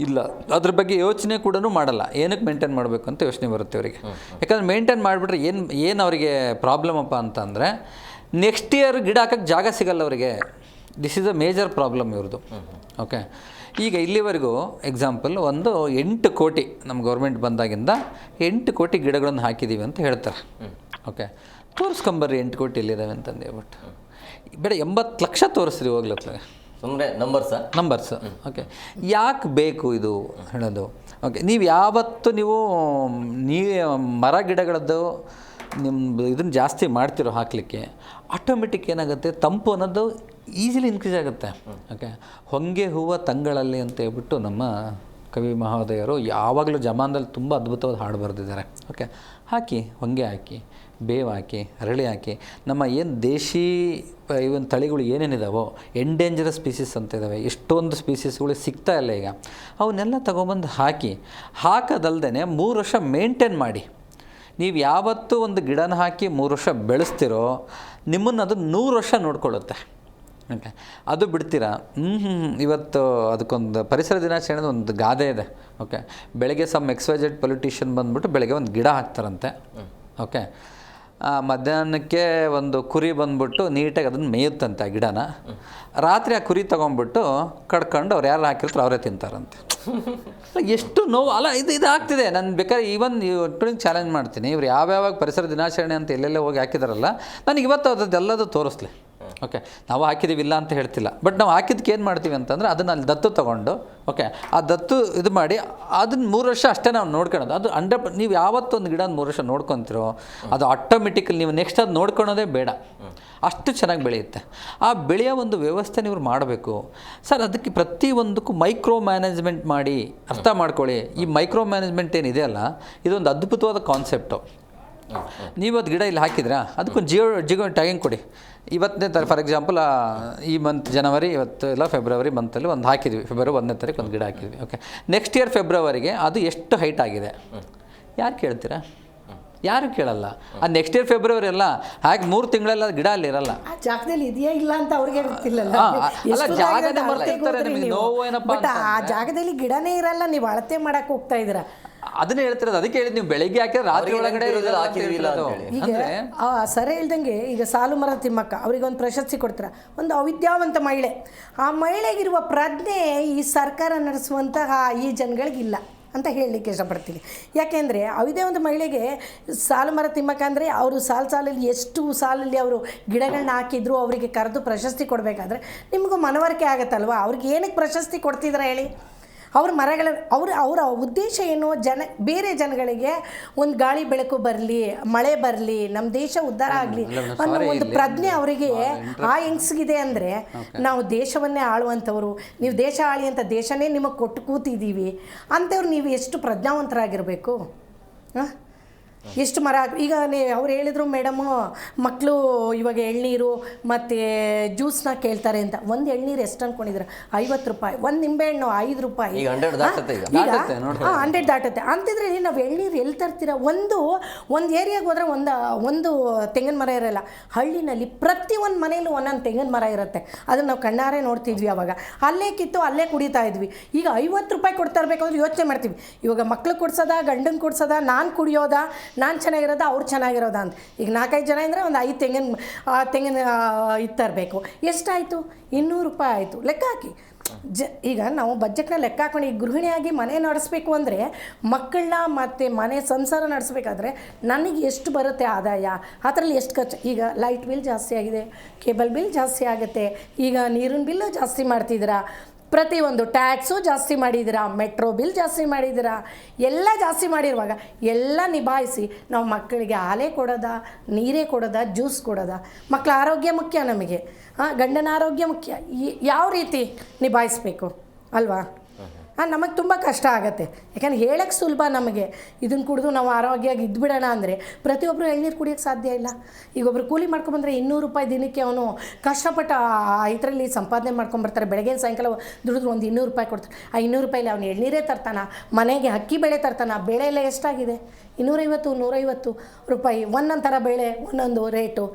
ಇಲ್ಲ, ಅದ್ರ ಬಗ್ಗೆ ಯೋಚನೆ ಕೂಡ ಮಾಡಲ್ಲ. ಏನಕ್ಕೆ ಮೇಂಟೈನ್ ಮಾಡಬೇಕು ಅಂತ ಯೋಚನೆ ಬರುತ್ತೆ ಅವರಿಗೆ. ಯಾಕಂದರೆ ಮೇಂಟೈನ್ ಮಾಡಿಬಿಟ್ರೆ ಏನು ಅವರಿಗೆ ಪ್ರಾಬ್ಲಮ್ ಅಪ್ಪ ಅಂತಂದರೆ, ನೆಕ್ಸ್ಟ್ ಇಯರ್ ಗಿಡ ಹಾಕೋಕ್ಕೆ ಜಾಗ ಸಿಗಲ್ಲ ಅವರಿಗೆ. This is a major problem ಇವ್ರದ್ದು. ಓಕೆ, ಈಗ ಇಲ್ಲಿವರೆಗೂ ಎಕ್ಸಾಂಪಲ್ 8 ಕೋಟಿ ನಮ್ಮ ಗೌರ್ಮೆಂಟ್ ಬಂದಾಗಿಂದ 8 ಕೋಟಿ ಗಿಡಗಳನ್ನು ಹಾಕಿದ್ದೀವಿ ಅಂತ ಹೇಳ್ತಾರೆ. ಓಕೆ, ತೋರಿಸ್ಕೊಂಬರ್ರಿ 8 ಕೋಟಿ ಎಲ್ಲಿದ್ದಾವೆ ಅಂತಂದು ಹೇಳ್ಬಿಟ್ಟು. ಬೇಡ, 80 ಲಕ್ಷ ತೋರಿಸ್ರಿ ಹೋಗ್ಲತ್ಲಾಗ, ಸುಮ್ಮನೆ ನಂಬರ್ಸ್. ಓಕೆ, ಯಾಕೆ ಬೇಕು ಇದು ಹೇಳೋದು? ಓಕೆ, ನೀವು ಯಾವತ್ತು ನೀವು ಮರ ಗಿಡಗಳದ್ದು ಇದನ್ನು ಜಾಸ್ತಿ ಮಾಡ್ತಿರೋ ಹಾಕಲಿಕ್ಕೆ, ಆಟೋಮೆಟಿಕ್ ಏನಾಗುತ್ತೆ, ತಂಪು ಅನ್ನೋದು ಈಸಿಲಿ ಇನ್ಕ್ರೀಸ್ ಆಗುತ್ತೆ. ಓಕೆ, ಹೊಂಗೆ ಹೂವು ತಂಗಳಲ್ಲಿ ಅಂತ ಹೇಳ್ಬಿಟ್ಟು ನಮ್ಮ ಕವಿ ಮಹೋದಯರು ಯಾವಾಗಲೂ ಜಮಾನದಲ್ಲಿ ತುಂಬ ಅದ್ಭುತವಾದ ಹಾಡು ಬರೆದಿದ್ದಾರೆ. ಓಕೆ, ಹಾಕಿ, ಹೊಂಗೆ ಹಾಕಿ, ಬೇವು ಹಾಕಿ, ಅರಳಿ ಹಾಕಿ, ನಮ್ಮ ಏನು ದೇಶಿ ಇವನ್ ತಳಿಗಳು ಏನೇನಿದಾವೋ, ಎಂಡೇಂಜರಸ್ ಸ್ಪೀಸೀಸ್ ಅಂತ ಇದ್ದಾವೆ, ಎಷ್ಟೊಂದು ಸ್ಪೀಸೀಸ್ಗಳು ಸಿಗ್ತಾ ಇಲ್ಲ ಈಗ, ಅವನ್ನೆಲ್ಲ ತೊಗೊಬಂದು ಹಾಕೋದಲ್ದೇ 3 ವರ್ಷ ಮೇಂಟೈನ್ ಮಾಡಿ. ನೀವು ಯಾವತ್ತೂ ಒಂದು ಗಿಡನ ಹಾಕಿ 3 ವರ್ಷ ಬೆಳೆಸ್ತಿರೋ, ನಿಮ್ಮನ್ನು ಅದು 100 ವರ್ಷ ನೋಡ್ಕೊಳ್ಳುತ್ತೆ. ಓಕೆ, ಅದು ಬಿಡ್ತೀರಾ? ಇವತ್ತು ಅದಕ್ಕೊಂದು ಪರಿಸರ ದಿನಾಚರಣೆದು ಒಂದು ಗಾದೆ ಇದೆ. ಓಕೆ, ಬೆಳಗ್ಗೆ XYZ ಪೊಲಿಟಿಷಿಯನ್ ಬಂದುಬಿಟ್ಟು ಬೆಳಗ್ಗೆ ಒಂದು ಗಿಡ ಹಾಕ್ತಾರಂತೆ. ಓಕೆ, ಮಧ್ಯಾಹ್ನಕ್ಕೆ ಒಂದು ಕುರಿ ಬಂದ್ಬಿಟ್ಟು ನೀಟಾಗಿ ಅದನ್ನು ಮೇಯುತ್ತಂತೆ ಆ ಗಿಡನ. ರಾತ್ರಿ ಆ ಕುರಿ ತೊಗೊಂಡ್ಬಿಟ್ಟು ಕಡ್ಕೊಂಡು ಅವ್ರು ಯಾರು ಹಾಕಿರ್ತಾರೆ ಅವರೇ ತಿಂತಾರಂತೆ. ಎಷ್ಟು ನೋವು ಅಲ್ಲ, ಇದು ಆಗ್ತಿದೆ. ನಾನು ಬೇಕಾದ್ರೆ ಇವತ್ತು ಚಾಲೆಂಜ್ ಮಾಡ್ತೀನಿ, ಇವ್ರು ಯಾವ್ಯಾವಾಗ ಪರಿಸರ ದಿನಾಚರಣೆ ಅಂತ ಎಲ್ಲೆಲ್ಲೇ ಹೋಗಿ ಹಾಕಿದಾರಲ್ಲ, ನನಗೆ ಇವತ್ತು ಅದೆಲ್ಲದು ತೋರಿಸ್ಲಿ. ಓಕೆ, ನಾವು ಹಾಕಿದ್ದೀವಿ ಇಲ್ಲ ಅಂತ ಹೇಳ್ತಿಲ್ಲ, ಬಟ್ ನಾವು ಹಾಕಿದ್ದಕ್ಕೆ ಏನು ಮಾಡ್ತೀವಿ ಅಂತಂದರೆ ಅದನ್ನು ಅಲ್ಲಿ ದತ್ತು ತೊಗೊಂಡು, ಓಕೆ, ಆ ದತ್ತು ಇದು ಮಾಡಿ ಅದನ್ನು 3 ವರ್ಷ ಅಷ್ಟೇ ನಾವು ನೋಡ್ಕೊಳ್ಳೋದು. ಅದು ನೀವು ಯಾವತ್ತೊಂದು ಗಿಡ 3 ವರ್ಷ ನೋಡ್ಕೊತಿರೋ, ಅದು ಆಟೋಮೆಟಿಕಲಿ ನೀವು ನೆಕ್ಸ್ಟ್ ಅದು ನೋಡ್ಕೊಳೋದೇ ಬೇಡ, ಅಷ್ಟು ಚೆನ್ನಾಗಿ ಬೆಳೆಯುತ್ತೆ. ಆ ಬೆಳೆಯೋ ಒಂದು ವ್ಯವಸ್ಥೆ ನೀವು ಮಾಡಬೇಕು ಸರ್. ಅದಕ್ಕೆ ಪ್ರತಿಯೊಂದಕ್ಕೂ ಮೈಕ್ರೋ ಮ್ಯಾನೇಜ್ಮೆಂಟ್ ಮಾಡಿ ಅರ್ಥ ಮಾಡ್ಕೊಳ್ಳಿ. ಈ ಮೈಕ್ರೋ ಮ್ಯಾನೇಜ್ಮೆಂಟ್ ಏನಿದೆಯಲ್ಲ, ಇದೊಂದು ಅದ್ಭುತವಾದ ಕಾನ್ಸೆಪ್ಟು. ನೀವು ಅದು ಗಿಡ ಇಲ್ಲಿ ಹಾಕಿದ್ರಾ, ಅದಕ್ಕೊಂದು ಜಿಗೋ ಟ್ಯಾಗಿಂಗ್ ಕೊಡಿ. ಇವತ್ತನೇ ತಾರೀಕು ಫಾರ್ ಎಕ್ಸಾಂಪಲ್ ಈ ಮಂತ್ ಜನವರಿ, ಇವತ್ತು ಇಲ್ಲ ಫೆಬ್ರವರಿ ಮಂತಲ್ಲಿ ಒಂದು ಹಾಕಿದ್ವಿ, ಫೆಬ್ರವರಿ 1ನೇ ತಾರೀಕು ಒಂದು ಗಿಡ ಹಾಕಿದ್ವಿ. ಓಕೆ, ನೆಕ್ಸ್ಟ್ ಇಯರ್ ಫೆಬ್ರವರಿಗೆ ಅದು ಎಷ್ಟು ಹೈಟ್ ಆಗಿದೆ ಯಾರು ಕೇಳ್ತೀರಾ? ಯಾರು ಕೇಳಲ್ಲ. ಅದು ನೆಕ್ಸ್ಟ್ ಇಯರ್ ಫೆಬ್ರವರಿ ಅಲ್ಲ, ಹಾಗೆ 3 ತಿಂಗಳೆಲ್ಲ ಗಿಡ ಅಲ್ಲಿ ಇರಲ್ಲ. ಆ ಜಾಗದಲ್ಲಿ ಇದೆಯಾ ಇಲ್ಲ ಅಂತ ಅವ್ರಿಗೆ ಗೊತ್ತಿಲ್ಲ. ಅಲ್ಲ, ಜಾಗನೇ ಬರ್ತಿರ್ತಾರೆ, ನಿಮಗೆ ನೋವು ಏನಪ್ಪ. ಬಟ್ ಆ ಜಾಗದಲ್ಲಿ ಗಿಡನೇ ಇರಲ್ಲ, ನೀವು ಅಳತೆ ಮಾಡಕ್ಕೆ ಹೋಗ್ತಾ ಇದ್ದೀರಾ. ಅದನ್ನ ಹೇಳ್ತಿರೋದು. ಅದಕ್ಕೆ ಹೇಳಿದ್ ನೀವು ಬೆಳಗ್ಗೆ ಹಾಕಿದ್ರೆ ರಾತ್ರಿ ಒಳಗಡೆ ಈಗ ಸರಿ ಹೇಳ್ದಂಗೆ, ಈಗ ಸಾಲು ಮರ ತಿಮ್ಮಕ್ಕ ಅವ್ರಿಗೊಂದು ಪ್ರಶಸ್ತಿ ಕೊಡ್ತಾರೆ, ಒಂದು ಅವಿದ್ಯಾವಂತ ಮಹಿಳೆ. ಆ ಮಹಿಳೆಗಿರುವ ಪ್ರಜ್ಞೆ ಈ ಸರ್ಕಾರ ನಡೆಸುವಂತಹ ಈ ಜನಗಳಿಗಿಲ್ಲ. ಅಂತ ಹೇಳಲಿಕ್ಕೆ ಇಷ್ಟಪಡ್ತೀನಿ. ಯಾಕೆಂದರೆ ಯಾವುದೇ ಒಂದು ಮಹಿಳೆಗೆ ಸಾಲು ಮರ ತಿಮ್ಮಕ್ಕ ಅಂದರೆ ಅವರು ಸಾಲಲ್ಲಿ ಎಷ್ಟು ಸಾಲಲ್ಲಿ ಅವರು ಗಿಡಗಳನ್ನ ಹಾಕಿದ್ರು ಅವರಿಗೆ ಕರೆದು ಪ್ರಶಸ್ತಿ ಕೊಡಬೇಕಾದ್ರೆ ನಿಮಗೂ ಮನವರಿಕೆ ಆಗುತ್ತಲ್ವ, ಅವ್ರಿಗೆ ಏನಕ್ಕೆ ಪ್ರಶಸ್ತಿ ಕೊಡ್ತಿದ್ರೆ ಹೇಳಿ. ಅವ್ರ ಮರಗಳ ಅವರ ಉದ್ದೇಶ ಏನು, ಬೇರೆ ಜನಗಳಿಗೆ ಒಂದು ಗಾಳಿ ಬೆಳಕು ಬರಲಿ, ಮಳೆ ಬರಲಿ, ನಮ್ಮ ದೇಶ ಉದ್ಧಾರ ಆಗಲಿ ಅನ್ನೋ ಒಂದು ಪ್ರಜ್ಞೆ ಅವರಿಗೆ ಆ ಹೆಂಗ್ಸ್ಗಿದೆ. ಅಂದರೆ ನಾವು ದೇಶವನ್ನೇ ಆಳುವಂಥವ್ರು, ನೀವು ದೇಶ ಆಳಿ ಅಂತ ದೇಶನೇ ನಿಮಗೆ ಕೊಟ್ಟು ಕೂತಿದ್ದೀವಿ ಅಂಥವ್ರು ನೀವು ಎಷ್ಟು ಪ್ರಜ್ಞಾವಂತರಾಗಿರಬೇಕು. ಹಾಂ, ಎಷ್ಟು ಮರ ಈಗ ಅವ್ರು ಹೇಳಿದರು ಮೇಡಮು, ಮಕ್ಕಳು ಇವಾಗ ಎಳ್ನೀರು ಮತ್ತು ಜ್ಯೂಸ್ನ ಕೇಳ್ತಾರೆ ಅಂತ. ಒಂದು ಎಳ್ನೀರು ಎಷ್ಟು ಅಂದ್ಕೊಂಡಿದ್ರೆ 50 ರೂಪಾಯಿ, ಒಂದು ನಿಂಬೆಹಣ್ಣು 5 ರೂಪಾಯಿ, ಈಗ 100 ದಾಟುತ್ತೆ. ಈಗ 100 ದಾಟುತ್ತೆ. ಅಂತಿದ್ರೆ ನಾವು ಎಳ್ನೀರು ಎಲ್ಲಿ ತರ್ತೀರ? ಒಂದು ಏರಿಯಾಗೆ ಹೋದರೆ ಒಂದು ತೆಂಗಿನ ಮರ ಇರೋಲ್ಲ. ಹಳ್ಳಿನಲ್ಲಿ ಪ್ರತಿ ಒಂದು ಮನೇಲೂ ಒಂದೊಂದು ತೆಂಗಿನ ಮರ ಇರುತ್ತೆ. ಅದನ್ನು ನಾವು ಕಣ್ಣಾರೆ ನೋಡ್ತಿದ್ವಿ. ಅವಾಗ ಅಲ್ಲೇ ಕಿತ್ತು ಅಲ್ಲೇ ಕುಡಿತಾ ಇದ್ವಿ. ಈಗ 50 ರೂಪಾಯಿ ಕೊಡ್ತಾ ಇರಬೇಕು ಅಂದ್ರೆ ಯೋಚನೆ ಮಾಡ್ತೀವಿ, ಇವಾಗ ಮಕ್ಳು ಕೊಡ್ಸೋದಾ, ಗಂಡನ ಕೊಡ್ಸೋದಾ, ನಾನು ಕುಡಿಯೋದಾ, ನಾನು ಚೆನ್ನಾಗಿರೋದಾ, ಅವ್ರು ಚೆನ್ನಾಗಿರೋದಾ ಅಂತ. ಈಗ 4-5 ಜನ ಅಂದರೆ ಒಂದು 5 ತೆಂಗಿನ ಇತ್ತರಬೇಕು. ಎಷ್ಟಾಯಿತು? 200 ರೂಪಾಯಿ ಆಯಿತು. ಲೆಕ್ಕ ಹಾಕಿ. ಈಗ ನಾವು ಬಜೆಟ್ನ ಲೆಕ್ಕ ಹಾಕೊಂಡು ಈಗ ಗೃಹಿಣಿಯಾಗಿ ಮನೆ ನಡೆಸಬೇಕು ಅಂದರೆ, ಮಕ್ಕಳನ್ನ ಮತ್ತು ಮನೆ ಸಂಸಾರ ನಡೆಸಬೇಕಾದ್ರೆ ನನಗೆ ಎಷ್ಟು ಬರುತ್ತೆ ಆದಾಯ, ಅದರಲ್ಲಿ ಎಷ್ಟು ಖರ್ಚು. ಈಗ ಲೈಟ್ ಬಿಲ್ ಜಾಸ್ತಿ ಆಗಿದೆ, ಕೇಬಲ್ ಬಿಲ್ ಜಾಸ್ತಿ ಆಗುತ್ತೆ, ಈಗ ನೀರಿನ ಬಿಲ್ಲು ಜಾಸ್ತಿ ಮಾಡ್ತಿದ್ದೀರಾ, ಪ್ರತಿಯೊಂದು ಟ್ಯಾಕ್ಸು ಜಾಸ್ತಿ ಮಾಡಿದ್ದೀರಾ, ಮೆಟ್ರೋ ಬಿಲ್ ಜಾಸ್ತಿ ಮಾಡಿದ್ದೀರಾ, ಎಲ್ಲ ಜಾಸ್ತಿ ಮಾಡಿರುವಾಗ ಎಲ್ಲ ನಿಭಾಯಿಸಿ ನಾವು ಮಕ್ಕಳಿಗೆ ಹಾಲೇ ಕೊಡೋದಾ, ನೀರೇ ಕೊಡೋದಾ, ಜ್ಯೂಸ್ ಕೊಡೋದಾ? ಮಕ್ಕಳ ಆರೋಗ್ಯ ಮುಖ್ಯ ನಮಗೆ, ಗಂಡನ ಆರೋಗ್ಯ ಮುಖ್ಯ. ಯಾವ ರೀತಿ ನಿಭಾಯಿಸ್ಬೇಕು ಅಲ್ವಾ? ನಮಗೆ ತುಂಬ ಕಷ್ಟ ಆಗುತ್ತೆ. ಯಾಕಂದ್ರೆ ಹೇಳೋಕ್ಕೆ ಸುಲಭ ನಮಗೆ, ಇದನ್ನು ಕುಡಿದು ನಾವು ಆರೋಗ್ಯವಾಗಿ ಇದ್ಬಿಡೋಣ ಅಂದರೆ ಪ್ರತಿಯೊಬ್ಬರು ಎಳ್ನೀರು ಕುಡಿಯೋಕ್ಕೆ ಸಾಧ್ಯ ಇಲ್ಲ. ಈಗ ಒಬ್ಬರು ಕೂಲಿ ಮಾಡ್ಕೊಂಬಂದರೆ 200 ರೂಪಾಯಿ ದಿನಕ್ಕೆ ಅವನು ಕಷ್ಟಪಟ್ಟು ಇದರಲ್ಲಿ ಸಂಪಾದನೆ ಮಾಡ್ಕೊಂಬರ್ತಾರೆ. ಬೆಳಗ್ಗೆ ಸಾಯಂಕಾಲ ದುಡಿದ್ರು ಒಂದು 200 ರೂಪಾಯಿ ಕೊಡ್ತಾರೆ. ಆ 200 ರೂಪಾಯಿಲಿ ಅವನು ಎಳ್ನೀರೇ ತರ್ತಾನ, ಮನೆಗೆ ಅಕ್ಕಿ ಬೇಳೆ ತರ್ತಾನ. ಬೇಳೆ ಎಲ್ಲ ಎಷ್ಟಾಗಿದೆ? 250-150 ರೂಪಾಯಿ. ಒಂದೊಂದು ಥರ ಬೇಳೆ ಒಂದೊಂದು ರೇಟು.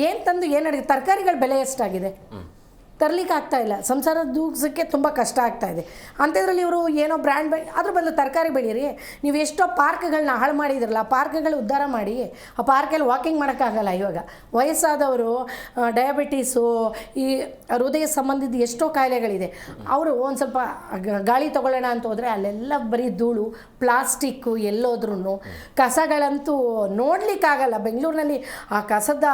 ಏನು ತಂದು ಏನು ಅಡುಗೆ? ತರಕಾರಿಗಳ ಬೆಲೆ ಎಷ್ಟಾಗಿದೆ? ತರಲಿಕ್ಕೆ ಆಗ್ತಾಯಿಲ್ಲ. ಸಂಸಾರ ದೂಗ್ಸೋಕ್ಕೆ ತುಂಬ ಕಷ್ಟ ಆಗ್ತಾಯಿದೆ. ಅಂಥದ್ರಲ್ಲಿ ಇವರು ಏನೋ ಬ್ರ್ಯಾಂಡ್ ಅದ್ರ ಬದಲು ತರಕಾರಿ ಬೆಳೀರಿ. ನೀವು ಎಷ್ಟೋ ಪಾರ್ಕ್ಗಳನ್ನ ಹಾಳು ಮಾಡಿದ್ರಲ್ಲ, ಪಾರ್ಕ್ಗಳು ಉದ್ಧಾರ ಮಾಡಿ. ಆ ಪಾರ್ಕಲ್ಲಿ ವಾಕಿಂಗ್ ಮಾಡೋಕ್ಕಾಗಲ್ಲ. ಇವಾಗ ವಯಸ್ಸಾದವರು, ಡಯಾಬಿಟೀಸು, ಈ ಹೃದಯ ಸಂಬಂಧಿತ ಎಷ್ಟೋ ಕಾಯಿಲೆಗಳಿದೆ. ಅವರು ಒಂದು ಸ್ವಲ್ಪ ಗಾಳಿ ತೊಗೊಳ್ಳೋಣ ಅಂತ ಹೋದರೆ ಅಲ್ಲೆಲ್ಲ ಬರೀ ಧೂಳು, ಪ್ಲಾಸ್ಟಿಕ್ಕು, ಎಲ್ಲೋದ್ರೂ ಕಸಗಳಂತೂ ನೋಡಲಿಕ್ಕಾಗಲ್ಲ. ಬೆಂಗಳೂರಿನಲ್ಲಿ ಆ ಕಸದ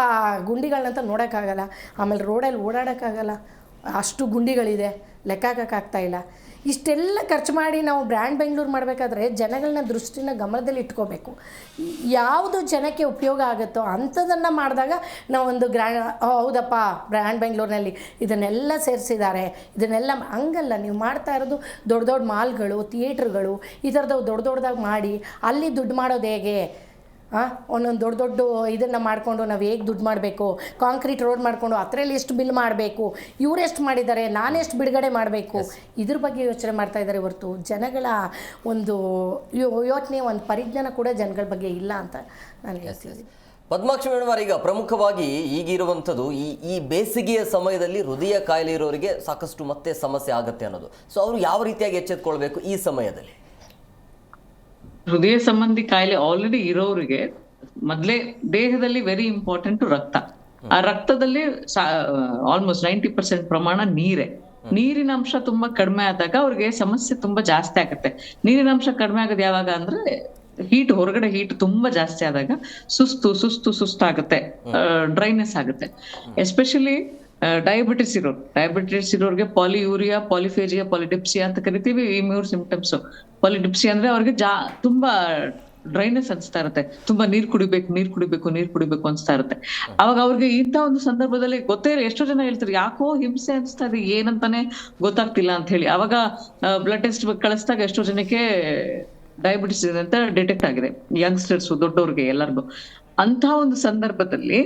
ಗುಂಡಿಗಳನ್ನಂತ ನೋಡೋಕ್ಕಾಗಲ್ಲ. ಆಮೇಲೆ ರೋಡಲ್ಲಿ ಓಡಾಡೋಕ್ಕಾಗಲ್ಲ, ಅಷ್ಟು ಗುಂಡಿಗಳಿದೆ, ಲೆಕ್ಕ ಹಾಕೋಕ್ಕಾಗ್ತಾಯಿಲ್ಲ. ಇಷ್ಟೆಲ್ಲ ಖರ್ಚು ಮಾಡಿ ನಾವು ಬ್ರ್ಯಾಂಡ್ ಬೆಂಗಳೂರು ಮಾಡಬೇಕಾದ್ರೆ ಜನಗಳನ್ನ ದೃಷ್ಟಿನ ಗಮನದಲ್ಲಿ ಇಟ್ಕೋಬೇಕು. ಯಾವುದು ಜನಕ್ಕೆ ಉಪಯೋಗ ಆಗುತ್ತೋ ಅಂಥದನ್ನು ಮಾಡಿದಾಗ ನಾವೊಂದು ಹೌದಪ್ಪ ಬ್ರ್ಯಾಂಡ್ ಬೆಂಗಳೂರಿನಲ್ಲಿ ಇದನ್ನೆಲ್ಲ ಸೇರಿಸಿದ್ದಾರೆ, ಇದನ್ನೆಲ್ಲ ಹಂಗಲ್ಲ. ನೀವು ಮಾಡ್ತಾ ಇರೋದು ದೊಡ್ಡ ದೊಡ್ಡ ಮಾಲ್ಗಳು, ಥಿಯೇಟ್ರ್ಗಳು, ಈ ಥರದ್ದು ದೊಡ್ಡದಾಗಿ ಮಾಡಿ ಅಲ್ಲಿ ದುಡ್ಡು ಮಾಡೋದು ಹೇಗೆ? ಒಂದೊಂದು ದೊಡ್ಡ ಇದನ್ನು ಮಾಡಿಕೊಂಡು ನಾವು ಹೇಗೆ ದುಡ್ಡು ಮಾಡಬೇಕು? ಕಾಂಕ್ರೀಟ್ ರೋಡ್ ಮಾಡಿಕೊಂಡು ಅದರಲ್ಲಿ ಎಷ್ಟು ಬಿಲ್ ಮಾಡಬೇಕು, ಇವ್ರು ಎಷ್ಟು ಮಾಡಿದ್ದಾರೆ, ನಾನೆಷ್ಟು ಬಿಡುಗಡೆ ಮಾಡಬೇಕು, ಇದ್ರ ಬಗ್ಗೆ ಯೋಚನೆ ಮಾಡ್ತಾ ಇದ್ದಾರೆ ಹೊರತು ಜನಗಳ ಒಂದು ಯೋಚನೆ, ಒಂದು ಪರಿಜ್ಞಾನ ಕೂಡ ಜನಗಳ ಬಗ್ಗೆ ಇಲ್ಲ ಅಂತ ನಾನು ಹೇಳ್ತೀನಿ. ಪದ್ಮಾಕ್ಷಿ ಮೇಡಮ್, ಈಗ ಪ್ರಮುಖವಾಗಿ ಈಗಿರುವಂಥದ್ದು ಈ ಬೇಸಿಗೆಯ ಸಮಯದಲ್ಲಿ ಹೃದಯ ಕಾಯಿಲೆ ಇರೋರಿಗೆ ಸಾಕಷ್ಟು ಮತ್ತೆ ಸಮಸ್ಯೆ ಆಗುತ್ತೆ ಅನ್ನೋದು. ಸೊ ಅವರು ಯಾವ ರೀತಿಯಾಗಿ ಎಚ್ಚೆತ್ಕೊಳ್ಬೇಕು ಈ ಸಮಯದಲ್ಲಿ? ಹೃದಯ ಸಂಬಂಧಿ ಕಾಯಿಲೆ ಆಲ್ರೆಡಿ ಇರೋರಿಗೆ ಮೊದಲೇ ದೇಹದಲ್ಲಿ ವೆರಿ ಇಂಪಾರ್ಟೆಂಟ್ ರಕ್ತ. ಆ ರಕ್ತದಲ್ಲಿ ಆಲ್ಮೋಸ್ಟ್ 90% ಪ್ರಮಾಣ ನೀರೇ. ನೀರಿನ ಅಂಶ ತುಂಬಾ ಕಡಿಮೆ ಆದಾಗ ಅವ್ರಿಗೆ ಸಮಸ್ಯೆ ತುಂಬಾ ಜಾಸ್ತಿ ಆಗುತ್ತೆ. ನೀರಿನ ಅಂಶ ಕಡಿಮೆ ಆಗೋದು ಯಾವಾಗ ಅಂದ್ರೆ ಹೊರಗಡೆ ಹೀಟ್ ತುಂಬಾ ಜಾಸ್ತಿ ಆದಾಗ ಸುಸ್ತಾಗುತ್ತೆ, ಡ್ರೈನೆಸ್ ಆಗುತ್ತೆ. ಎಸ್ಪೆಷಲಿ ಡಯಾಬಿಟಿಸ್ ಇರೋರಿಗೆ ಪಾಲಿಯೂರಿಯಾ, ಪಾಲಿಫೇಜಿಯಾ, ಪಾಲಿಡಿಪ್ಸಿಯಾ ಅಂತ ಕರಿತೀವಿ. ಈ 3 ಸಿಂಪ್ಟಮ್ಸ್. ಪಾಲಿಡಿಪ್ಸಿಯಾ ಅಂದ್ರೆ ಅವ್ರಿಗೆ ತುಂಬಾ ಡ್ರೈನೆಸ್ ಅನ್ಸ್ತಾ ಇರುತ್ತೆ, ತುಂಬಾ ನೀರ್ ಕುಡಿಬೇಕು ಅನ್ಸ್ತಾ ಇರುತ್ತೆ. ಅವಾಗ ಅವ್ರಿಗೆ ಇಂಥ ಒಂದು ಸಂದರ್ಭದಲ್ಲಿ ಗೊತ್ತೇ ಇಲ್ಲ. ಎಷ್ಟೋ ಜನ ಹೇಳ್ತಾರೆ ಯಾಕೋ ಹಿಂಸೆ ಅನ್ಸ್ತಾ ಇದೆ, ಏನಂತಾನೆ ಗೊತ್ತಾಗ್ತಿಲ್ಲ ಅಂತ ಹೇಳಿ. ಅವಾಗ ಬ್ಲಡ್ ಟೆಸ್ಟ್ ಕಳಿಸಿದಾಗ ಎಷ್ಟೋ ಜನಕ್ಕೆ ಡಯಾಬಿಟಿಸ್ ಇದೆ ಅಂತ ಡಿಟೆಕ್ಟ್ ಆಗಿದೆ. ಯಂಗ್ಸ್ಟರ್ಸ್, ದೊಡ್ಡವ್ರಿಗೆ, ಎಲ್ಲರಿಗೂ. ಅಂತ ಒಂದು ಸಂದರ್ಭದಲ್ಲಿ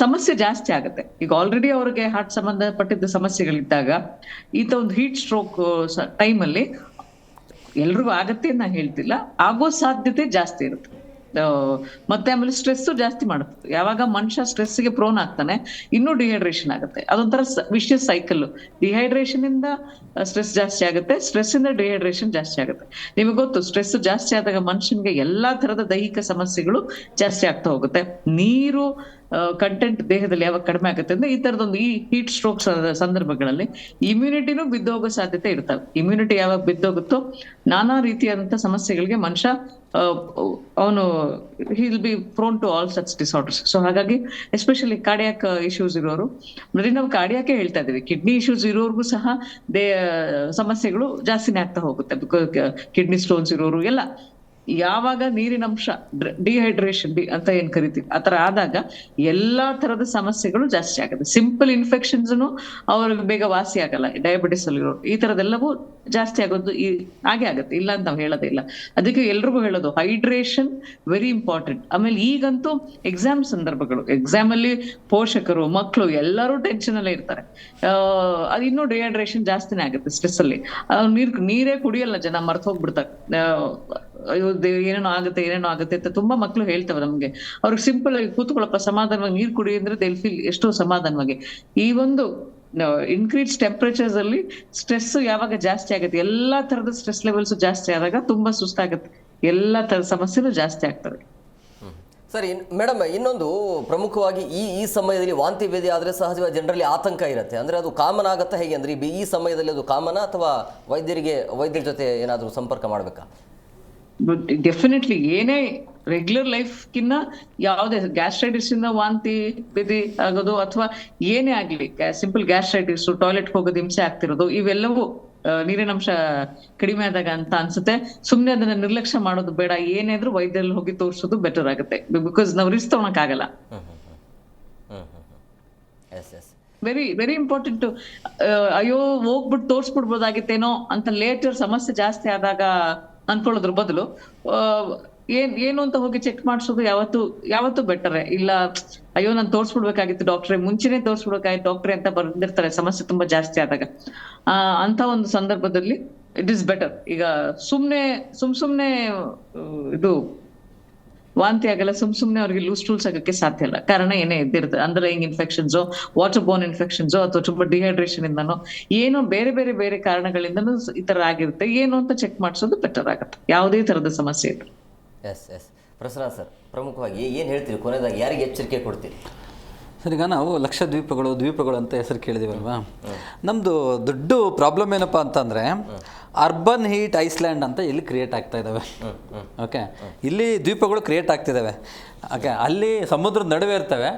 ಸಮಸ್ಯೆ ಜಾಸ್ತಿ ಆಗುತ್ತೆ. ಈಗ ಆಲ್ರೆಡಿ ಅವ್ರಿಗೆ ಹಾರ್ಟ್ ಸಂಬಂಧಪಟ್ಟಿದ್ದ ಸಮಸ್ಯೆಗಳಿದ್ದಾಗ ಇಂಥ ಒಂದು ಹೀಟ್ ಸ್ಟ್ರೋಕ್ ಟೈಮಲ್ಲಿ ಎಲ್ರಿಗೂ ಆಗತ್ತೆ ಅಂತ ನಾನು ಹೇಳ್ತಿಲ್ಲ, ಆಗೋ ಸಾಧ್ಯತೆ ಜಾಸ್ತಿ ಇರುತ್ತೆ. ಮತ್ತೆ ಆಮೇಲೆ ಸ್ಟ್ರೆಸ್ ಜಾಸ್ತಿ ಮಾಡುತ್ತೆ. ಯಾವಾಗ ಮನುಷ್ಯ ಸ್ಟ್ರೆಸ್ಗೆ ಪ್ರೋನ್ ಆಗ್ತಾನೆ, ಇನ್ನೂ ಡಿಹೈಡ್ರೇಷನ್ ಆಗುತ್ತೆ. ಅದೊಂಥರ ವಿಷಯಸ್ ಸೈಕಲ್. ಡಿಹೈಡ್ರೇಷನ್ ಇಂದ ಸ್ಟ್ರೆಸ್ ಜಾಸ್ತಿ ಆಗುತ್ತೆ, ಸ್ಟ್ರೆಸ್ ಇಂದ ಡಿಹೈಡ್ರೇಷನ್ ಜಾಸ್ತಿ ಆಗುತ್ತೆ. ನಿಮಗೆ ಗೊತ್ತು, ಸ್ಟ್ರೆಸ್ ಜಾಸ್ತಿ ಆದಾಗ ಮನುಷ್ಯನ್ಗೆ ಎಲ್ಲಾ ತರದ ದೈಹಿಕ ಸಮಸ್ಯೆಗಳು ಜಾಸ್ತಿ ಆಗ್ತಾ ಹೋಗುತ್ತೆ. ನೀರು ಕಂಟೆಂಟ್ ದೇಹದಲ್ಲಿ ಯಾವಾಗ ಕಡಿಮೆ ಆಗುತ್ತೆ ಅಂದ್ರೆ ಈ ತರದೊಂದು ಈ ಹೀಟ್ ಸ್ಟ್ರೋಕ್ಸ್ ಸಂದರ್ಭಗಳಲ್ಲಿ ಇಮ್ಯುನಿಟಿನೂ ಬಿದ್ದೋಗೋ ಸಾಧ್ಯತೆ ಇರ್ತವೆ. ಇಮ್ಯುನಿಟಿ ಯಾವಾಗ ಬಿದ್ದೋಗುತ್ತೋ ನಾನಾ ರೀತಿಯಾದಂತಹ ಸಮಸ್ಯೆಗಳಿಗೆ ಮನುಷ್ಯ ಅವನು will be prone to all such disorders. So ಹಾಗಾಗಿ ಎಸ್ಪೆಷಲಿ ಕಾರ್ಡಿಯಾಕ್ ಇಶ್ಯೂಸ್ ಇರೋರು, ಬರೀ ನಾವು ಕಾರ್ಡಿಯಾಕೆ ಹೇಳ್ತಾ ಇದೀವಿ, ಕಿಡ್ನಿ ಇಶ್ಯೂಸ್ ಇರೋರ್ಗೂ ಸಹ ಸಮಸ್ಯೆಗಳು ಜಾಸ್ತಿನೇ ಆಗ್ತಾ ಹೋಗುತ್ತೆ. ಬಿಕಾಸ್ ಕಿಡ್ನಿ ಸ್ಟೋನ್ಸ್ ಇರೋರು ಎಲ್ಲ ಯಾವಾಗ ನೀರಿನಂಶ ಡಿಹೈಡ್ರೇಷನ್ ಅಂತ ಏನ್ ಕರಿತೀವಿ ಆತರ ಆದಾಗ ಎಲ್ಲಾ ತರದ ಸಮಸ್ಯೆಗಳು ಜಾಸ್ತಿ ಆಗುತ್ತೆ. ಸಿಂಪಲ್ ಇನ್ಫೆಕ್ಷನ್ಸ್ ಅವ್ರಿಗೆ ಬೇಗ ವಾಸಿ ಆಗಲ್ಲ. ಡಯಾಬಿಟಿಸ್ ಅಲ್ಲಿರೋರು ಈ ತರದೆಲ್ಲವೂ ಜಾಸ್ತಿ ಆಗೋದು ಹಾಗೆ ಆಗುತ್ತೆ, ಇಲ್ಲ ಅಂತ ನಾವು ಹೇಳೋದೇ ಇಲ್ಲ. ಅದಕ್ಕೆ ಎಲ್ರಿಗೂ ಹೇಳೋದು ಹೈಡ್ರೇಷನ್ ವೆರಿ ಇಂಪಾರ್ಟೆಂಟ್. ಆಮೇಲೆ ಈಗಂತೂ ಎಕ್ಸಾಮ್ ಸಂದರ್ಭಗಳು, ಎಕ್ಸಾಮ್ ಅಲ್ಲಿ ಪೋಷಕರು ಮಕ್ಕಳು ಎಲ್ಲರೂ ಟೆನ್ಷನ್ ಅಲ್ಲೇ ಇರ್ತಾರೆ. ಅದು ಇನ್ನೂ ಡಿಹೈಡ್ರೇಷನ್ ಜಾಸ್ತಿನೇ ಆಗುತ್ತೆ ಸ್ಟ್ರೆಸ್ ಅಲ್ಲಿ. ನೀರೇ ಕುಡಿಯಲ್ಲ ಜನ, ಮರ್ತು ಹೋಗ್ಬಿಡ್ತಾರೆ. ಅಯ್ಯೋ ಏನೇನೋ ಆಗುತ್ತೆ ಅಂತ ತುಂಬಾ ಮಕ್ಳು ಹೇಳ್ತವೆ ನಮ್ಗೆ. ಅವ್ರಿಗೆ ಸಿಂಪಲ್ ಆಗಿ ಕೂತ್ಕೊಳ್ಳಪ್ಪ, ಸಮಾಧಾನವಾಗಿ ನೀರ್ ಕುಡಿ ಅಂದ್ರೆ ದೇ ಫೀಲ್ ಎಷ್ಟೋ ಸಮಾಧಾನವಾಗಿ. ಈ ಒಂದು ಇನ್ಕ್ರೀಸ್ ಟೆಂಪರೇಚರ್ಸ್ ಅಲ್ಲಿ ಸ್ಟ್ರೆಸ್ ಯಾವಾಗ ಜಾಸ್ತಿ ಆಗುತ್ತೆ, ಎಲ್ಲಾ ತರದ ಸ್ಟ್ರೆಸ್ ಲೆವೆಲ್ಸ್ ಜಾಸ್ತಿ ಆದಾಗ ತುಂಬಾ ಸುಸ್ತಾಗುತ್ತೆ, ಎಲ್ಲಾ ತರದ ಸಮಸ್ಯೆನೂ ಜಾಸ್ತಿ ಆಗ್ತವೆ. ಸರಿ ಮೇಡಮ್, ಇನ್ನೊಂದು ಪ್ರಮುಖವಾಗಿ ಈ ಸಮಯದಲ್ಲಿ ವಾಂತಿ ಭೇದಿ ಆದರೆ ಸಹಜವಾಗಿ ಜನರಲ್ಲಿ ಆತಂಕ ಇರುತ್ತೆ. ಅಂದರೆ ಅದು ಕಾಮನ್ ಆಗುತ್ತಾ ಹೇಗೆ? ಅಂದರೆ ಈ ಸಮಯದಲ್ಲಿ ಅದು ಕಾಮನ ಅಥವಾ ವೈದ್ಯರ ಜೊತೆ ಏನಾದರೂ ಸಂಪರ್ಕ ಮಾಡಬೇಕಾ? ಡೆಫಿನೆಟ್ಲಿ ಏನೇ ರೆಗ್ಯುಲರ್ ಲೈಫ್ಗಿನ್ನ ಯಾವುದೇ ಗ್ಯಾಸ್ಟ್ರೈಟಿಸ್ ಇಂದ ವಾಂತಿ ಭೇದಿ ಆಗೋದು ಅಥವಾ ಏನೇ ಆಗ್ಲಿ, ಸಿಂಪಲ್ ಗ್ಯಾಸ್ಟ್ರೈಟಿಸ್, ಟಾಯ್ಲೆಟ್ ಹೋಗೋದು ಹಿಂಸೆ ಆಗ್ತಿರೋದು, ಇವೆಲ್ಲವೂ ನೀರಿನಂಶ ಕಡಿಮೆ ಆದಾಗ ಅಂತ ಅನ್ಸುತ್ತೆ. ಸುಮ್ನೆ ಅದನ್ನ ನಿರ್ಲಕ್ಷ್ಯ ಮಾಡೋದು ಬೇಡ. ಏನಾದ್ರೂ ವೈದ್ಯರಲ್ಲಿ ಹೋಗಿ ತೋರಿಸೋದು ಬೆಟರ್ ಆಗುತ್ತೆ. ಬಿಕಾಸ್ ನಾವು ರಿಸ್ಕ್ ತಗೊಳಕ್ ಆಗಲ್ಲ. Very very important. ಅಯ್ಯೋ ಹೋಗ್ಬಿಟ್ಟು ತೋರ್ಸ್ಬಿಡ್ಬೋದಾಗಿತ್ತೇನೋ ಅಂತ ಲೇಟರ್ ಸಮಸ್ಯೆ ಜಾಸ್ತಿ ಆದಾಗ ಅನ್ಕೊಳ್ಳೋದ್ರ ಬದಲು ಏನು ಅಂತ ಹೋಗಿ ಚೆಕ್ ಮಾಡಿಸೋದು ಯಾವತ್ತು ಬೆಟರ್. ಇಲ್ಲ ಅಯ್ಯೋ ನಾನು ತೋರ್ಸ್ಬಿಡ್ಬೇಕಾಗಿತ್ತು ಡಾಕ್ಟ್ರೆ, ಮುಂಚೆನೆ ತೋರ್ಸ್ಬಿಡ್ಬೇಕಾಗಿತ್ತು ಡಾಕ್ಟ್ರೆ ಅಂತ ಬಂದಿರ್ತಾರೆ ಸಮಸ್ಯೆ ತುಂಬಾ ಜಾಸ್ತಿ ಆದಾಗ. ಅಂತ ಒಂದು ಸಂದರ್ಭದಲ್ಲಿ ಇಟ್ ಇಸ್ ಬೆಟರ್. ಈಗ ಸುಮ್ನೆ ಇದು ವಾಂತಿ ಆಗಲ್ಲ, ಸುಮ್ನೆ ಅವ್ರಿಗೆ ಲೂಸ್ ಟೂಲ್ಸ್ ಆಗಕ್ಕೆ ಸಾಧ್ಯ ಇಲ್ಲ. ಕಾರಣ ಏನೇ ಇದ್ದಿರುತ್ತೆ, underlying infections, water borne infections, ಅಥವಾ ತುಂಬಾ ಡಿಹೈಡ್ರೇಷನ್ ಇಂದನೋ ಏನೋ ಬೇರೆ ಕಾರಣಗಳಿಂದನೂ ಈ ತರ ಆಗಿರುತ್ತೆ. ಏನು ಅಂತ ಚೆಕ್ ಮಾಡಿಸೋದು ಬೆಟರ್ ಆಗುತ್ತೆ ಯಾವುದೇ ತರದ ಸಮಸ್ಯೆ ಇದ್ರೆ. ಎಸ್ ಪ್ರಸನ್ನ ಸರ್, ಪ್ರಮುಖವಾಗಿ ಏನು ಹೇಳ್ತೀರಿ ಕೊನೆಯದಾಗಿ, ಯಾರಿಗೆ ಎಚ್ಚರಿಕೆ ಕೊಡ್ತೀರಿ? ಸರ್, ಈಗ ನಾವು ದ್ವೀಪಗಳು ಅಂತ ಹೆಸರು ಕೇಳಿದೀವಲ್ವಾ. ನಮ್ಮದು ದೊಡ್ಡ ಪ್ರಾಬ್ಲಮ್ ಏನಪ್ಪ ಅಂತಂದರೆ ಅರ್ಬನ್ ಹೀಟ್ ಐಸ್ಲ್ಯಾಂಡ್ ಅಂತ ಇಲ್ಲಿ ಕ್ರಿಯೇಟ್ ಆಗ್ತಾ ಇದ್ದಾವೆ. ಓಕೆ, ಇಲ್ಲಿ ದ್ವೀಪಗಳು ಕ್ರಿಯೇಟ್ ಆಗ್ತಿದ್ದಾವೆ. ಓಕೆ, ಅಲ್ಲಿ ಸಮುದ್ರದ ನಡುವೆ ಇರ್ತವೆ.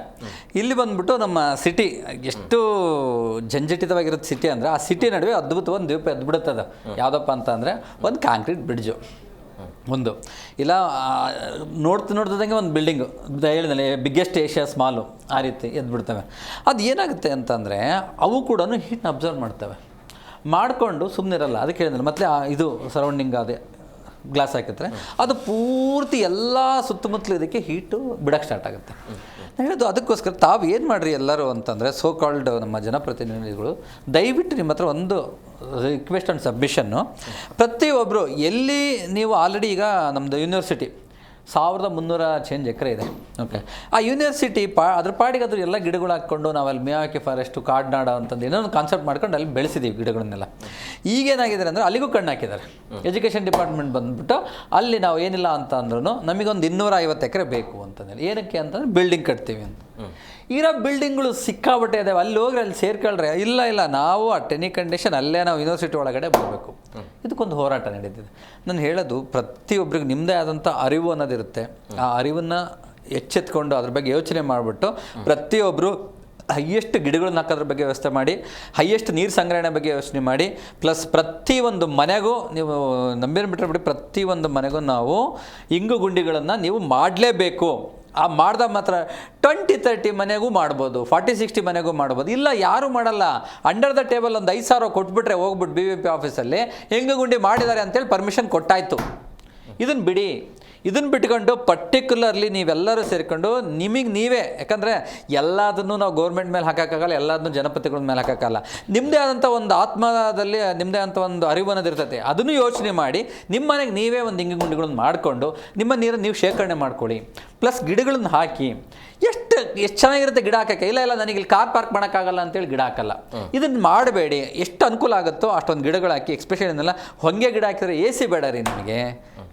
ಇಲ್ಲಿ ಬಂದ್ಬಿಟ್ಟು ನಮ್ಮ ಸಿಟಿ ಎಷ್ಟು ಜಂಜಟಿತವಾಗಿರುತ್ತೆ ಸಿಟಿ ಅಂದರೆ, ಆ ಸಿಟಿ ನಡುವೆ ಅದ್ಭುತ ಒಂದು ದ್ವೀಪ ಎದ್ಬಿಡುತ್ತದೆ. ಯಾವುದಪ್ಪ ಅಂತ ಅಂದರೆ ಒಂದು ಕಾಂಕ್ರೀಟ್ ಬ್ರಿಡ್ಜು, ಒಂದು ಇಲ್ಲ ನೋಡ್ತಿದ್ದಂಗೆ ಒಂದು ಬಿಲ್ಡಿಂಗು, ಹೇಳಿದಲ್ಲಿ ಬಿಗ್ಗೆಸ್ಟ್ ಏಷ್ಯಾ ಸ್ಮಾಲು, ಆ ರೀತಿ ಎದ್ಬಿಡ್ತವೆ. ಅದು ಏನಾಗುತ್ತೆ ಅಂತಂದರೆ ಅವು ಕೂಡ ಹೀಟ್ನ ಅಬ್ಸರ್ವ್ ಮಾಡ್ತವೆ, ಮಾಡಿಕೊಂಡು ಸುಮ್ಮನಿರಲ್ಲ. ಅದಕ್ಕೆ ಹೇಳಿದ್ರೆ ಮತ್ತೆ ಇದು ಸರೌಂಡಿಂಗ್ ಅದೇ ಗ್ಲಾಸ್ ಹಾಕಿದ್ರೆ ಅದು ಪೂರ್ತಿ ಎಲ್ಲ ಸುತ್ತಮುತ್ತಲು ಇದಕ್ಕೆ ಹೀಟು ಬಿಡೋಕ್ಕೆ ಸ್ಟಾರ್ಟ್ ಆಗುತ್ತೆ. ನಾನು ಹೇಳೋದು ಅದಕ್ಕೋಸ್ಕರ ತಾವು ಏನು ಮಾಡಿರಿ ಎಲ್ಲರೂ ಅಂತಂದರೆ, ಸೋ ಕಾಲ್ಡ್ ನಮ್ಮ ಜನಪ್ರತಿನಿಧಿಗಳು, ದಯವಿಟ್ಟು ನಿಮ್ಮ ಹತ್ರ ಒಂದು ರಿಕ್ವೆಸ್ಟ್ ಆ್ಯಂಡ್ ಸಬ್ಮಿಷನ್ನು. ಪ್ರತಿಯೊಬ್ಬರು ಎಲ್ಲಿ ನೀವು ಆಲ್ರೆಡಿ ಈಗ ನಮ್ಮದು ಯೂನಿವರ್ಸಿಟಿ 1300 ಚೇಂಜ್ ಎಕರೆ ಇದೆ. ಓಕೆ, ಆ ಯೂನಿವರ್ಸಿಟಿ ಅದ್ರ ಪಾಡಿಗೆ ಅದ್ರ ಎಲ್ಲ ಗಿಡಗಳು ಹಾಕ್ಕೊಂಡು ನಾವಲ್ಲಿ ಮಿಯಾವಾಕಿ ಫಾರೆಸ್ಟು, ಕಾಡ್ನಾಡ ಅಂತಂದು ಏನೋ ಒಂದು ಕಾನ್ಸೆಪ್ಟ್ ಮಾಡ್ಕೊಂಡು ಅಲ್ಲಿ ಬೆಳೆಸಿದ್ದೀವಿ ಗಿಡಗಳನ್ನೆಲ್ಲ. ಈಗೇನಾಗಿದೆ ಅಂದರೆ ಅಲ್ಲಿಗೂ ಕಣ್ಣು ಹಾಕಿದ್ದಾರೆ. ಎಜುಕೇಷನ್ ಡಿಪಾರ್ಟ್ಮೆಂಟ್ ಬಂದುಬಿಟ್ಟು ಅಲ್ಲಿ ನಾವು ಏನಿಲ್ಲ ಅಂತ ಅಂದ್ರೂ ನಮಗೊಂದು 250 ಎಕರೆ ಬೇಕು ಅಂತಂದೇಳಿ. ಏನಕ್ಕೆ ಅಂತಂದರೆ ಬಿಲ್ಡಿಂಗ್ ಕಟ್ತೀವಿ ಅಂತ. ಇರೋ ಬಿಲ್ಡಿಂಗ್ಗಳು ಸಿಕ್ಕಾಬಟ್ಟೆ ಇದ್ದಾವೆ, ಅಲ್ಲಿ ಹೋಗ್ರೆ ಅಲ್ಲಿ ಸೇರ್ಕೊಳ್ರೆ. ಇಲ್ಲ ನಾವು ಅಟ್ ಎನಿ ಕಂಡೀಷನ್ ಅಲ್ಲೇ ನಾವು ಯೂನಿವರ್ಸಿಟಿ ಒಳಗಡೆ ಬರಬೇಕು. ಇದಕ್ಕೊಂದು ಹೋರಾಟ ನಡೀತಿದೆ. ನಾನು ಹೇಳೋದು ಪ್ರತಿಯೊಬ್ಬರಿಗೆ ನಿಮ್ಮದೇ ಆದಂಥ ಅರಿವು ಅನ್ನೋದಿರುತ್ತೆ. ಆ ಅರಿವನ್ನು ಎಚ್ಚೆತ್ಕೊಂಡು ಅದ್ರ ಬಗ್ಗೆ ಯೋಚನೆ ಮಾಡಿಬಿಟ್ಟು ಪ್ರತಿಯೊಬ್ಬರು ಹೈಯೆಸ್ಟ್ ಗಿಡಗಳನ್ನ ಹಾಕೋದ್ರ ಬಗ್ಗೆ ವ್ಯವಸ್ಥೆ ಮಾಡಿ, ಹೈಯೆಸ್ಟ್ ನೀರು ಸಂಗ್ರಹಣೆ ಬಗ್ಗೆ ಯೋಚನೆ ಮಾಡಿ, ಪ್ಲಸ್ ಪ್ರತಿಯೊಂದು ಮನೆಗೂ ನೀವು ನಂಬಿರ್ಬಿಟ್ರೆ ಬಿಡಿ, ಪ್ರತಿಯೊಂದು ಮನೆಗೂ ನಾವು ಇಂಗು ಗುಂಡಿಗಳನ್ನು ನೀವು ಮಾಡಲೇಬೇಕು. ಆ ಮಾಡ್ದಾಗ ಮಾತ್ರ 20-30 ಮನೆಗೂ ಮಾಡ್ಬೋದು, 40-60 ಮನೆಗೂ ಮಾಡ್ಬೋದು. ಇಲ್ಲ ಯಾರೂ ಮಾಡಲ್ಲ, ಅಂಡರ್ ದ ಟೇಬಲ್ ಒಂದು 5,000 ಕೊಟ್ಬಿಟ್ರೆ ಹೋಗ್ಬಿಟ್ಟು BVP ಆಫೀಸಲ್ಲಿ ಹೆಂಗೆ ಗುಂಡಿ ಮಾಡಿದ್ದಾರೆ ಅಂತೇಳಿ ಪರ್ಮಿಷನ್ ಕೊಟ್ಟಾಯಿತು. ಇದನ್ನು ಬಿಡಿ. ಇದನ್ನು ಬಿಟ್ಕೊಂಡು ಪರ್ಟಿಕ್ಯುಲರ್ಲಿ ನೀವೆಲ್ಲರೂ ಸೇರಿಕೊಂಡು ನಿಮಗೆ ನೀವೇ, ಯಾಕಂದರೆ ಎಲ್ಲದನ್ನು ನಾವು ಗೌರ್ಮೆಂಟ್ ಮೇಲೆ ಹಾಕೋಕ್ಕಾಗಲ್ಲ, ಎಲ್ಲದನ್ನು ಜನಪತಿಗಳ ಮೇಲೆ ಹಾಕೋಕ್ಕಾಗಲ್ಲ. ನಿಮ್ಮದೇ ಆದಂಥ ಒಂದು ಆತ್ಮದಲ್ಲಿ ನಿಮ್ಮದೇ ಆದಂಥ ಒಂದು ಅರಿವು ಅನ್ನೋದಿರ್ತೈತೆ. ಅದನ್ನು ಯೋಚನೆ ಮಾಡಿ ನಿಮ್ಮ ಮನೆಗೆ ನೀವೇ ಒಂದು ಇಂಗು ಗುಂಡಿಗಳನ್ನು ಮಾಡಿಕೊಂಡು ನಿಮ್ಮ ನೀರನ್ನು ನೀವು ಶೇಖರಣೆ ಮಾಡ್ಕೊಳ್ಳಿ. ಪ್ಲಸ್ ಗಿಡಗಳನ್ನು ಹಾಕಿ ಎಷ್ಟು ಚೆನ್ನಾಗಿರುತ್ತೆ ಗಿಡ ಹಾಕೋಕ್ಕೆ. ಇಲ್ಲ ನನಗೆ ಇಲ್ಲಿ ಕಾರ್ ಪಾರ್ಕ್ ಮಾಡೋಕ್ಕಾಗಲ್ಲ ಅಂತೇಳಿ ಗಿಡ ಹಾಕಲ್ಲ. ಇದನ್ನು ಮಾಡಬೇಡಿ, ಎಷ್ಟು ಅನುಕೂಲ ಆಗುತ್ತೋ ಅಷ್ಟೊಂದು ಗಿಡಗಳು ಹಾಕಿ. ಎಕ್ಸ್ಪೆಷಲಿ ಏನೆಲ್ಲ ಹೊಂಗೆ ಗಿಡ ಹಾಕಿದ್ರೆ AC ಬೇಡ ರೀ ನಿಮಗೆ,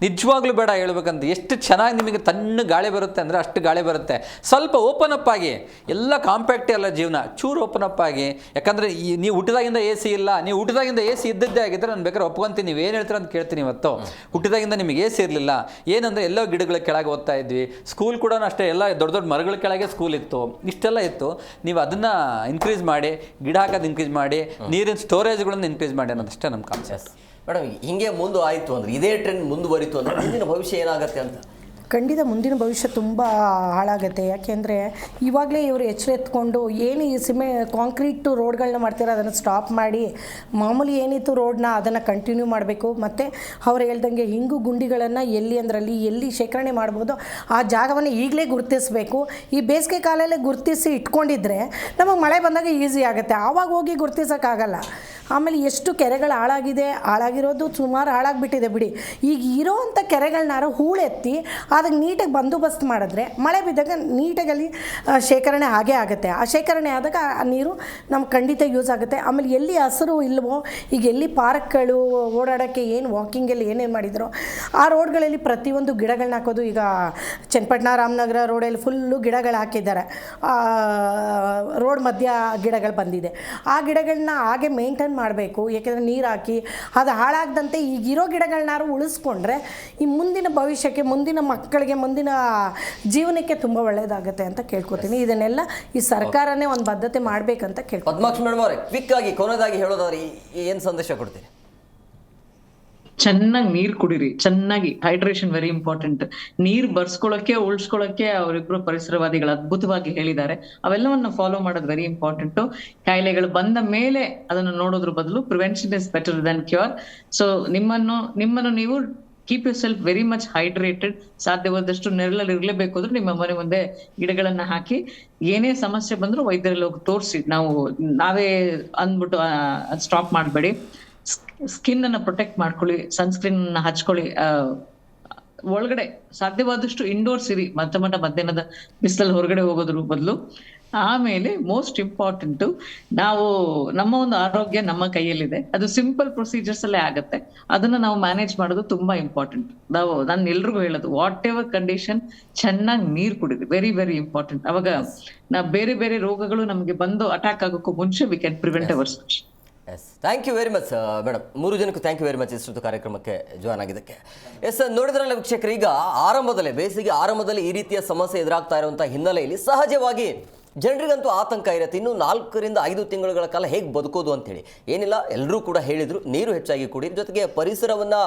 ನಿಜವಾಗ್ಲೂ ಬೇಡ ಹೇಳ್ಬೇಕಂತ. ಎಷ್ಟು ಚೆನ್ನಾಗಿ ನಿಮಗೆ ತಣ್ಣ ಗಾಳಿ ಬರುತ್ತೆ ಅಂದರೆ ಅಷ್ಟು ಗಾಳಿ ಬರುತ್ತೆ. ಸ್ವಲ್ಪ ಓಪನ್ ಅಪ್ ಆಗಿ, ಎಲ್ಲ ಕಾಂಪ್ಯಾಕ್ಟ್ ಅಲ್ಲ ಜೀವನ, ಚೂರು ಓಪನ್ ಅಪ್ ಆಗಿ. ಯಾಕಂದರೆ ನೀವು ಹುಟ್ಟಿದಾಗಿಂದ AC ಇಲ್ಲ, ನೀವು ಹುಟ್ಟಿದಾಗಿಂದ AC ಇದ್ದದ್ದೇ ಆಗಿದ್ದರೆ ನಾನು ಬೇಕಾದ್ರೆ ಒಪ್ಕೊಂತೀನಿ, ನೀವು ಏನು ಹೇಳ್ತೀರ ಅಂತ ಕೇಳ್ತೀನಿ. ಇವತ್ತು ಹುಟ್ಟಿದಾಗಿಂದ ನಿಮಗೆ AC ಇರಲಿಲ್ಲ, ಏನಂದರೆ ಎಲ್ಲೋ ಗಿಡಗಳ ಕೆಳಗೆ ಓದ್ತಾ ಇದ್ವಿ. ಸ್ಕೂಲ್ ಕೂಡ ಅಷ್ಟೇ, ಎಲ್ಲ ದೊಡ್ಡ ದೊಡ್ಡ ಮರಗಳ ಕೆಳಗೆ ಸ್ಕೂಲ್ ಇತ್ತು, ಇಷ್ಟೆಲ್ಲ ಇತ್ತು. ನೀವು ಅದನ್ನು ಇನ್ಕ್ರೀಸ್ ಮಾಡಿ, ಗಿಡ ಹಾಕೋದು ಇನ್ಕ್ರೀಸ್ ಮಾಡಿ, ನೀರಿನ ಸ್ಟೋರೇಜ್ಗಳನ್ನು ಇನ್ಕ್ರೀಸ್ ಮಾಡಿ ಅನ್ನೋದಷ್ಟೇ ನಮ್ಮ ಕಾನ್ಸೆಪ್ಟ್. ಮೇಡಮ್, ಹಿಂಗೆ ಮುಂದೆ ಆಯಿತು ಅಂದರೆ, ಇದೇ ಟ್ರೆಂಡ್ ಮುಂದುವರಿತು ಅಂದರೆ ಮುಂದಿನ ಭವಿಷ್ಯ ಏನಾಗುತ್ತೆ ಅಂತ? ಖಂಡಿತ ಮುಂದಿನ ಭವಿಷ್ಯ ತುಂಬ ಹಾಳಾಗುತ್ತೆ. ಯಾಕೆಂದರೆ ಇವಾಗಲೇ ಇವರು ಎಚ್ಚರ ಎತ್ಕೊಂಡು ಏನು ಈ ಕಾಂಕ್ರೀಟು ರೋಡ್ಗಳನ್ನ ಮಾಡ್ತಾರೆ ಅದನ್ನು ಸ್ಟಾಪ್ ಮಾಡಿ, ಮಾಮೂಲಿ ಏನಿತ್ತು ರೋಡ್ನ ಅದನ್ನು ಕಂಟಿನ್ಯೂ ಮಾಡಬೇಕು. ಮತ್ತು ಅವ್ರು ಹೇಳ್ದಂಗೆ ಹಿಂಗು ಗುಂಡಿಗಳನ್ನು ಎಲ್ಲಿ ಅಂದ್ರಲ್ಲಿ ಎಲ್ಲಿ ಶೇಖರಣೆ ಮಾಡ್ಬೋದು ಆ ಜಾಗವನ್ನು ಈಗಲೇ ಗುರುತಿಸಬೇಕು. ಈ ಬೇಸಿಗೆ ಕಾಲಲ್ಲೇ ಗುರುತಿಸಿ ಇಟ್ಕೊಂಡಿದ್ರೆ ನಮಗೆ ಮಳೆ ಬಂದಾಗ ಈಸಿ ಆಗುತ್ತೆ, ಆವಾಗ ಹೋಗಿ ಗುರುತಿಸೋಕ್ಕಾಗಲ್ಲ. ಆಮೇಲೆ ಎಷ್ಟು ಕೆರೆಗಳು ಹಾಳಾಗಿರೋದು ಸುಮಾರು ಹಾಳಾಗಿಬಿಟ್ಟಿದೆ ಬಿಡಿ. ಈಗ ಇರೋವಂಥ ಕೆರೆಗಳನ್ನಾರು ಹೂಳೆತ್ತಿ ಅದಕ್ಕೆ ನೀಟಾಗಿ ಬಂದೋಬಸ್ತ್ ಮಾಡಿದ್ರೆ ಮಳೆ ಬಿದ್ದಾಗ ನೀಟಾಗಿ ಅಲ್ಲಿ ಶೇಖರಣೆ ಆಗೇ ಆಗುತ್ತೆ. ಆ ಶೇಖರಣೆ ಆದಾಗ ಆ ನೀರು ನಮ್ಗೆ ಖಂಡಿತ ಯೂಸ್ ಆಗುತ್ತೆ. ಆಮೇಲೆ ಎಲ್ಲಿ ಹಸಿರು ಇಲ್ವೋ, ಈಗ ಎಲ್ಲಿ ಪಾರ್ಕ್ಗಳು ಓಡಾಡೋಕ್ಕೆ ಏನು ವಾಕಿಂಗಲ್ಲಿ ಏನೇನು ಮಾಡಿದ್ರು ಆ ರೋಡ್ಗಳಲ್ಲಿ ಪ್ರತಿಯೊಂದು ಗಿಡಗಳನ್ನ ಹಾಕೋದು. ಈಗ ಚನ್ನಪಟ್ಟಣ ರಾಮನಗರ ರೋಡಲ್ಲಿ ಫುಲ್ಲು ಗಿಡಗಳು ಹಾಕಿದ್ದಾರೆ, ರೋಡ್ ಮಧ್ಯ ಗಿಡಗಳು ಬಂದಿದೆ. ಆ ಗಿಡಗಳನ್ನ ಹಾಗೆ ಮೇಂಟೈನ್ ಮಾಡಬೇಕು. ಯಾಕೆಂದರೆ ನೀರು ಹಾಕಿ ಅದು ಹಾಳಾಗದಂತೆ ಈಗಿರೋ ಗಿಡಗಳನ್ನಾರು ಉಳಿಸ್ಕೊಂಡ್ರೆ ಈ ಮುಂದಿನ ಭವಿಷ್ಯಕ್ಕೆ, ಮುಂದಿನ ಮಕ್ಕಳಿಗೆ, ಮುಂದಿನ ಜೀವನಕ್ಕೆ ತುಂಬ ಒಳ್ಳೆಯದಾಗುತ್ತೆ ಅಂತ ಕೇಳ್ಕೊತೀನಿ. ಇದನ್ನೆಲ್ಲ ಈ ಸರ್ಕಾರನೇ ಒಂದು ಬದ್ಧತೆ ಮಾಡಬೇಕಂತ ಕೇಳ್ಕೊತೀನಿ. ಪದ್ಮಾಕ್ಷಿ ಮೇಡಮ್ ಅವರೇ, ಕ್ವಿಕ್ ಆಗಿ ಕೊನೆಯದಾಗಿ ಹೇಳೋದಾದ್ರೆ ಏನು ಸಂದೇಶ ಕೊಡ್ತೀರಿ? ಚೆನ್ನಾಗಿ ನೀರ್ ಕುಡೀರಿ, ಚೆನ್ನಾಗಿ ಹೈಡ್ರೇಷನ್ ವೆರಿ ಇಂಪಾರ್ಟೆಂಟ್. ನೀರ್ ಬರ್ಸ್ಕೊಳಕ್ಕೆ ಉಳಿಸ್ಕೊಳಕ್ಕೆ ಅವರಿಬ್ರು ಪರಿಸರವಾದಿಗಳು ಅದ್ಭುತವಾಗಿ ಹೇಳಿದ್ದಾರೆ. ಅವೆಲ್ಲವನ್ನ ಫಾಲೋ ಮಾಡೋದು ವೆರಿ ಇಂಪಾರ್ಟೆಂಟ್. ಕಾಯಿಲೆಗಳು ಬಂದ ಮೇಲೆ ಅದನ್ನು ನೋಡೋದ್ರ ಬದಲು prevention is better than cure. So ನಿಮ್ಮನ್ನು ನೀವು keep your self very much hydrated. ಸಾಧ್ಯವಾದಷ್ಟು ನೆರಳಲ್ಲಿ ಇರಲೇಬೇಕು ಅಂದ್ರೆ ನಿಮ್ಮ ಮನೆ ಮುಂದೆ ಗಿಡಗಳನ್ನ ಹಾಕಿ, ಏನೇ ಸಮಸ್ಯೆ ಬಂದ್ರು ವೈದ್ಯರಲ್ಲಿ ಹೋಗಿ ತೋರಿಸಿ. ನಾವೇ ಅಂದ್ಬಿಟ್ಟು ಸ್ಟಾಪ್ ಮಾಡಬೇಡಿ. ಸ್ಕಿನ್ ಅನ್ನ ಪ್ರೊಟೆಕ್ಟ್ ಮಾಡ್ಕೊಳ್ಳಿ, ಸನ್ಸ್ಕ್ರೀನ್ ಅನ್ನ ಹಚ್ಕೊಳ್ಳಿ. ಒಳಗಡೆ ಸಾಧ್ಯವಾದಷ್ಟು ಇಂಡೋರ್ಸ್ ಇರಿ, ಮಧ್ಯಾಹ್ನದ ಬಿಸಿಲಲ್ಲಿ ಹೊರಗಡೆ ಹೋಗೋದ್ರ ಬದಲು. ಆಮೇಲೆ ಮೋಸ್ಟ್ ಇಂಪಾರ್ಟೆಂಟ್, ನಮ್ಮ ಒಂದು ಆರೋಗ್ಯ ನಮ್ಮ ಕೈಯಲ್ಲಿದೆ. ಅದು ಸಿಂಪಲ್ ಪ್ರೊಸೀಜರ್ಸ್ ಅಲ್ಲೇ ಆಗುತ್ತೆ. ಅದನ್ನ ನಾವು ಮ್ಯಾನೇಜ್ ಮಾಡೋದು ತುಂಬಾ ಇಂಪಾರ್ಟೆಂಟ್. ನಾನು ಎಲ್ರಿಗೂ ಹೇಳೋದು, ವಾಟ್ ಎವರ್ ಕಂಡೀಷನ್, ಚೆನ್ನಾಗಿ ನೀರ್ ಕುಡಿದ್ರಿ, ವೆರಿ ವೆರಿ ಇಂಪಾರ್ಟೆಂಟ್. ಅವಾಗ ಬೇರೆ ಬೇರೆ ರೋಗಗಳು ನಮಗೆ ಬಂದು ಅಟ್ಯಾಕ್ ಆಗೋಕ್ಕೂ ಮುಂಚೆ we can prevent our such. Yes, thank you very much madam. 3 ಜನಕ್ಕೂ ಥ್ಯಾಂಕ್ ಯು ವೆರಿ ಮಚ್ ಇಷ್ಟು ಕಾರ್ಯಕ್ರಮಕ್ಕೆ ಜಾಯ್ನ್ ಆಗಿದ್ದಕ್ಕೆ. ಎಸ್, ನೋಡಿದ್ರಲ್ಲ ವೀಕ್ಷಕರು, ಈಗ ಬೇಸಿಗೆ ಆರಂಭದಲ್ಲಿ ಈ ರೀತಿಯ ಸಮಸ್ಯೆ ಎದುರಾಗ್ತಾ ಇರುವಂಥ ಹಿನ್ನೆಲೆಯಲ್ಲಿ ಸಹಜವಾಗಿ ಜನರಿಗಂತೂ ಆತಂಕ ಇರುತ್ತೆ. ಇನ್ನು 4 ರಿಂದ 5 ತಿಂಗಳುಗಳ ಕಾಲ ಹೇಗೆ ಬದುಕೋದು ಅಂತೇಳಿ. ಏನಿಲ್ಲ, ಎಲ್ಲರೂ ಕೂಡ ಹೇಳಿದರು, ನೀರು ಹೆಚ್ಚಾಗಿ ಕುಡಿಯಿರಿ, ಜೊತೆಗೆ ಪರಿಸರವನ್ನು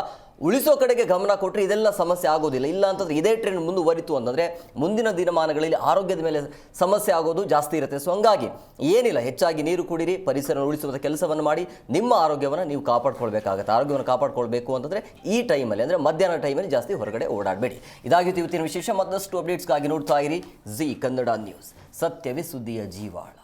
ಉಳಿಸೋ ಕಡೆಗೆ ಗಮನ ಕೊಟ್ಟರೆ ಇದೆಲ್ಲ ಸಮಸ್ಯೆ ಆಗೋದಿಲ್ಲ. ಇಲ್ಲ ಅಂತಂದರೆ ಇದೇ ಟ್ರೆಂಡ್ ಮುಂದುವರಿತು ಅಂತಂದರೆ ಮುಂದಿನ ದಿನಮಾನಗಳಲ್ಲಿ ಆರೋಗ್ಯದ ಮೇಲೆ ಸಮಸ್ಯೆ ಆಗೋದು ಜಾಸ್ತಿ ಇರುತ್ತೆ. ಸೊ ಹಂಗಾಗಿ ಏನಿಲ್ಲ, ಹೆಚ್ಚಾಗಿ ನೀರು ಕುಡಿರಿ, ಪರಿಸರ ಉಳಿಸುವಂಥ ಕೆಲಸವನ್ನು ಮಾಡಿ ನಿಮ್ಮ ಆರೋಗ್ಯವನ್ನು ನೀವು ಕಾಪಾಡ್ಕೊಳ್ಬೇಕಾಗತ್ತೆ. ಆರೋಗ್ಯವನ್ನು ಕಾಪಾಡ್ಕೊಳ್ಬೇಕು ಅಂತಂದರೆ ಈ ಟೈಮಲ್ಲಿ, ಅಂದರೆ ಮಧ್ಯಾಹ್ನ ಟೈಮಲ್ಲಿ ಜಾಸ್ತಿ ಹೊರಗಡೆ ಓಡಾಡಬೇಡಿ. ಇದಾಗಿತ್ತು ಇವತ್ತಿನ ವಿಶೇಷ. ಮತ್ತಷ್ಟು ಅಪ್ಡೇಟ್ಸ್ಗಾಗಿ ನೋಡ್ತಾ ಇರಿ ಜಿ ಕನ್ನಡ ನ್ಯೂಸ್, ಸತ್ಯವೇ ಸುದ್ದಿಯ ಜೀವಾಳ.